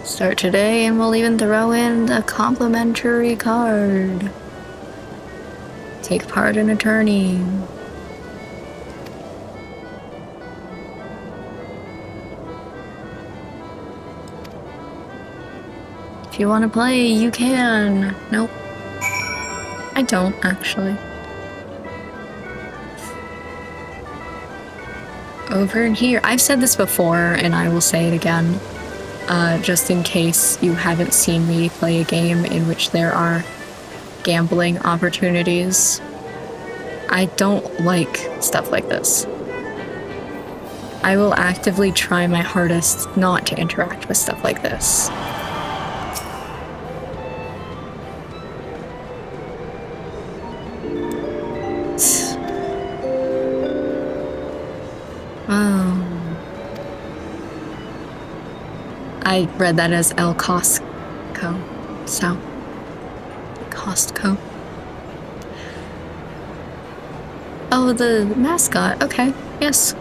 Start today and we'll even throw in a complimentary card. Take part in a tourney. If you want to play, you can. Nope. I don't, actually. Over in here. I've said this before, and I will say it again. Just in case you haven't seen me play a game in which there are gambling opportunities. I don't like stuff like this. I will actively try my hardest not to interact with stuff like this. Oh. I read that as El Costco, so Costco. Oh, the mascot. Okay, yes.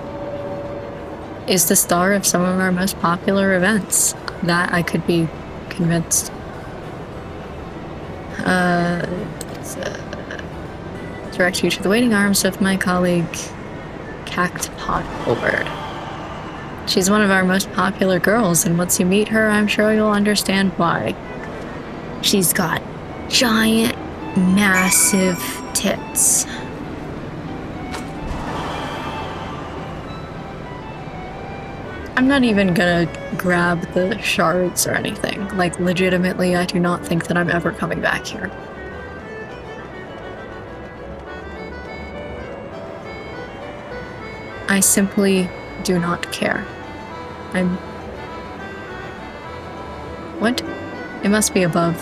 Is the star of some of our most popular events. That I could be convinced. Direct you to the waiting arms of my colleague, Cactpot Holbird. She's one of our most popular girls, and once you meet her, I'm sure you'll understand why. She's got giant, massive tits. I'm not even gonna grab the shards or anything. Like, legitimately, I do not think that I'm ever coming back here. I simply do not care. What? It must be above.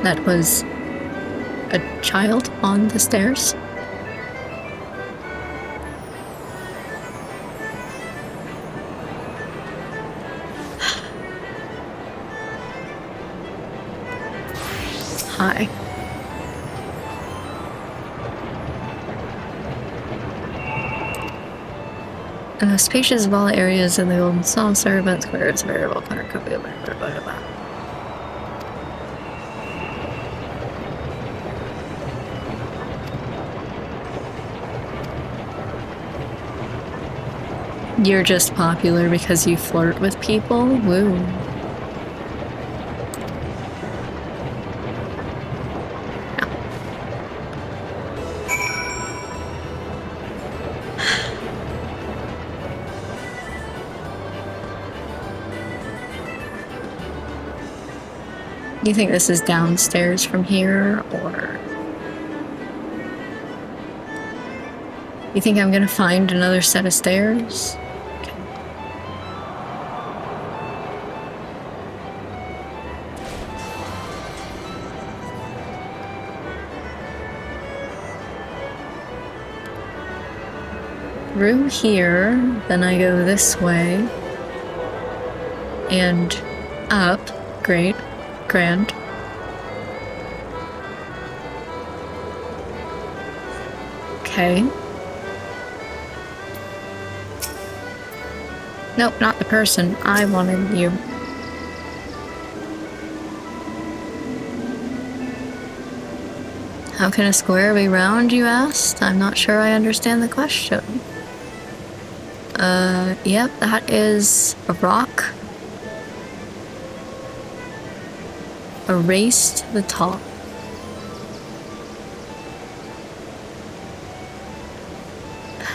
That was a child on the stairs. Hi. The most spacious of all areas in the Golden Saucer, event square is a variable corner could be a You're just popular because you flirt with people? Woo. Do you think this is downstairs from here, or... You think I'm gonna find another set of stairs? Through here, then I go this way, and up. Great. Grand. Okay. Nope, not the person. I wanted you. How can a square be round, you asked? I'm not sure I understand the question. Yep, that is a rock. A race to the top.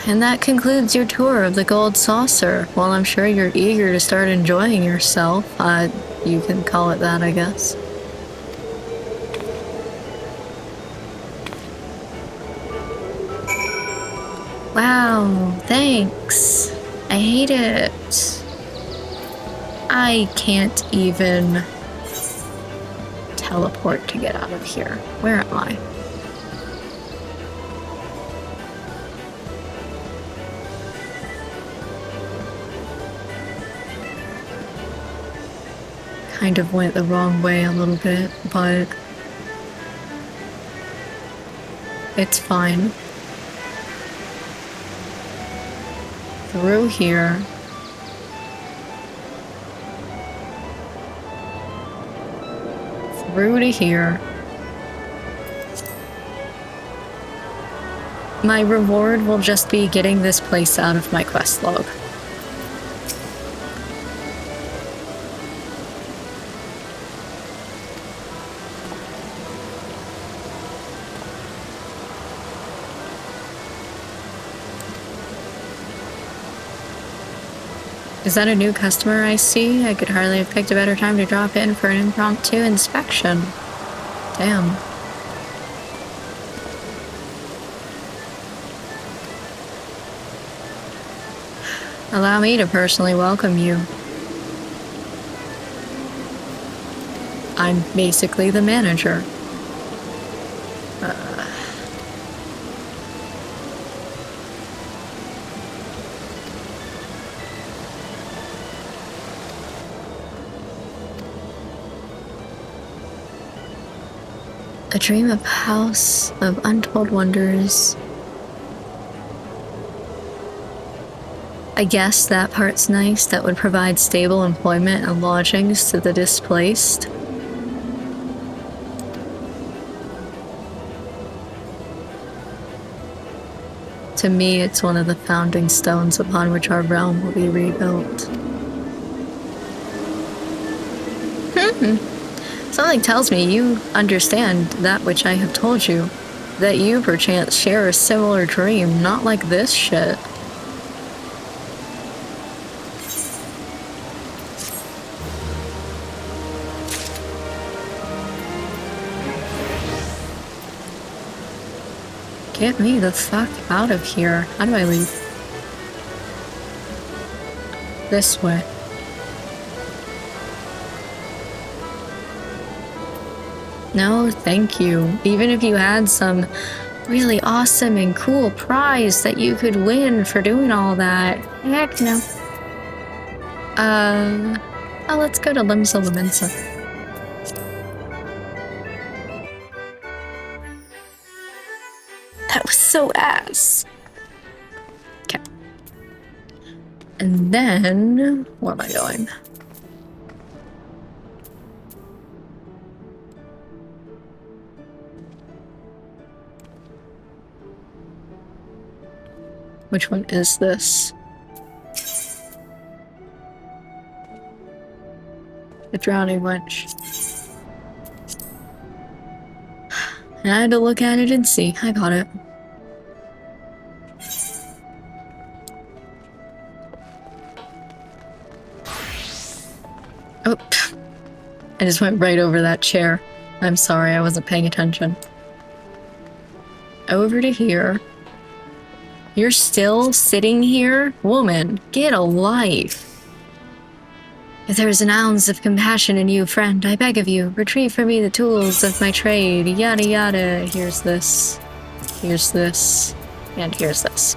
And that concludes your tour of the Gold Saucer. While I'm sure you're eager to start enjoying yourself, you can call it that, I guess. Wow, thanks. I hate it. I can't even teleport to get out of here. Where am I? Kind of went the wrong way a little bit, but it's fine. Through here. Through to here. My reward will just be getting this place out of my quest log. Is that a new customer I see? I could hardly have picked a better time to drop in for an impromptu inspection. Damn. Allow me to personally welcome you. I'm basically the manager. A dream of house of untold wonders. I guess that part's nice. That would provide stable employment and lodgings to the displaced. To me, it's one of the founding stones upon which our realm will be rebuilt. Something tells me you understand that which I have told you. That you, perchance, share a similar dream, not like this shit. Get me the fuck out of here. How do I leave? This way. No, thank you. Even if you had some really awesome and cool prize that you could win for doing all that. Heck no. Oh, let's go to Limsa Laminsa. That was so ass. Okay. And then, where am I going? Which one is this? The drowning wench. I had to look at it and see. I got it. Oh, I just went right over that chair. I'm sorry, I wasn't paying attention. Over to here. You're still sitting here? Woman, get a life. If there is an ounce of compassion in you, friend, I beg of you, retrieve for me the tools of my trade, yada yada. Here's this, and here's this.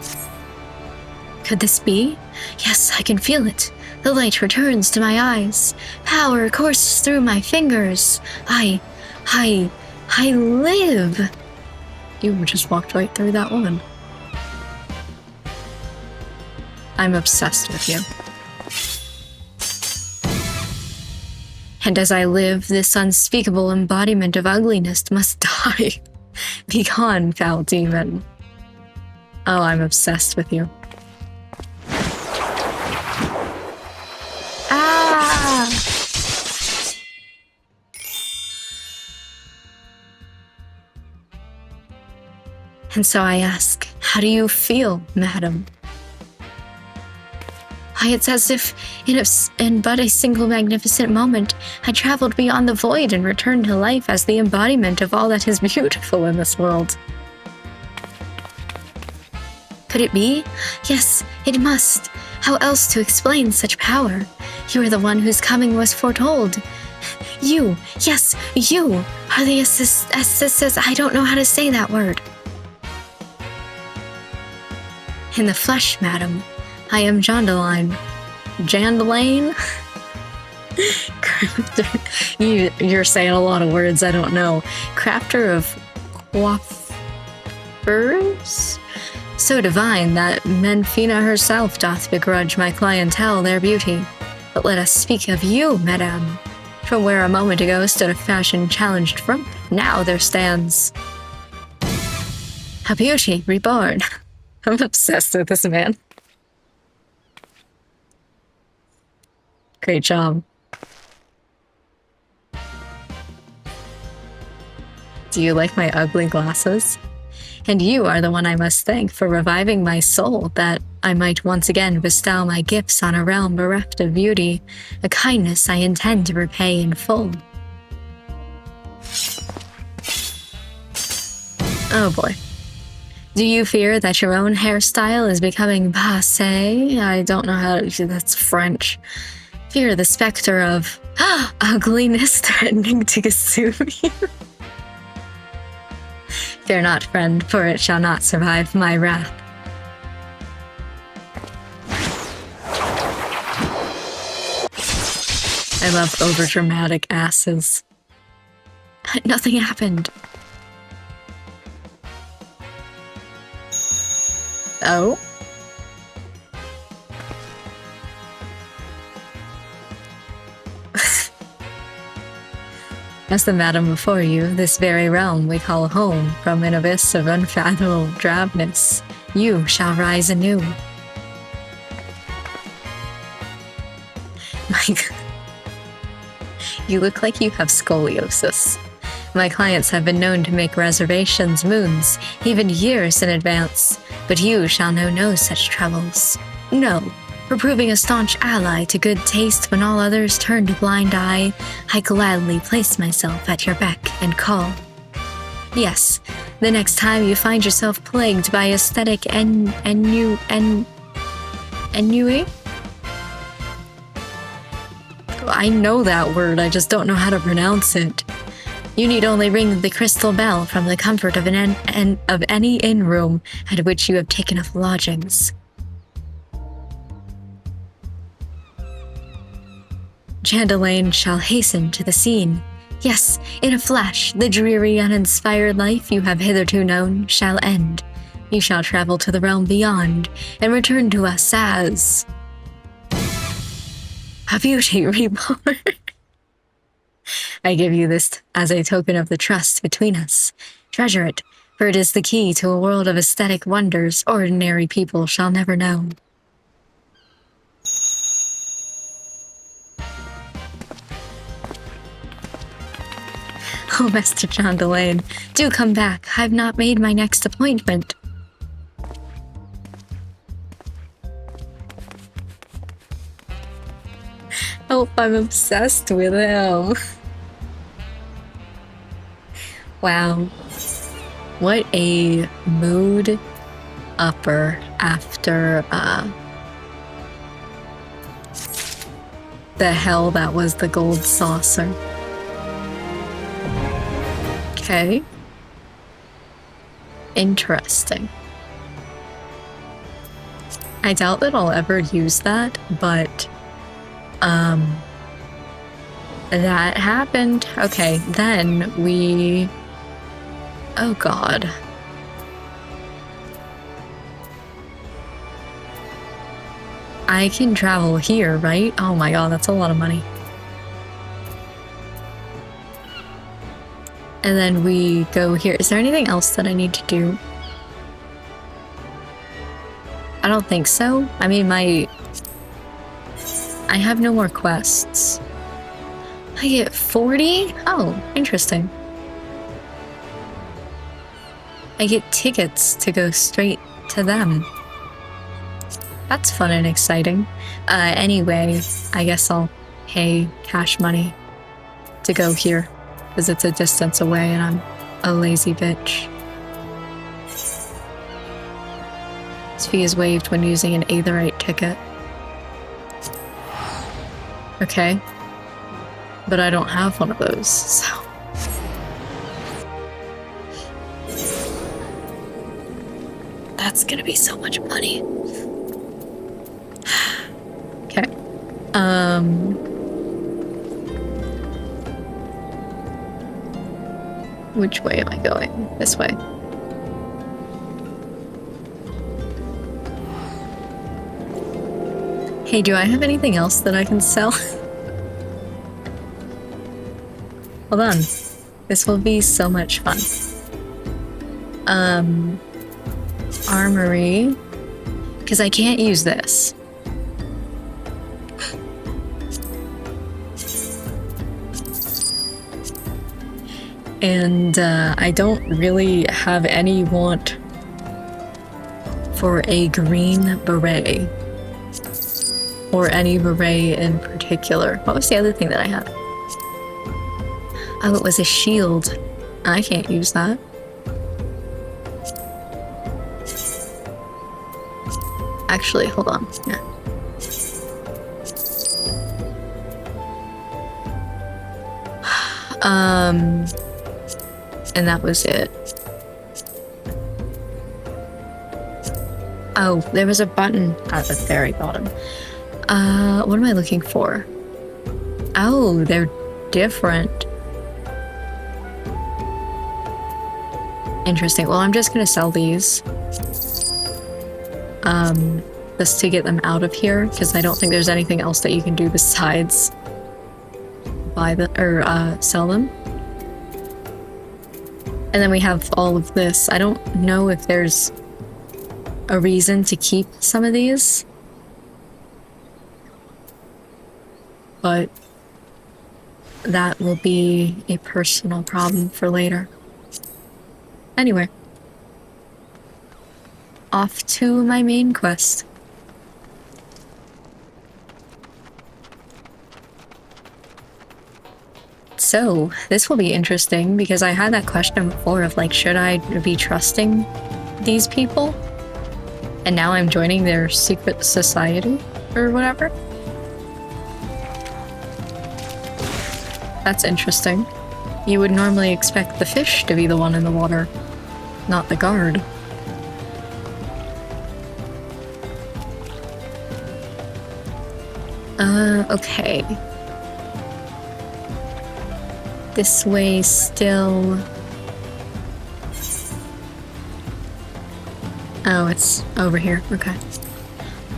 Could this be? Yes, I can feel it. The light returns to my eyes. Power courses through my fingers. I live. You just walked right through that woman. I'm obsessed with you. And as I live, this unspeakable embodiment of ugliness must die. Be gone, foul demon. Oh, I'm obsessed with you. Ah! And so I ask, how do you feel, madam? It's as if, in but a single magnificent moment, I traveled beyond the void and returned to life as the embodiment of all that is beautiful in this world. Could it be? Yes, it must. How else to explain such power? You are the one whose coming was foretold. You, yes, you, are the assistants. I don't know how to say that word. In the flesh, madam. I am Jondaline. Jandalane? Crafter. You're saying a lot of words I don't know. Crafter of coiffures? So divine that Menfina herself doth begrudge my clientele their beauty. But let us speak of you, madame. From where a moment ago stood a fashion-challenged front, now there stands a beauty reborn. I'm obsessed with this man. Great job. Do you like my ugly glasses? And you are the one I must thank for reviving my soul, that I might once again bestow my gifts on a realm bereft of beauty, a kindness I intend to repay in full. Oh boy. Do you fear that your own hairstyle is becoming passé? I don't know how to... That's French. Fear the specter of ugliness threatening to consume you. Fear not, friend, for it shall not survive my wrath. I love overdramatic asses. Nothing happened. Oh? As the madam before you, this very realm we call home, from an abyss of unfathomable drabness, you shall rise anew. My God. You look like you have scoliosis. My clients have been known to make reservations moons, even years in advance, but you shall know no such troubles. No, for proving a staunch ally to good taste when all others turn a blind eye, I gladly place myself at your beck and call. Yes, the next time you find yourself plagued by aesthetic ennui? I know that word, I just don't know how to pronounce it. You need only ring the crystal bell from the comfort of any inn room at which you have taken up lodgings. Chandelaine shall hasten to the scene. Yes, in a flash, the dreary, uninspired life you have hitherto known shall end. You shall travel to the realm beyond and return to us as a beauty reborn. I give you this as a token of the trust between us. Treasure it, for it is the key to a world of aesthetic wonders ordinary people shall never know. Oh, Master Chandelaine, do come back. I've not made my next appointment. Oh, I'm obsessed with him. Wow. What a mood upper after the hell that was the gold saucer. Okay. Interesting. I doubt that I'll ever use that, but that happened. Okay, then we... Oh God. I can travel here, right? Oh my God, that's a lot of money. And then we go here. Is there anything else that I need to do? I don't think so. I mean, I have no more quests. I get 40? Oh, interesting. I get tickets to go straight to them. That's fun and exciting. Anyway, I guess I'll pay cash money to go here, because it's a distance away and I'm a lazy bitch. This fee is waived when using an Aetherite ticket. Okay. But I don't have one of those, so... That's gonna be so much money. Okay. Which way am I going? This way. Hey, do I have anything else that I can sell? Hold on. This will be so much fun. Armory. Because I can't use this. And I don't really have any want for a green beret. Or any beret in particular. What was the other thing that I had? Oh, it was a shield. I can't use that. Actually, hold on. Yeah. And that was it. Oh, there was a button at the very bottom. What am I looking for? Oh, they're different. Interesting. Well, I'm just gonna sell these. Just to get them out of here, because I don't think there's anything else that you can do besides buy them or sell them. And then we have all of this. I don't know if there's a reason to keep some of these, but that will be a personal problem for later. Anyway, off to my main quest. So, this will be interesting because I had that question before of like, should I be trusting these people? And now I'm joining their secret society or whatever. That's interesting. You would normally expect the fish to be the one in the water, not the guard. Okay. This way still... Oh, it's over here. Okay.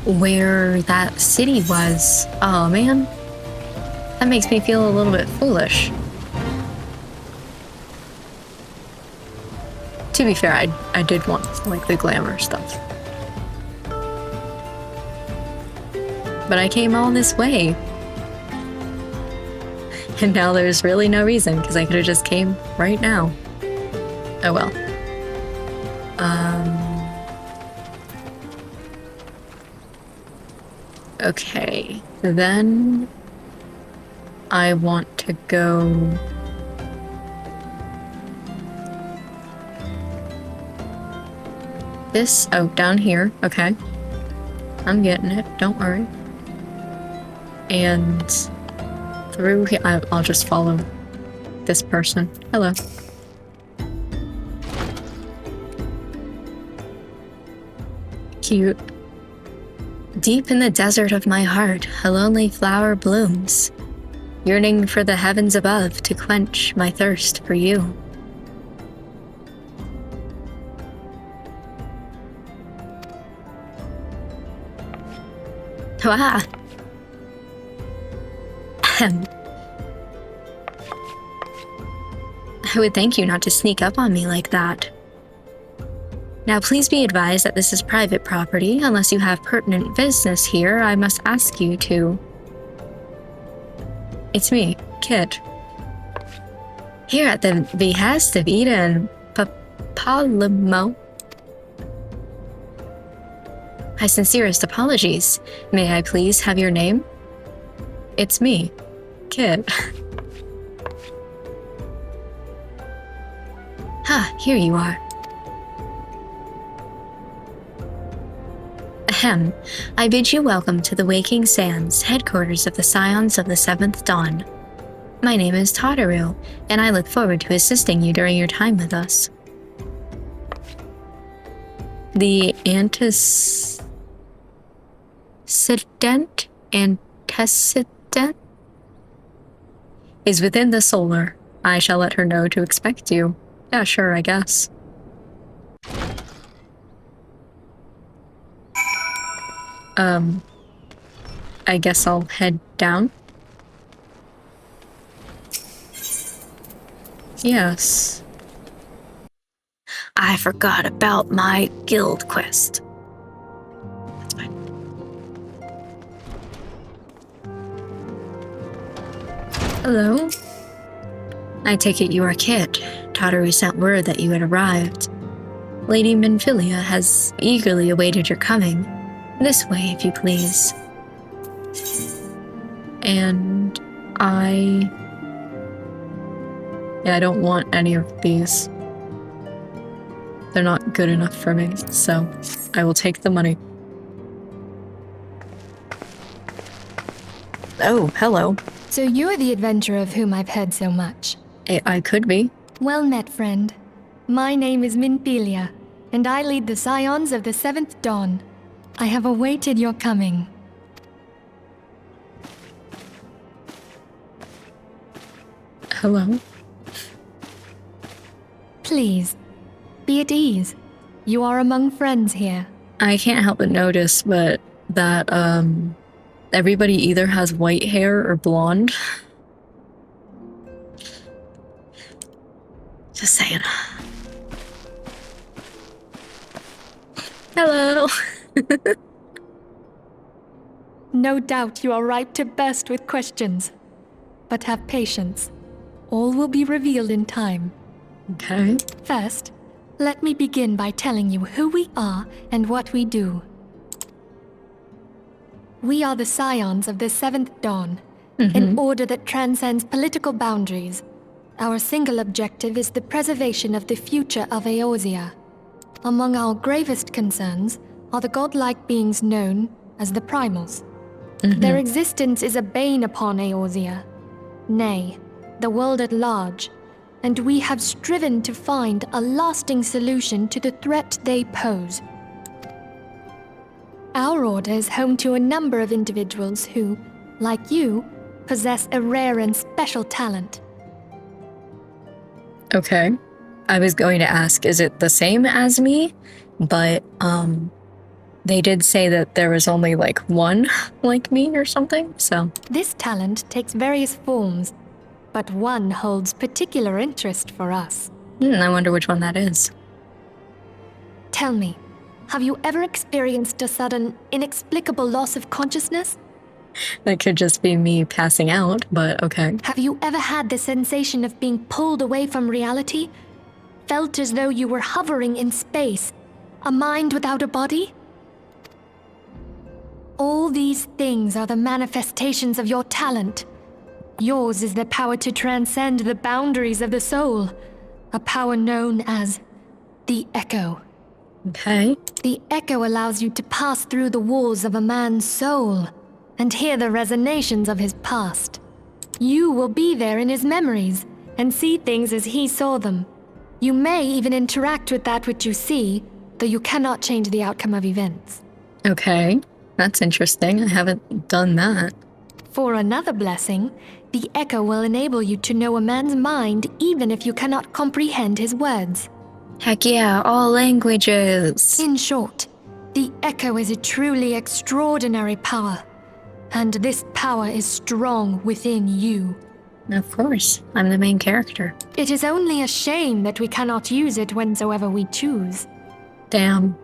Where that city was. Oh, man. That makes me feel a little bit foolish. To be fair, I did want, like, the glamour stuff. But I came all this way. And now there's really no reason, because I could have just came right now. Oh well. Okay, then I want to go... This, oh, down here, okay. I'm getting it, don't worry. And through here, I'll just follow this person. Hello. Cute. Deep in the desert of my heart, a lonely flower blooms, yearning for the heavens above to quench my thirst for you. Ah. I would thank you not to sneak up on me like that. Now please be advised that this is private property. Unless you have pertinent business here, I must ask you to... It's me, Kit. Here at the behest of Ida and Palamo. My sincerest apologies. May I please have your name? It's me, Kit. Here you are. Ahem. I bid you welcome to the Waking Sands, headquarters of the Scions of the Seventh Dawn. My name is Tataru, and I look forward to assisting you during your time with us. The antecedent is within the solar. I shall let her know to expect you. Yeah, sure, I guess. I guess I'll head down. Yes. I forgot about my guild quest. That's fine. Hello? I take it you are Kit. Tataru sent word that you had arrived. Lady Minfilia has eagerly awaited your coming. This way, if you please. And I don't want any of these. They're not good enough for me, so I will take the money. Oh, hello. So you're the adventurer of whom I've heard so much. I could be. Well met, friend. My name is Minthelia, and I lead the Scions of the Seventh Dawn. I have awaited your coming. Hello. Please, be at ease. You are among friends here. I can't help but notice, but that, everybody either has white hair or blonde. Just saying. Hello. No doubt you are ripe to burst with questions. But have patience. All will be revealed in time. Okay. First, let me begin by telling you who we are and what we do. We are the Scions of the Seventh Dawn, an order that transcends political boundaries. Our single objective is the preservation of the future of Eorzea. Among our gravest concerns are the godlike beings known as the Primals. Their existence is a bane upon Eorzea, nay, the world at large, and we have striven to find a lasting solution to the threat they pose. Our order is home to a number of individuals who, like you, possess a rare and special talent. Okay. I was going to ask, is it the same as me? But, they did say that there was only, like, one like me or something, so. This talent takes various forms, but one holds particular interest for us. I wonder which one that is. Tell me, have you ever experienced a sudden, inexplicable loss of consciousness? That could just be me passing out, but okay. Have you ever had the sensation of being pulled away from reality? Felt as though you were hovering in space, a mind without a body? All these things are the manifestations of your talent. Yours is the power to transcend the boundaries of the soul, a power known as the Echo. Okay. The Echo allows you to pass through the walls of a man's soul and hear the resonations of his past. You will be there in his memories and see things as he saw them. You may even interact with that which you see, though you cannot change the outcome of events. Okay. That's interesting. I haven't done that. For another blessing, the Echo will enable you to know a man's mind even if you cannot comprehend his words. Heck yeah, all languages. In short, the Echo is a truly extraordinary power, and this power is strong within you. Of course, I'm the main character. It is only a shame that we cannot use it whensoever we choose. Damn.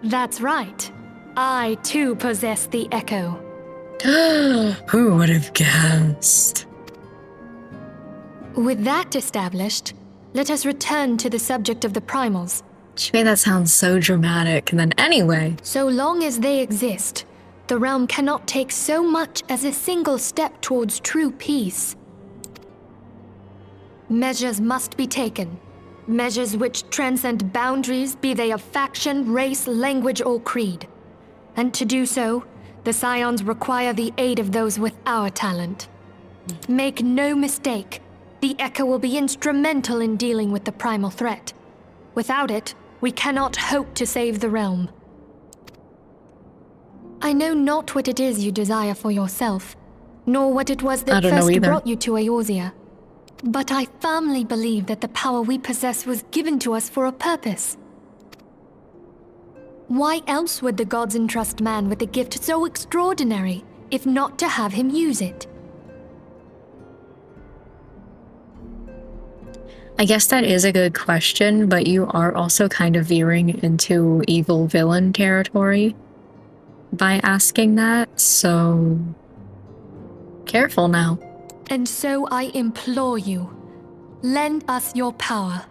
That's right. I too possess the Echo. Who would have guessed? With that established, let us return to the subject of the Primals. She made that sound so dramatic, and then anyway. So long as they exist, the realm cannot take so much as a single step towards true peace. Measures must be taken. Measures which transcend boundaries, be they of faction, race, language, or creed. And to do so, the Scions require the aid of those with our talent. Make no mistake, the Echo will be instrumental in dealing with the primal threat. Without it, we cannot hope to save the realm. I know not what it is you desire for yourself, nor what it was that first brought you to Eorzea. But I firmly believe that the power we possess was given to us for a purpose. Why else would the gods entrust man with a gift so extraordinary, if not to have him use it? I guess that is a good question, but you are also kind of veering into evil villain territory by asking that, so careful now. And so I implore you, lend us your power.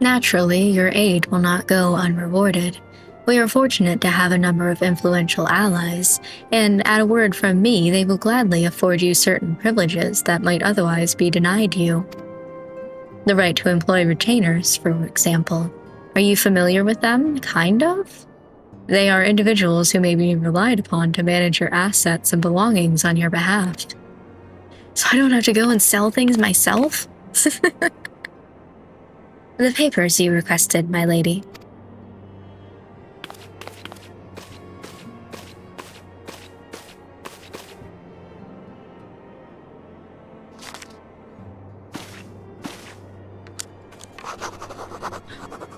Naturally, your aid will not go unrewarded. We are fortunate to have a number of influential allies, and at a word from me, they will gladly afford you certain privileges that might otherwise be denied you. The right to employ retainers, for example. Are you familiar with them? Kind of? They are individuals who may be relied upon to manage your assets and belongings on your behalf. So I don't have to go and sell things myself? The papers you requested, my lady.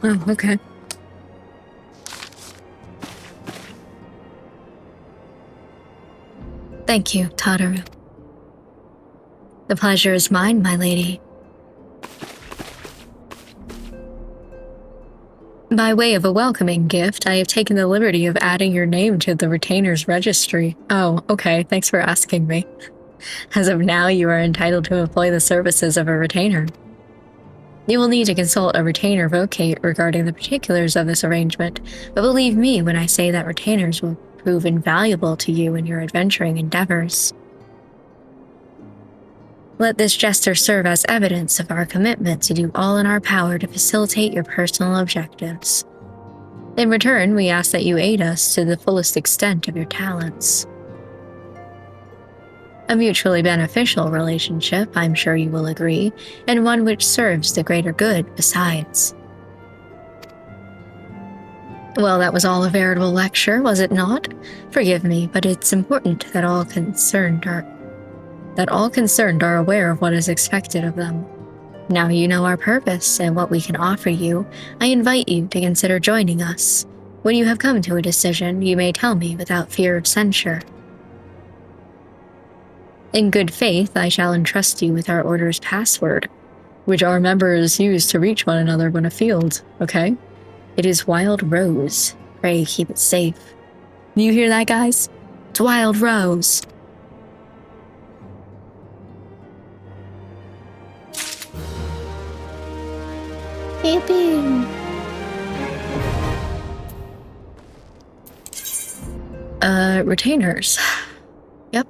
Oh, okay. Thank you, Tataru. The pleasure is mine, my lady. By way of a welcoming gift, I have taken the liberty of adding your name to the retainer's registry. Oh, okay, thanks for asking me. As of now, you are entitled to employ the services of a retainer. You will need to consult a retainer vocate regarding the particulars of this arrangement, but believe me when I say that retainers will prove invaluable to you in your adventuring endeavors. Let this gesture serve as evidence of our commitment to do all in our power to facilitate your personal objectives. In return, we ask that you aid us to the fullest extent of your talents. A mutually beneficial relationship, I'm sure you will agree, and one which serves the greater good besides. Well, that was all a veritable lecture, was it not? Forgive me, but it's important that all concerned are aware of what is expected of them. Now you know our purpose and what we can offer you, I invite you to consider joining us. When you have come to a decision, you may tell me without fear of censure. In good faith, I shall entrust you with our order's password, which our members use to reach one another when afield, okay? It is Wild Rose. Pray keep it safe. You hear that, guys? It's Wild Rose. Yippee! Retainers. Yep.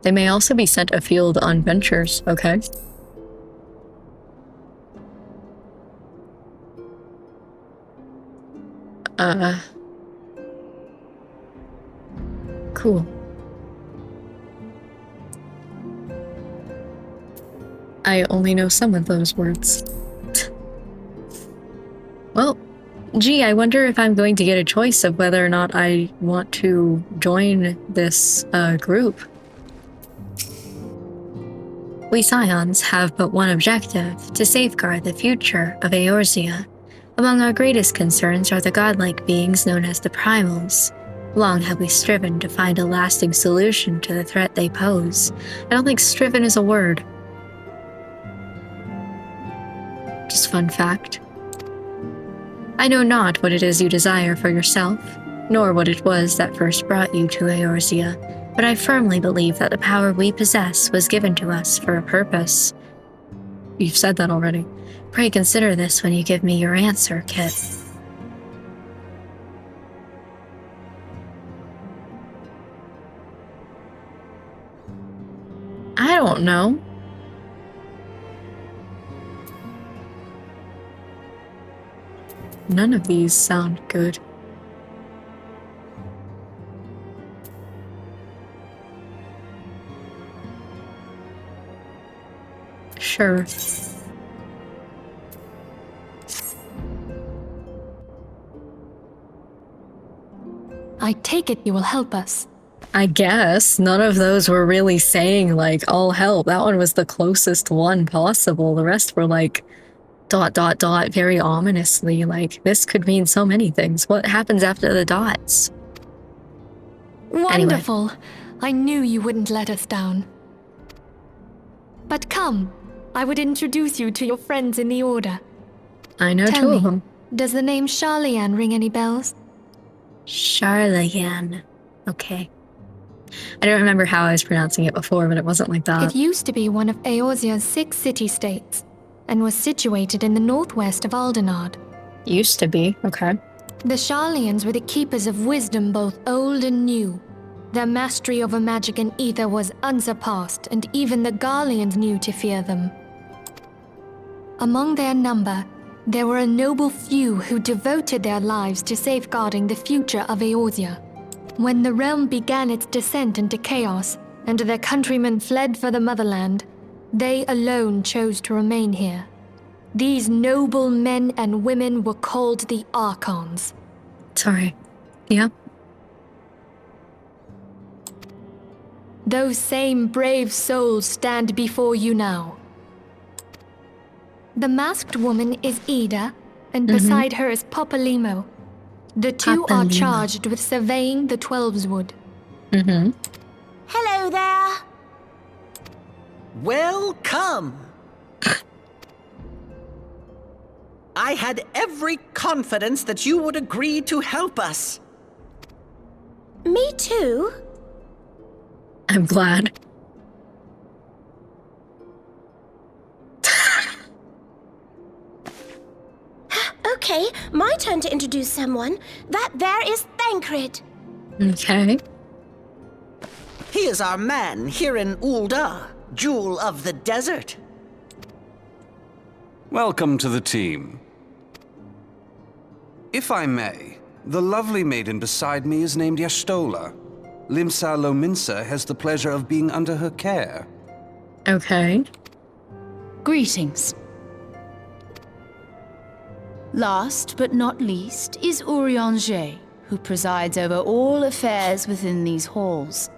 They may also be sent afield on ventures, okay? Cool. I only know some of those words. Well, gee, I wonder if I'm going to get a choice of whether or not I want to join this group. We Scions have but one objective, to safeguard the future of Eorzea. Among our greatest concerns are the godlike beings known as the Primals. Long have we striven to find a lasting solution to the threat they pose. I don't think striven is a word. Just fun fact. I know not what it is you desire for yourself, nor what it was that first brought you to Eorzea, but I firmly believe that the power we possess was given to us for a purpose. You've said that already. Pray consider this when you give me your answer, Kit. I don't know. None of these sound good. Sure. I take it you will help us. I guess. None of those were really saying, like, I'll help. That one was the closest one possible. The rest were like, ... very ominously, like, this could mean so many things. What happens after the dots? Wonderful. Anyway. I knew you wouldn't let us down. But come, I would introduce you to your friends in the Order. I know Tell two me, of them. Does the name Charlian ring any bells? Charlian. Okay. I don't remember how I was pronouncing it before, but it wasn't like that. It used to be one of Eorzea's 6 city-states, and was situated in the northwest of Aldenard. Used to be, okay. The Charlians were the keepers of wisdom both old and new. Their mastery over magic and ether was unsurpassed, and even the Garleans knew to fear them. Among their number, there were a noble few who devoted their lives to safeguarding the future of Eorzea. When the realm began its descent into chaos, and their countrymen fled for the motherland, they alone chose to remain here. These noble men and women were called the Archons. Sorry. Yeah. Those same brave souls stand before you now. The masked woman is Ida, and beside her is Popalimo. The two are charged with surveying the Twelveswood. Hello there. Welcome. I had every confidence that you would agree to help us. Me too. I'm glad. Okay, my turn to introduce someone. That there is Thancred. Okay. He is our man here in Ul'dah, Jewel of the Desert. Welcome to the team. If I may, the lovely maiden beside me is named Y'shtola. Limsa Lominsa has the pleasure of being under her care. Okay. Greetings. Last but not least is Urianger, who presides over all affairs within these halls.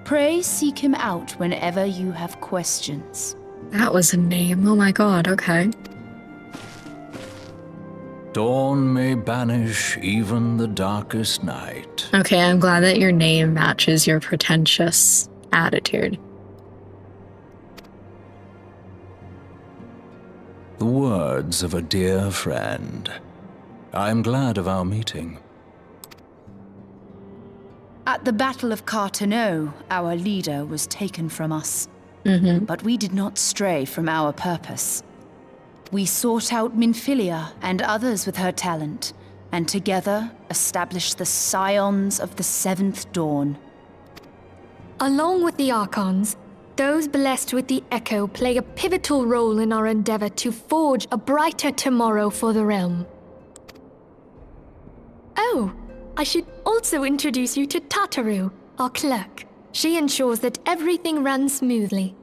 Pray seek him out whenever you have questions. That was a name. Oh my god, okay. Dawn may banish even the darkest night. Okay, I'm glad that your name matches your pretentious attitude. The words of a dear friend. I'm glad of our meeting. At the Battle of Carteneau, our leader was taken from us. But we did not stray from our purpose. We sought out Minfilia and others with her talent, and together established the Scions of the Seventh Dawn. Along with the Archons, those blessed with the Echo play a pivotal role in our endeavor to forge a brighter tomorrow for the realm. Oh, I should also introduce you to Tataru, our clerk. She ensures that everything runs smoothly.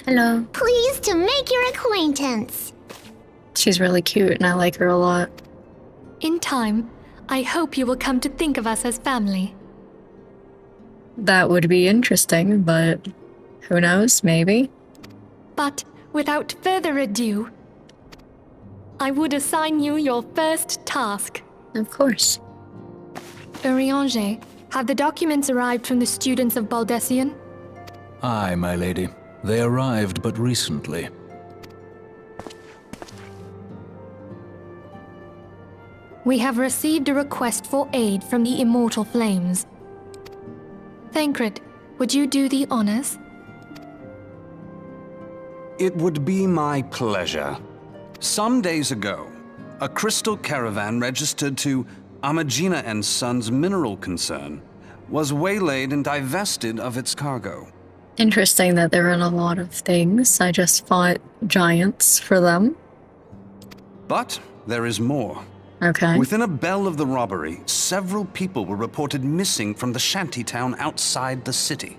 Hello. Pleased to make your acquaintance. She's really cute and I like her a lot. In time, I hope you will come to think of us as family. That would be interesting, but who knows, maybe? But without further ado, I would assign you your first task. Of course. Urianger, have the documents arrived from the students of Baldessian? Aye, my lady. They arrived but recently. We have received a request for aid from the Immortal Flames. Thancred, would you do the honors? It would be my pleasure. Some days ago, a crystal caravan registered to Amagina and Sons mineral concern was waylaid and divested of its cargo. Interesting that they're in a lot of things. I just fought giants for them. But there is more. Okay. Within a bell of the robbery, several people were reported missing from the shantytown outside the city.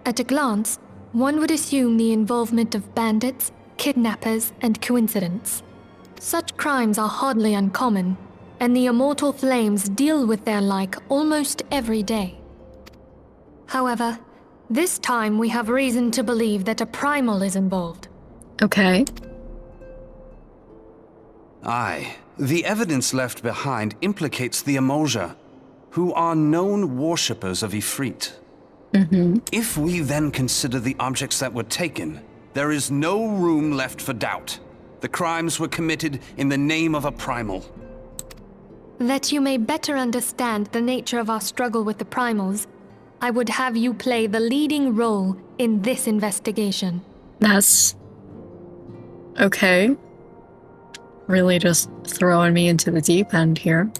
At a glance, one would assume the involvement of bandits, kidnappers, and coincidence. Such crimes are hardly uncommon, and the Immortal Flames deal with their like almost every day. However, this time we have reason to believe that a primal is involved. Okay. Aye, the evidence left behind implicates the Emolja, who are known worshippers of Ifrit. If we then consider the objects that were taken, there is no room left for doubt. The crimes were committed in the name of a primal. That you may better understand the nature of our struggle with the primals, I would have you play the leading role in this investigation. That's... okay. Really just throwing me into the deep end here.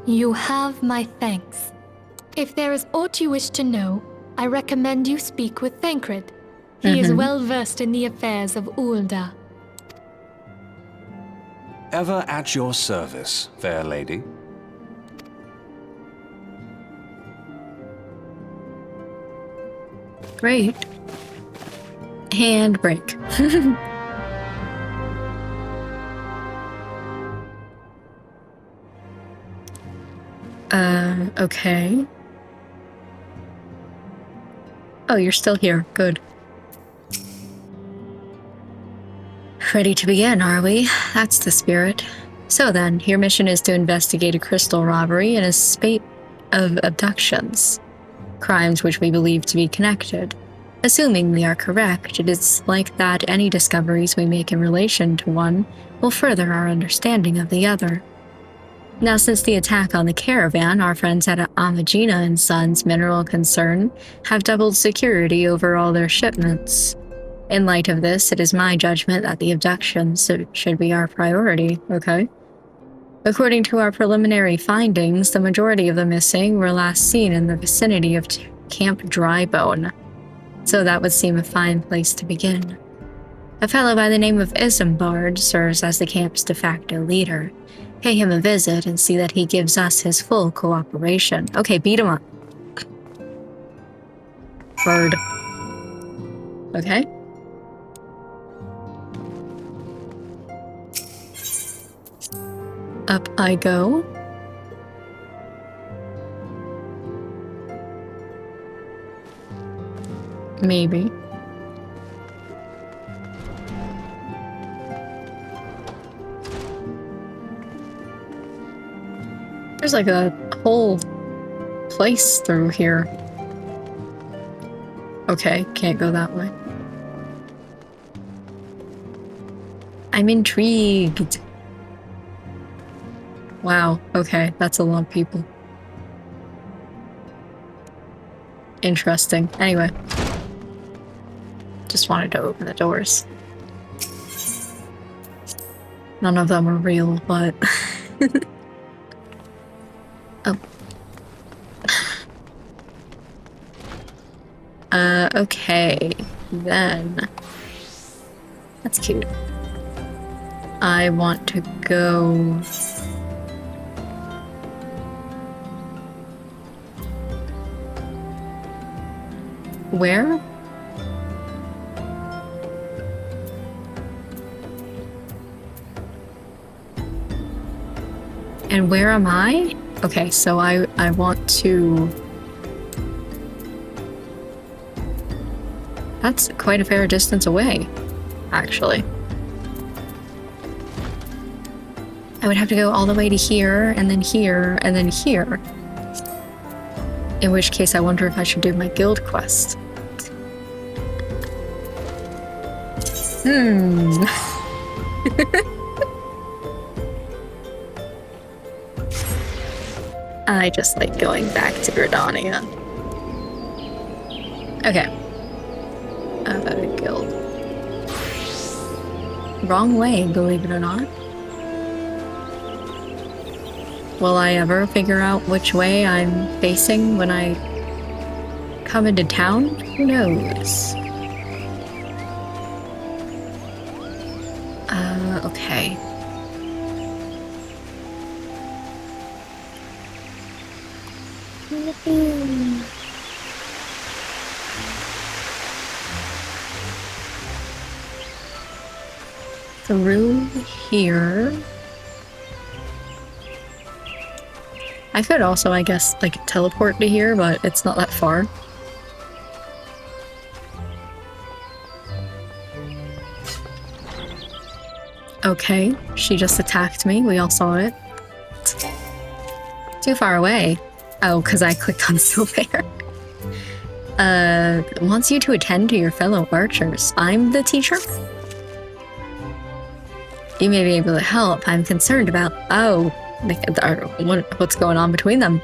You have my thanks. If there is aught you wish to know, I recommend you speak with Thancred. He is well versed in the affairs of Ulda. Ever at your service, fair lady. Great. Handbrake. Okay. Oh, you're still here. Good. Ready to begin, are we? That's the spirit. So then, your mission is to investigate a crystal robbery and a spate of abductions. Crimes which we believe to be connected. Assuming we are correct, it is like that any discoveries we make in relation to one will further our understanding of the other. Now, since the attack on the caravan, our friends at Amagina and Sons Mineral Concern have doubled security over all their shipments. In light of this, it is my judgment that the abductions should be our priority, okay? According to our preliminary findings, the majority of the missing were last seen in the vicinity of Camp Drybone, so that would seem a fine place to begin. A fellow by the name of Isambard serves as the camp's de facto leader. Pay him a visit and see that he gives us his full cooperation. Okay, beat him up. Bird. Okay. Up I go. Maybe. There's like a whole place through here. Okay, can't go that way. I'm intrigued. Wow, okay, that's a lot of people. Interesting. Anyway. Just wanted to open the doors. None of them are real, but... Oh. Okay. Then... That's cute. I want to go... Where? And where am I? Okay, so I want to... That's quite a fair distance away, actually. I would have to go all the way to here, and then here, and then here. In which case, I wonder if I should do my guild quest. I just like going back to Gridania. Okay. Guild. Wrong way, believe it or not. Will I ever figure out which way I'm facing when I come into town? Who knows? Okay. Through here. I could also, I guess, like, teleport to here, but it's not that far. Okay, she just attacked me. We all saw it. Too far away. Oh, because I clicked on Silver. Wants you to attend to your fellow archers. I'm the teacher? You may be able to help. I'm concerned about... Oh, what's going on between them?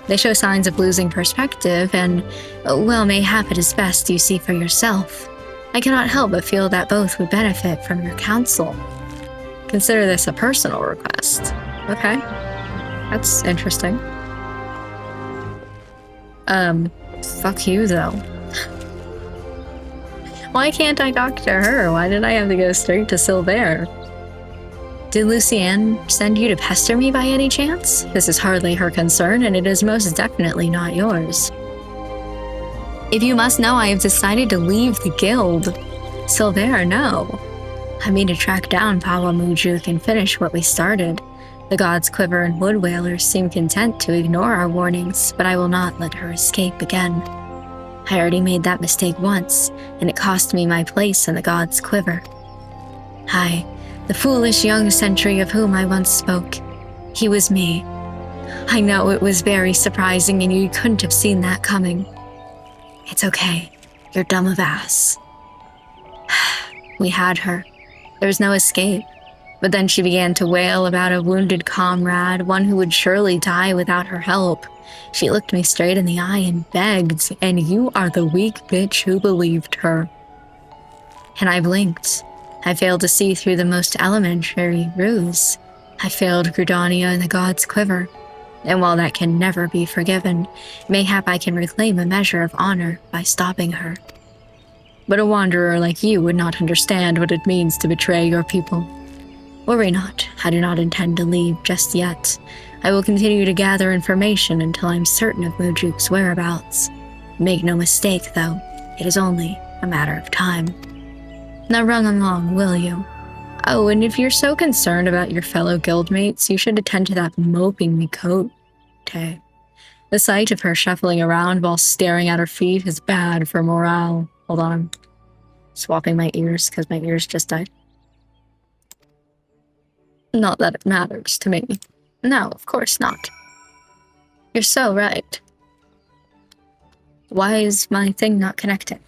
They show signs of losing perspective, and, well, mayhap it is best you see for yourself. I cannot help but feel that both would benefit from your counsel. Consider this a personal request. Okay. That's interesting. Fuck you, though. Why can't I talk to her? Why did I have to go straight to Silver? Did Lucienne send you to pester me by any chance? This is hardly her concern, and it is most definitely not yours. If you must know, I have decided to leave the guild. Silver, no. I mean to track down Pawa Mujuk and finish what we started. The God's Quiver and Wood Whalers seem content to ignore our warnings, but I will not let her escape again. I already made that mistake once, and it cost me my place in the God's Quiver. I, the foolish young sentry of whom I once spoke. He was me. I know it was very surprising, and you couldn't have seen that coming. It's okay. You're dumb of ass. We had her. There was no escape. But then she began to wail about a wounded comrade, one who would surely die without her help. She looked me straight in the eye and begged, and you are the weak bitch who believed her. And I blinked. I failed to see through the most elementary ruse. I failed Gridania and the God's Quiver. And while that can never be forgiven, mayhap I can reclaim a measure of honor by stopping her. But a wanderer like you would not understand what it means to betray your people. Worry not, I do not intend to leave just yet. I will continue to gather information until I'm certain of Mujuk's whereabouts. Make no mistake, though, it is only a matter of time. Now run along, will you? Oh, and if you're so concerned about your fellow guildmates, you should attend to that moping Mikote. The sight of her shuffling around while staring at her feet is bad for morale. Hold on, I'm swapping my ears because my ears just died. Not that it matters to me. No, of course not. You're so right. Why is my thing not connecting?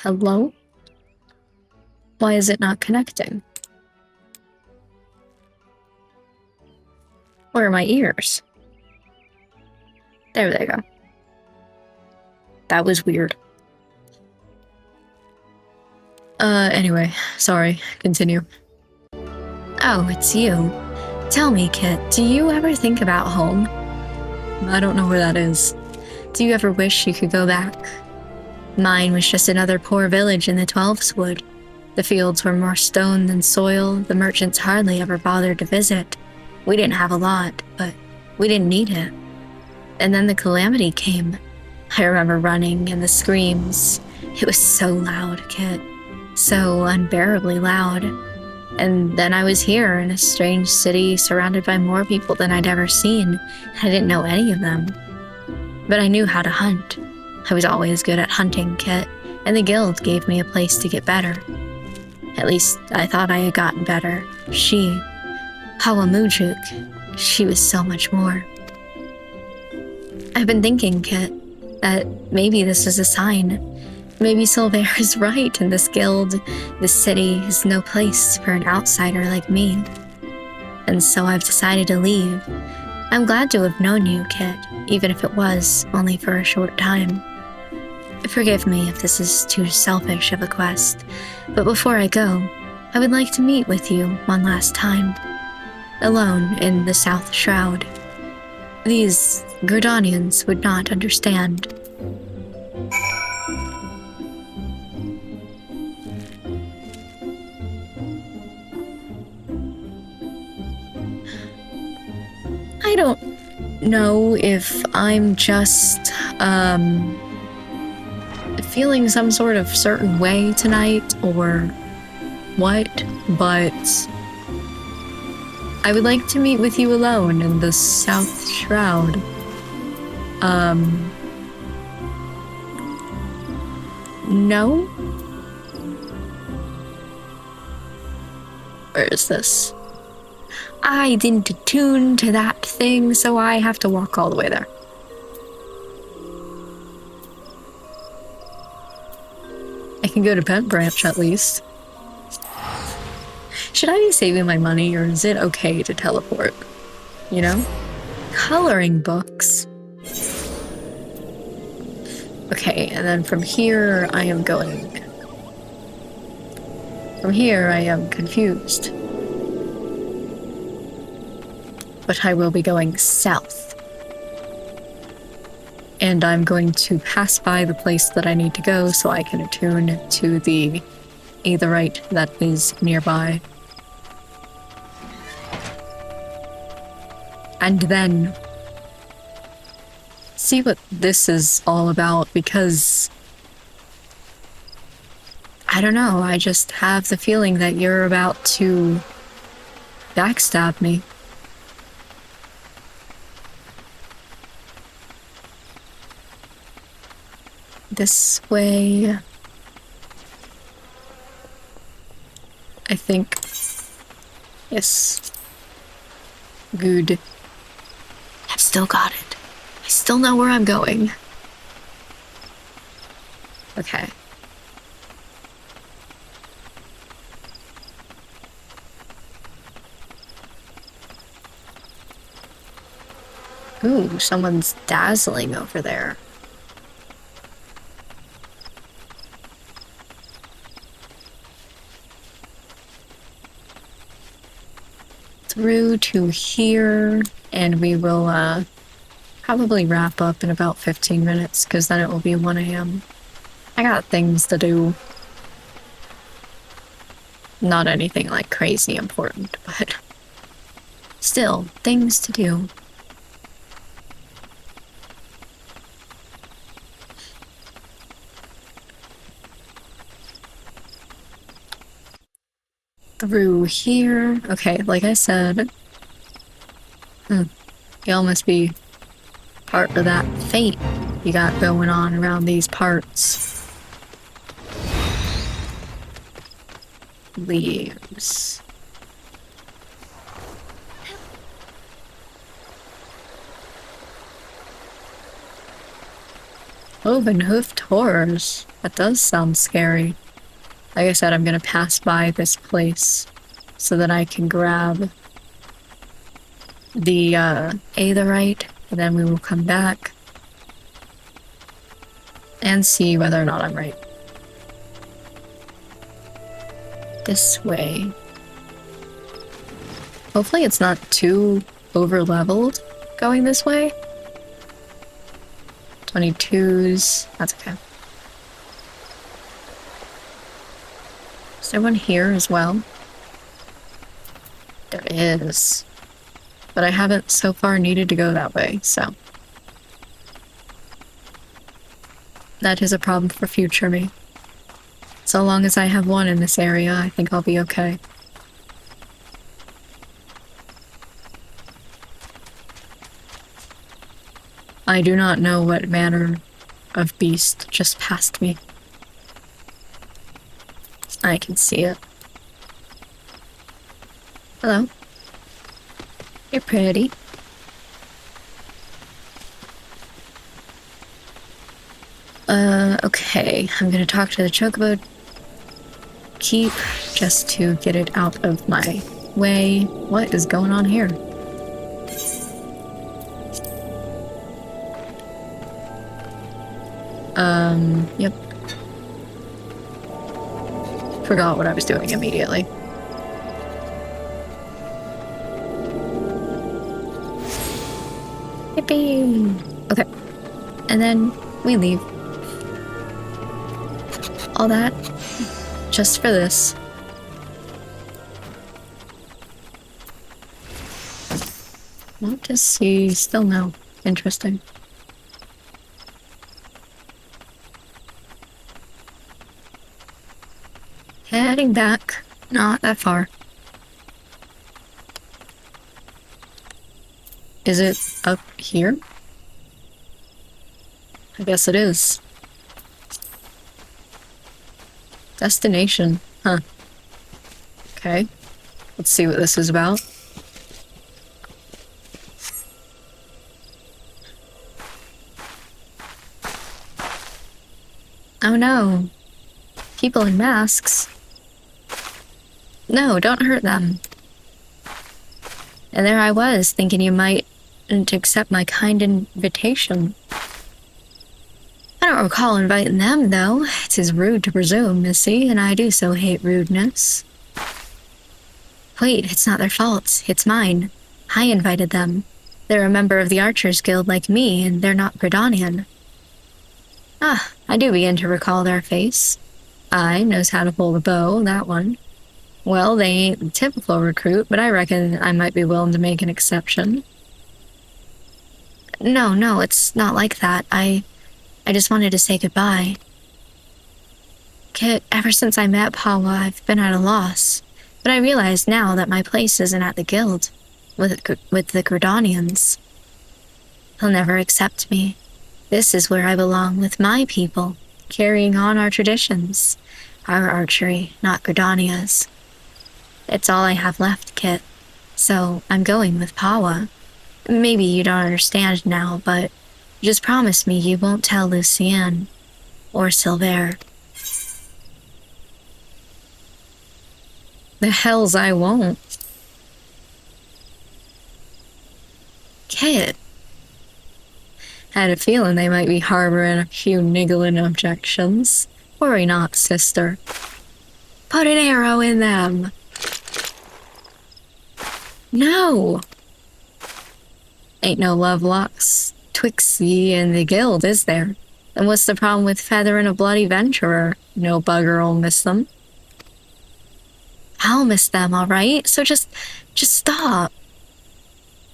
Hello? Why is it not connecting? Where are my ears? There they go. That was weird. Anyway, sorry, continue. Oh, it's you. Tell me, Kit, do you ever think about home? I don't know where that is. Do you ever wish you could go back? Mine was just another poor village in the Twelves Wood. The fields were more stone than soil, the merchants hardly ever bothered to visit. We didn't have a lot, but we didn't need it. And then the calamity came. I remember running and the screams. It was so loud, Kit. So unbearably loud. And then I was here in a strange city surrounded by more people than I'd ever seen. I didn't know any of them. But I knew how to hunt. I was always good at hunting, Kit, and the guild gave me a place to get better. At least I thought I had gotten better. She, Pawa Mujuk, she was so much more. I've been thinking, Kit, that maybe this is a sign. Maybe Silver is right, and this guild, this city, is no place for an outsider like me. And so I've decided to leave. I'm glad to have known you, Kit, even if it was only for a short time. Forgive me if this is too selfish of a quest, but before I go, I would like to meet with you one last time. Alone in the South Shroud. These Gridanians would not understand. I don't know if I'm just, feeling some sort of certain way tonight or what, but I would like to meet with you alone in the South Shroud. No? Where is this? I didn't attune to that thing, so I have to walk all the way there. I can go to Pet Branch at least. Should I be saving my money, or is it okay to teleport? You know? Coloring books. Okay, and then from here I am going From here, I am confused. But I will be going south. And I'm going to pass by the place that I need to go so I can attune to the aetherite that is nearby. And then see what this is all about, because I don't know, I just have the feeling that you're about to backstab me. This way, I think. Yes. Good. I've still got it. I still know where I'm going. Okay. Ooh, someone's dazzling over there. Through to here, and we will probably wrap up in about 15 minutes, because then it will be 1 a.m. I got things to do. Not anything like crazy important, but still, things to do. Through here. Okay, like I said, y'all must be part of that fate you got going on around these parts. Leaves. Cloven-hoofed horrors. That does sound scary. Like I said, I'm gonna pass by this place so that I can grab the aetherite, and then we will come back and see whether or not I'm right. This way. Hopefully it's not too over-leveled going this way. 22s. That's okay. Is there one here as well? There is. But I haven't so far needed to go that way, so. That is a problem for future me. So long as I have one in this area, I think I'll be okay. I do not know what manner of beast just passed me. I can see it. Hello. You're pretty. Okay. I'm gonna talk to the chocobo keep just to get it out of my way. What is going on here? Yep. Forgot what I was doing immediately. Yippee! Okay. And then we leave. All that just for this. Want to see, still no. Interesting. Heading back. Not that far. Is it up here? I guess it is. Destination. Huh. Okay. Let's see what this is about. Oh no. People in masks. No, don't hurt them. And there I was, thinking you might accept my kind invitation. I don't recall inviting them, though. It is rude to presume, missy, and I do so hate rudeness. Wait, it's not their fault. It's mine. I invited them. They're a member of the Archers Guild like me, and they're not Gridanian. Ah, I do begin to recall their face. I knows how to hold a bow, that one. Well, they ain't the typical recruit, but I reckon I might be willing to make an exception. No, it's not like that. I just wanted to say goodbye. Kit, ever since I met Pawa, I've been at a loss. But I realize now that my place isn't at the guild, with the Gridanians. They'll never accept me. This is where I belong with my people, carrying on our traditions. Our archery, not Gridania's. It's all I have left, Kit. So I'm going with Pawa. Maybe you don't understand now, but just promise me you won't tell Lucienne or Silver. The hells I won't. Kit. Had a feeling they might be harboring a few niggling objections. Worry not, sister. Put an arrow in them. No! Ain't no love locks twixt ye and the guild, is there? And what's the problem with feathering a bloody venturer? No bugger'll miss them. I'll miss them, all right? So just stop.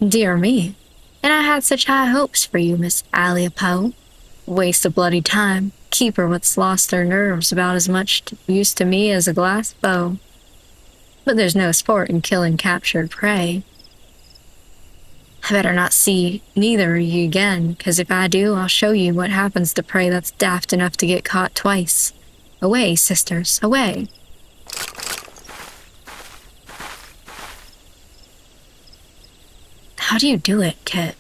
Dear me. And I had such high hopes for you, Miss Alia Poe. Waste of bloody time. Keep her what's lost her nerves about as much use to me as a glass bow. But there's no sport in killing captured prey. I better not see neither of you again, 'cause if I do, I'll show you what happens to prey that's daft enough to get caught twice. Away, sisters, away. How do you do it, Kit?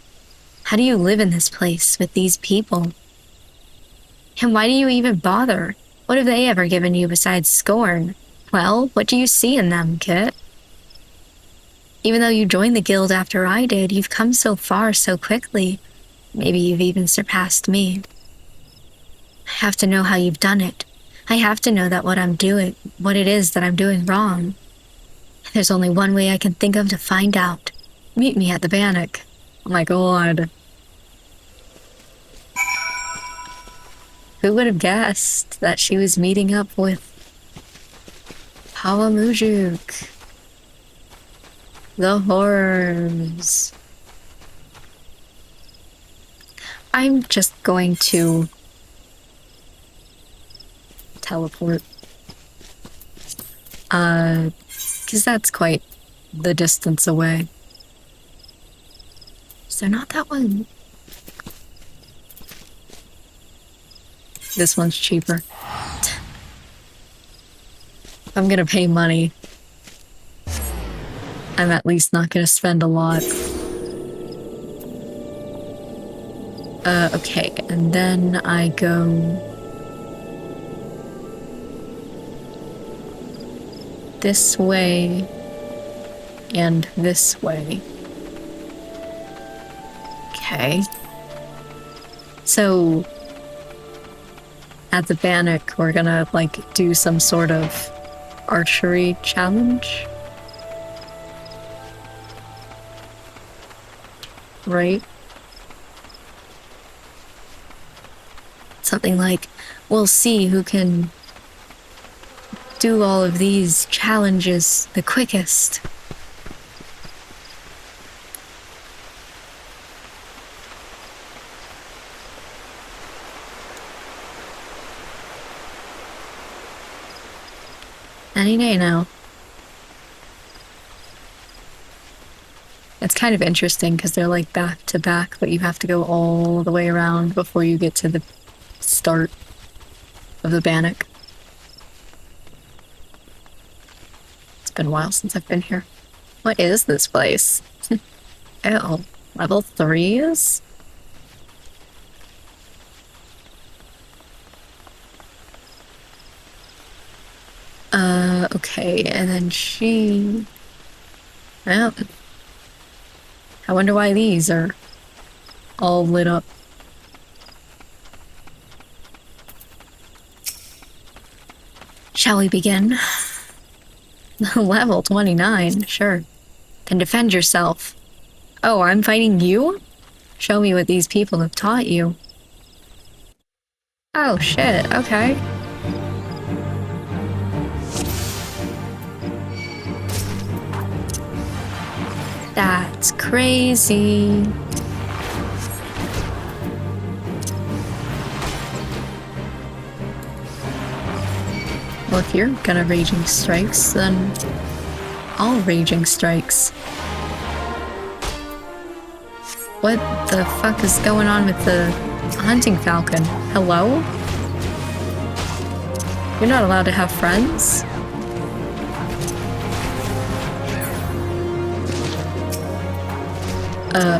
How do you live in this place with these people? And why do you even bother? What have they ever given you besides scorn? Well, what do you see in them, Kit? Even though you joined the guild after I did, you've come so far so quickly. Maybe you've even surpassed me. I have to know how you've done it. I have to know that what it is that I'm doing wrong. There's only one way I can think of to find out. Meet me at the Bannock. Oh my god. Who would have guessed that she was meeting up with Pawa Mujuk? The horrors. I'm just going to teleport. Because that's quite the distance away. Is there not that one? This one's cheaper. I'm gonna pay money. I'm at least not gonna spend a lot. Okay, and then I go this way and this way. Okay. So at the Bannock, we're gonna like do some sort of archery challenge. Right? Something like, we'll see who can do all of these challenges the quickest. Any day now. It's kind of interesting because they're like back to back, but you have to go all the way around before you get to the start of the Bannock. It's been a while since I've been here. What is this place? Oh, level 3s? Okay, and then she... Well, I wonder why these are all lit up. Shall we begin? Level 29, sure. Then defend yourself. Oh, I'm fighting you? Show me what these people have taught you. Oh shit, okay. That's crazy. Well, if you're gonna Raging Strikes, then I'll Raging Strikes. What the fuck is going on with the hunting falcon? Hello? You're not allowed to have friends?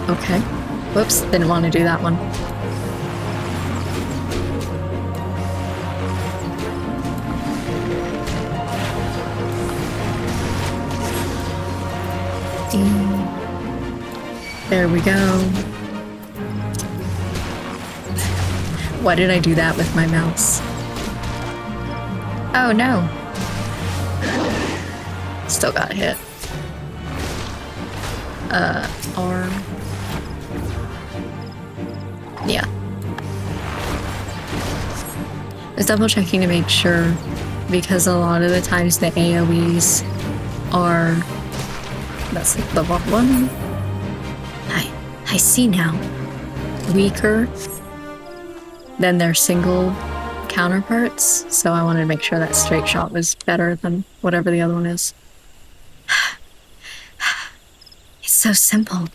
Okay. Whoops, didn't want to do that one. There we go. Why did I do that with my mouse? Oh no. Still got hit. Arm. Yeah. I was double checking to make sure, because a lot of the times the AoEs are... That's like the one. I see now. Weaker than their single counterparts, so I wanted to make sure that straight shot was better than whatever the other one is. It's so simple.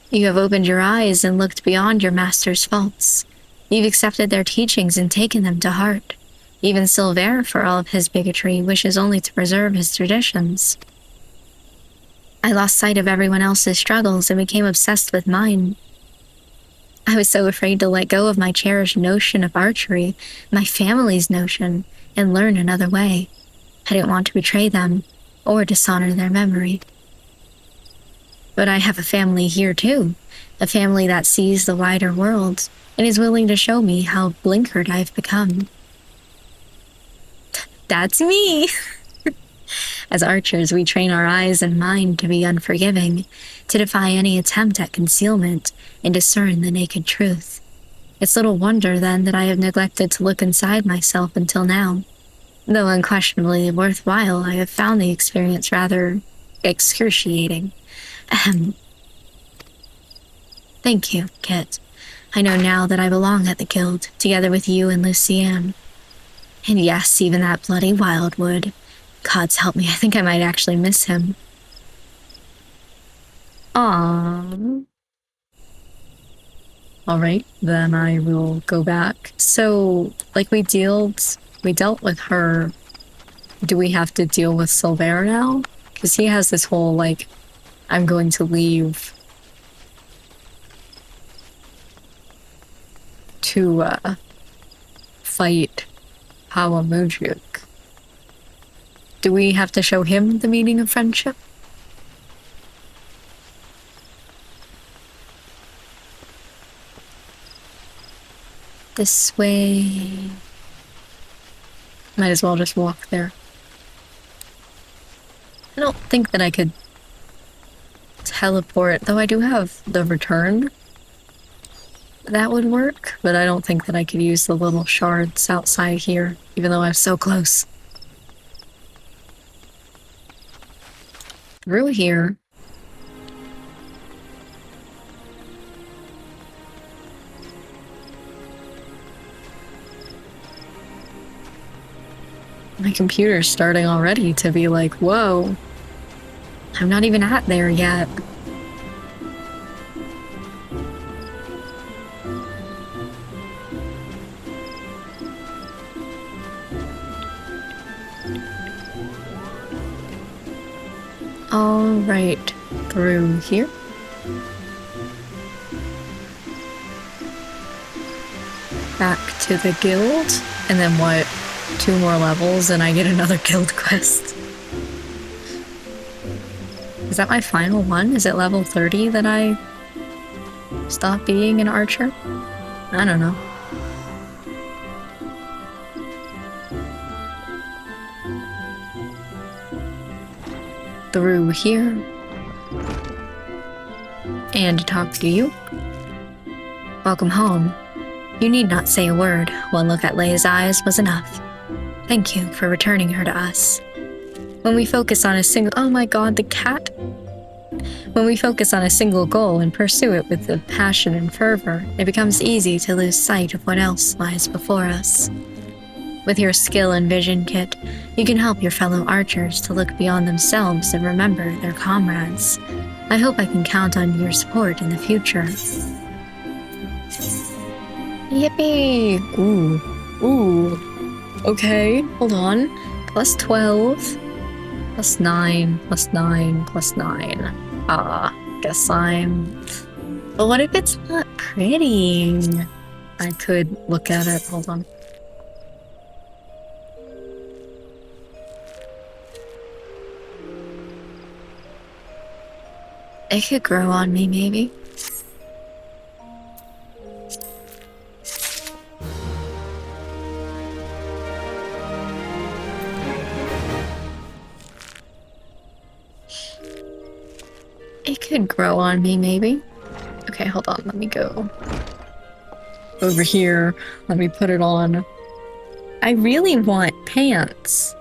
You have opened your eyes and looked beyond your master's faults. You've accepted their teachings and taken them to heart. Even Silver, for all of his bigotry, wishes only to preserve his traditions. I lost sight of everyone else's struggles and became obsessed with mine. I was so afraid to let go of my cherished notion of archery, my family's notion, and learn another way. I didn't want to betray them or dishonor their memory. But I have a family here too, a family that sees the wider world and is willing to show me how blinkered I've become. That's me! As archers, we train our eyes and mind to be unforgiving, to defy any attempt at concealment, and discern the naked truth. It's little wonder, then, that I have neglected to look inside myself until now. Though unquestionably worthwhile, I have found the experience rather excruciating. Ahem. Thank you, Kit. I know now that I belong at the guild, together with you and Lucienne. And yes, even that bloody Wildwood. Gods help me, I think I might actually miss him. Aww. Alright, then I will go back. So, like we dealt with her. Do we have to deal with Silver now? Because he has this whole, like, I'm going to leave to, fight Hawamujuk. Do we have to show him the meaning of friendship? This way... Might as well just walk there. I don't think that I could teleport, though I do have the return. That would work, but I don't think that I could use the little shards outside here, even though I'm so close. Through here. My computer's starting already to be like, whoa. I'm not even at there yet. Alright, through here. Back to the guild, and then what? 2 more levels and I get another guild quest. Is that my final one? Is it level 30 that I stop being an archer? I don't know. through here and talk to you. Welcome home. You need not say a word. One look at Leia's eyes was enough. Thank you for returning her to us. When we focus on a single— oh my god, the cat! When we focus on a single goal and pursue it with the passion and fervor, it becomes easy to lose sight of what else lies before us. With your skill and vision, Kit, you can help your fellow archers to look beyond themselves and remember their comrades. I hope I can count on your support in the future. Yippee! Ooh. Okay, hold on. Plus 12. Plus 9, plus 9, plus 9. Guess I'm... But what if it's not pretty? I could look at it. Hold on. It could grow on me, maybe. It could grow on me, maybe. Okay, hold on. Let me go over here. Let me put it on. I really want pants.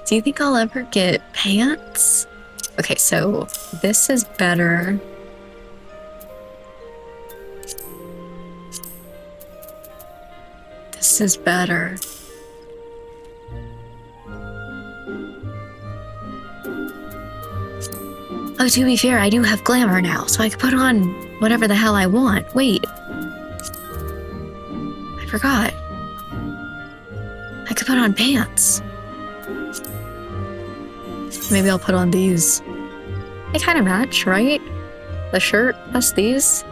Do you think I'll ever get pants? Okay, so this is better. This is better. Oh, to be fair, I do have glamour now, so I can put on whatever the hell I want. Wait. I forgot. I could put on pants. Maybe I'll put on these. They kind of match, right? The shirt plus these.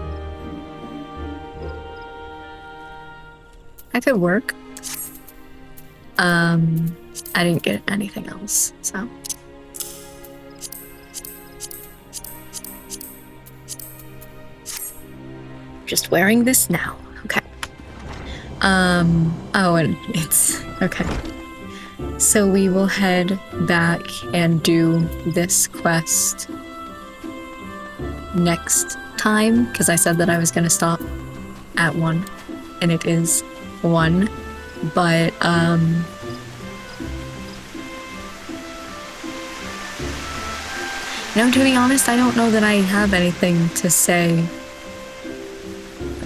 That could work. I didn't get anything else, so. Just wearing this now. Okay. Oh, and it's okay. So we will head back and do this quest next time, because I said that I was going to stop at 1, and it is 1. But, to be honest, I don't know that I have anything to say.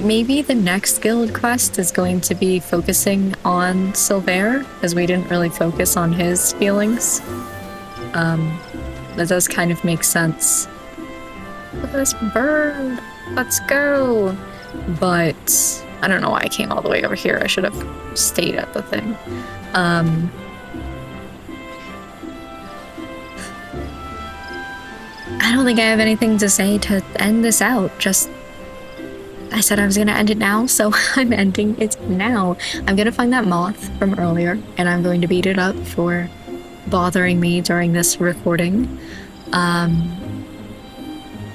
Maybe the next guild quest is going to be focusing on Silver, because we didn't really focus on his feelings. That does kind of make sense. Look at this bird! Let's go! But I don't know why I came all the way over here. I should have stayed at the thing. I don't think I have anything to say to end this out. Just, I said I was gonna end it now, so I'm ending it now. I'm gonna find that moth from earlier, and I'm going to beat it up for bothering me during this recording.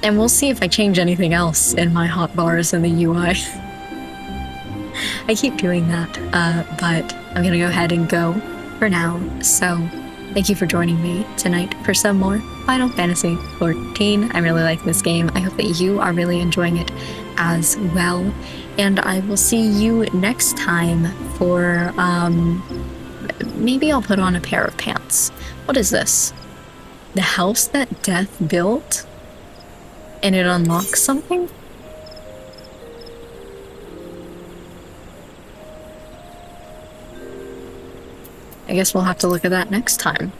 And we'll see if I change anything else in my hotbars in the UI. I keep doing that, but I'm gonna go ahead and go for now. So, thank you for joining me tonight for some more Final Fantasy XIV. I really like this game. I hope that you are really enjoying it as well. And I will see you next time for, maybe I'll put on a pair of pants. What is this? The house that Death built? And it unlocks something? I guess we'll have to look at that next time.